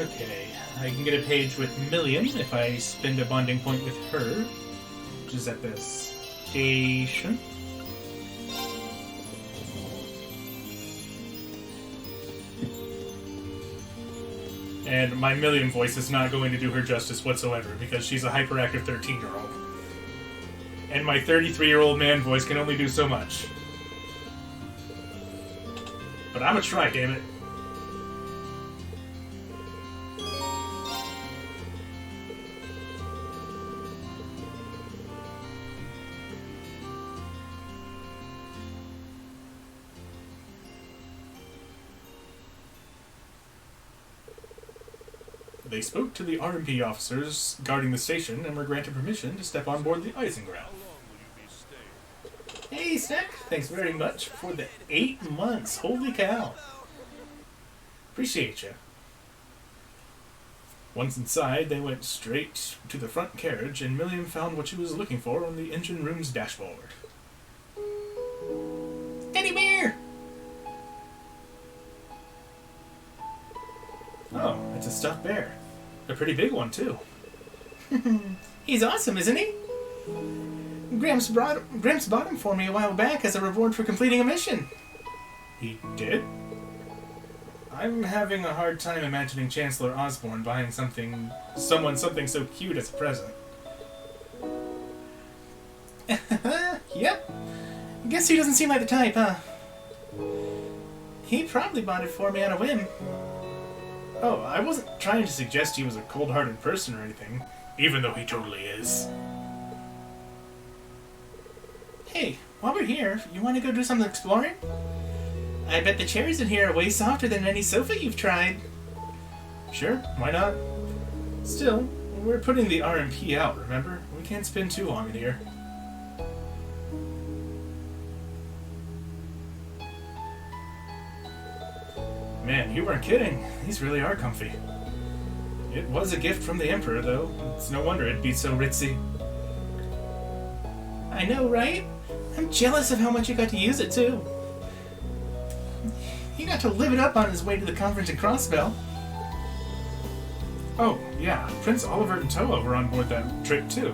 Okay, I can get a page with Million if I spend a bonding point with her, which is at the station. And my Million voice is not going to do her justice whatsoever because she's a hyperactive 13-year-old. And my 33-year-old man voice can only do so much. But I'm a try, damn it. They spoke to the RMP officers guarding the station and were granted permission to step on board the Eisengrau. Hey, Snack! Thanks very much for the 8 months. Holy cow! Appreciate you. Once inside, they went straight to the front carriage, and Milliam found what she was looking for on the engine room's dashboard. Teddy bear! Oh, it's a stuffed bear. A pretty big one, too. He's awesome, isn't he? Gramps bought him for me a while back as a reward for completing a mission. He did? I'm having a hard time imagining Chancellor Osborne buying someone so cute as a present. Yep. I guess he doesn't seem like the type, huh? He probably bought it for me on a whim. Oh, I wasn't trying to suggest he was a cold-hearted person or anything, even though he totally is. Hey, while we're here, you want to go do some exploring? I bet the chairs in here are way softer than any sofa you've tried. Sure, why not? Still, we're putting the RMP out, remember? We can't spend too long in here. Man, you weren't kidding. These really are comfy. It was a gift from the Emperor, though. It's no wonder it'd be so ritzy. I know, right? I'm jealous of how much you got to use it, too. He got to live it up on his way to the conference in Crossbell. Oh, yeah. Prince Oliver and Toa were on board that trip, too.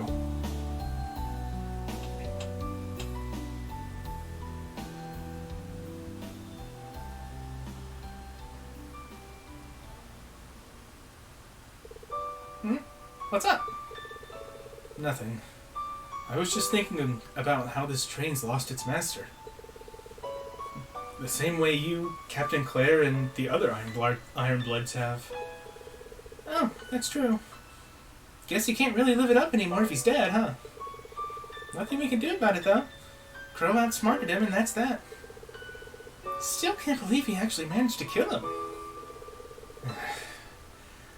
What's up? Nothing. I was just thinking about how this train's lost its master. The same way you, Captain Claire, and the other Ironbloods have. Oh, that's true. Guess you can't really live it up anymore if he's dead, huh? Nothing we can do about it, though. Crow outsmarted him, and that's that. Still can't believe he actually managed to kill him.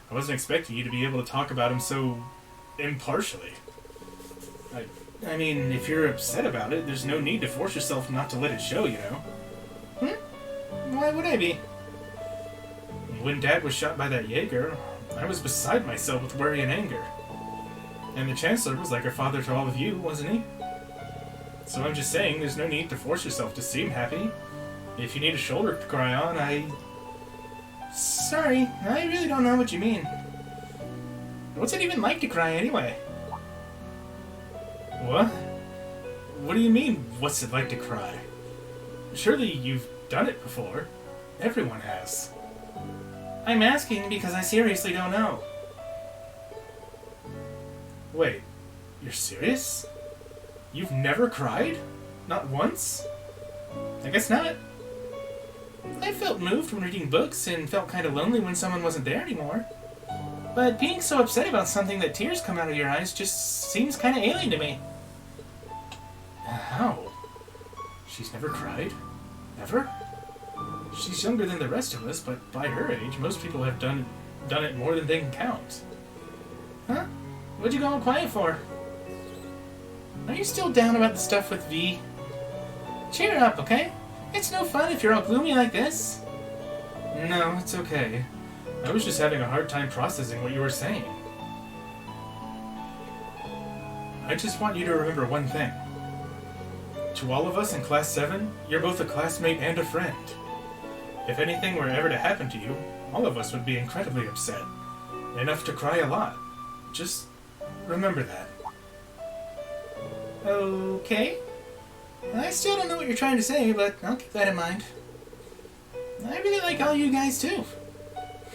I wasn't expecting you to be able to talk about him so impartially. I mean, if you're upset about it, there's no need to force yourself not to let it show, you know? Why would I be? When Dad was shot by that Jaeger, I was beside myself with worry and anger. And the Chancellor was like a father to all of you, wasn't he? So I'm just saying, there's no need to force yourself to seem happy. If you need a shoulder to cry on, Sorry, I really don't know what you mean. What's it even like to cry anyway? What? What do you mean, what's it like to cry? Surely you've done it before. Everyone has. I'm asking because I seriously don't know. Wait, you're serious? You've never cried? Not once? I guess not. I felt moved when reading books and felt kind of lonely when someone wasn't there anymore. But being so upset about something that tears come out of your eyes just seems kind of alien to me. How? She's never cried? Ever? She's younger than the rest of us, but by her age, most people have done it more than they can count. Huh? What'd you go all quiet for? Are you still down about the stuff with V? Cheer up, okay? It's no fun if you're all gloomy like this. No, it's okay. I was just having a hard time processing what you were saying. I just want you to remember one thing. To all of us in Class 7, you're both a classmate and a friend. If anything were ever to happen to you, all of us would be incredibly upset. Enough to cry a lot. Just remember that. Okay. I still don't know what you're trying to say, but I'll keep that in mind. I really like all you guys, too.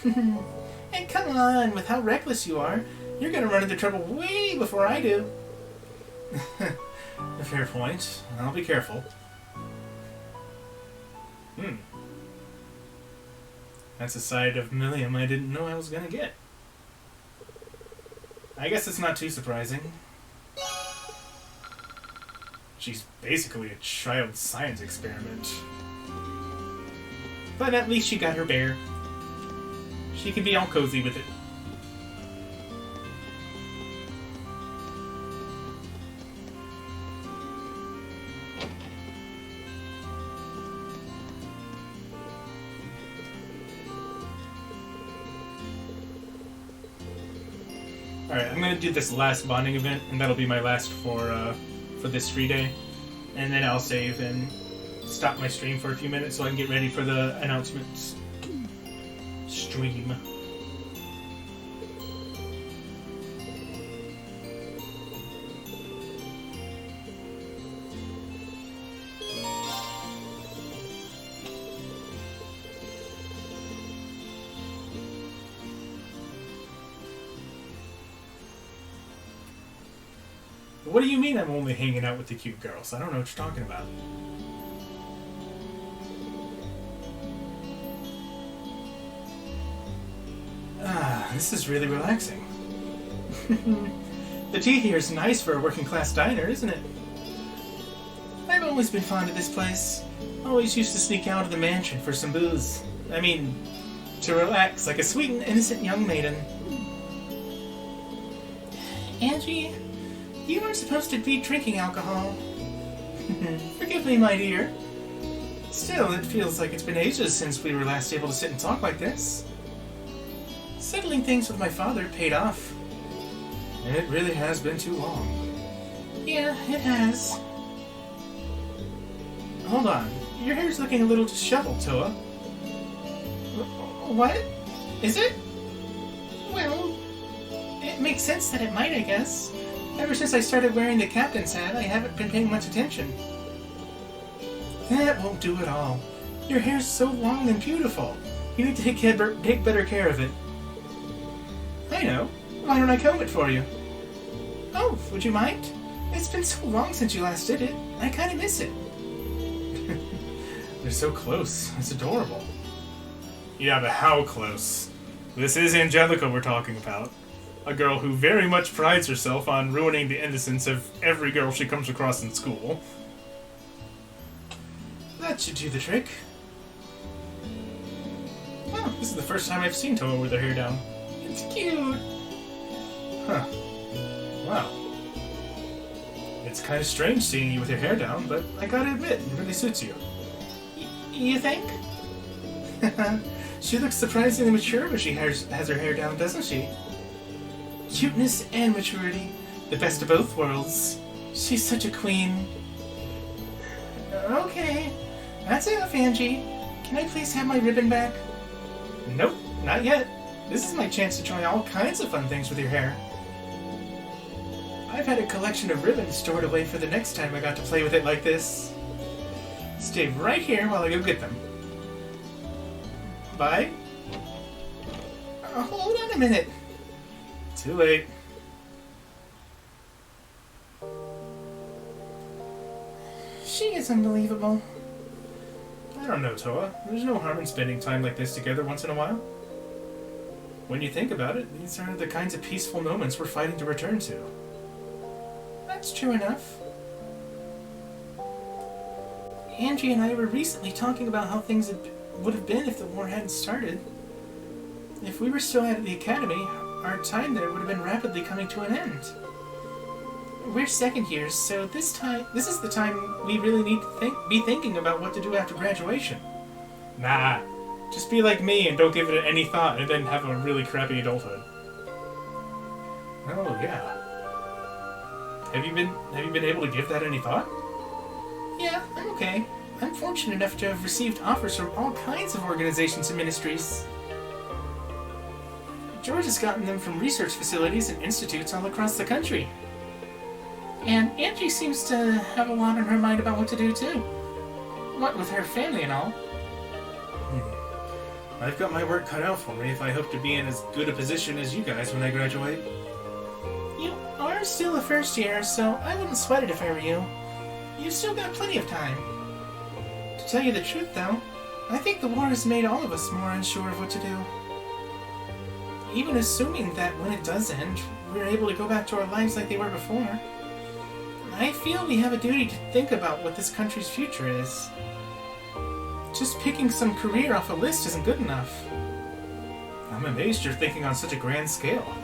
And come on, with how reckless you are, you're gonna run into trouble way before I do. A fair point. I'll be careful. That's a side of Milliam I didn't know I was gonna get. I guess it's not too surprising. She's basically a child science experiment. But at least she got her bear. She can be all cozy with it. Alright, I'm gonna do this last bonding event, and that'll be my last for this free day. And then I'll save and stop my stream for a few minutes so I can get ready for the announcements stream. What do you mean I'm only hanging out with the cute girls? I don't know what you're talking about. Ah, this is really relaxing. The tea here is nice for a working class diner, isn't it? I've always been fond of this place. Always used to sneak out of the mansion for some booze. I mean, to relax like a sweet and innocent young maiden. Angie, you weren't supposed to be drinking alcohol. Forgive me, my dear. Still, it feels like it's been ages since we were last able to sit and talk like this. Settling things with my father paid off. And it really has been too long. Yeah, it has. Hold on. Your hair's looking a little disheveled, Toa. What? Is it? Well, it makes sense that it might, I guess. Ever since I started wearing the captain's hat, I haven't been paying much attention. That won't do at all. Your hair's so long and beautiful. You need to take better care of it. I know. Why don't I comb it for you? Oh, would you mind? It's been so long since you last did it. I kind of miss it. They're so close. It's adorable. Yeah, but how close? This is Angelica we're talking about. A girl who very much prides herself on ruining the innocence of every girl she comes across in school. That should do the trick. Well, this is the first time I've seen Toa with her hair down. It's cute. Huh. Wow. It's kind of strange seeing you with your hair down, but I gotta admit, it really suits you. You think? She looks surprisingly mature when she has her hair down, doesn't she? Cuteness and maturity. The best of both worlds. She's such a queen. Okay. That's enough, Angie. Can I please have my ribbon back? Nope, not yet. This is my chance to try all kinds of fun things with your hair. I've had a collection of ribbons stored away for the next time I got to play with it like this. Stay right here while I go get them. Bye. Hold on a minute. Too late. She is unbelievable. I don't know, Toa. There's no harm in spending time like this together once in a while. When you think about it, these are the kinds of peaceful moments we're fighting to return to. That's true enough. Angie and I were recently talking about how things would have been if the war hadn't started. If we were still at the academy, our time there would have been rapidly coming to an end. We're second years, so this is the time we really need to be thinking about what to do after graduation. Nah, just be like me and don't give it any thought, and then have a really crappy adulthood. Oh yeah. Have you been able to give that any thought? Yeah, I'm okay. I'm fortunate enough to have received offers from all kinds of organizations and ministries. George has gotten them from research facilities and institutes all across the country. And Angie seems to have a lot on her mind about what to do too. What with her family and all. I've got my work cut out for me if I hope to be in as good a position as you guys when I graduate. You are still a first year, so I wouldn't sweat it if I were you. You've still got plenty of time. To tell you the truth, though, I think the war has made all of us more unsure of what to do. Even assuming that when it does end, we're able to go back to our lives like they were before, I feel we have a duty to think about what this country's future is. Just picking some career off a list isn't good enough. I'm amazed you're thinking on such a grand scale.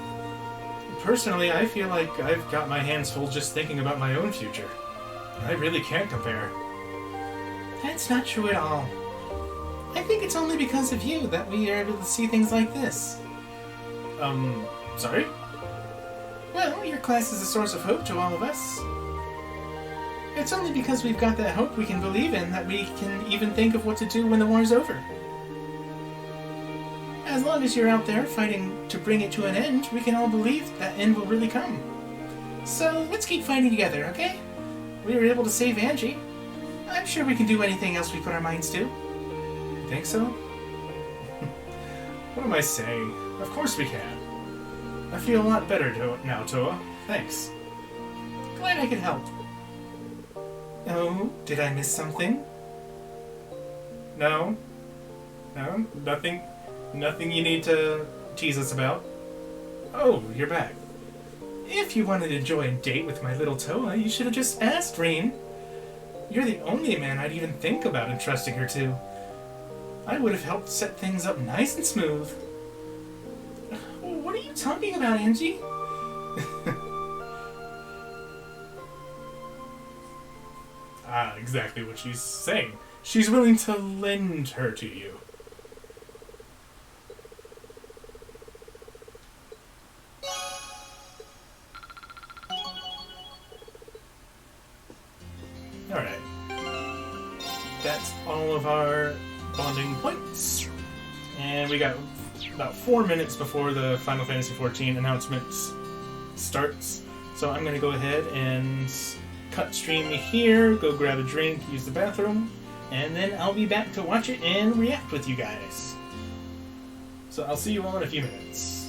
Personally, I feel like I've got my hands full just thinking about my own future. I really can't compare. That's not true at all. I think it's only because of you that we are able to see things like this. Sorry? Well, your class is a source of hope to all of us. It's only because we've got that hope we can believe in that we can even think of what to do when the war's over. As long as you're out there fighting to bring it to an end, we can all believe that end will really come. So let's keep fighting together, okay? We were able to save Angie. I'm sure we can do anything else we put our minds to. You think so? What am I saying? Of course we can. I feel a lot better now, Toa. Thanks. Glad I could help. Oh, did I miss something? No? No? Nothing you need to tease us about? Oh, you're back. If you wanted to enjoy a date with my little Toa, you should have just asked, Rain. You're the only man I'd even think about entrusting her to. I would have helped set things up nice and smooth. What are you talking about, Angie? Exactly what she's saying. She's willing to lend her to you. Alright. That's all of our bonding points. And we got about 4 minutes before the Final Fantasy XIV announcements starts. So I'm going to go ahead and cut stream here, go grab a drink, use the bathroom, and then I'll be back to watch it and react with you guys. So I'll see you all in a few minutes.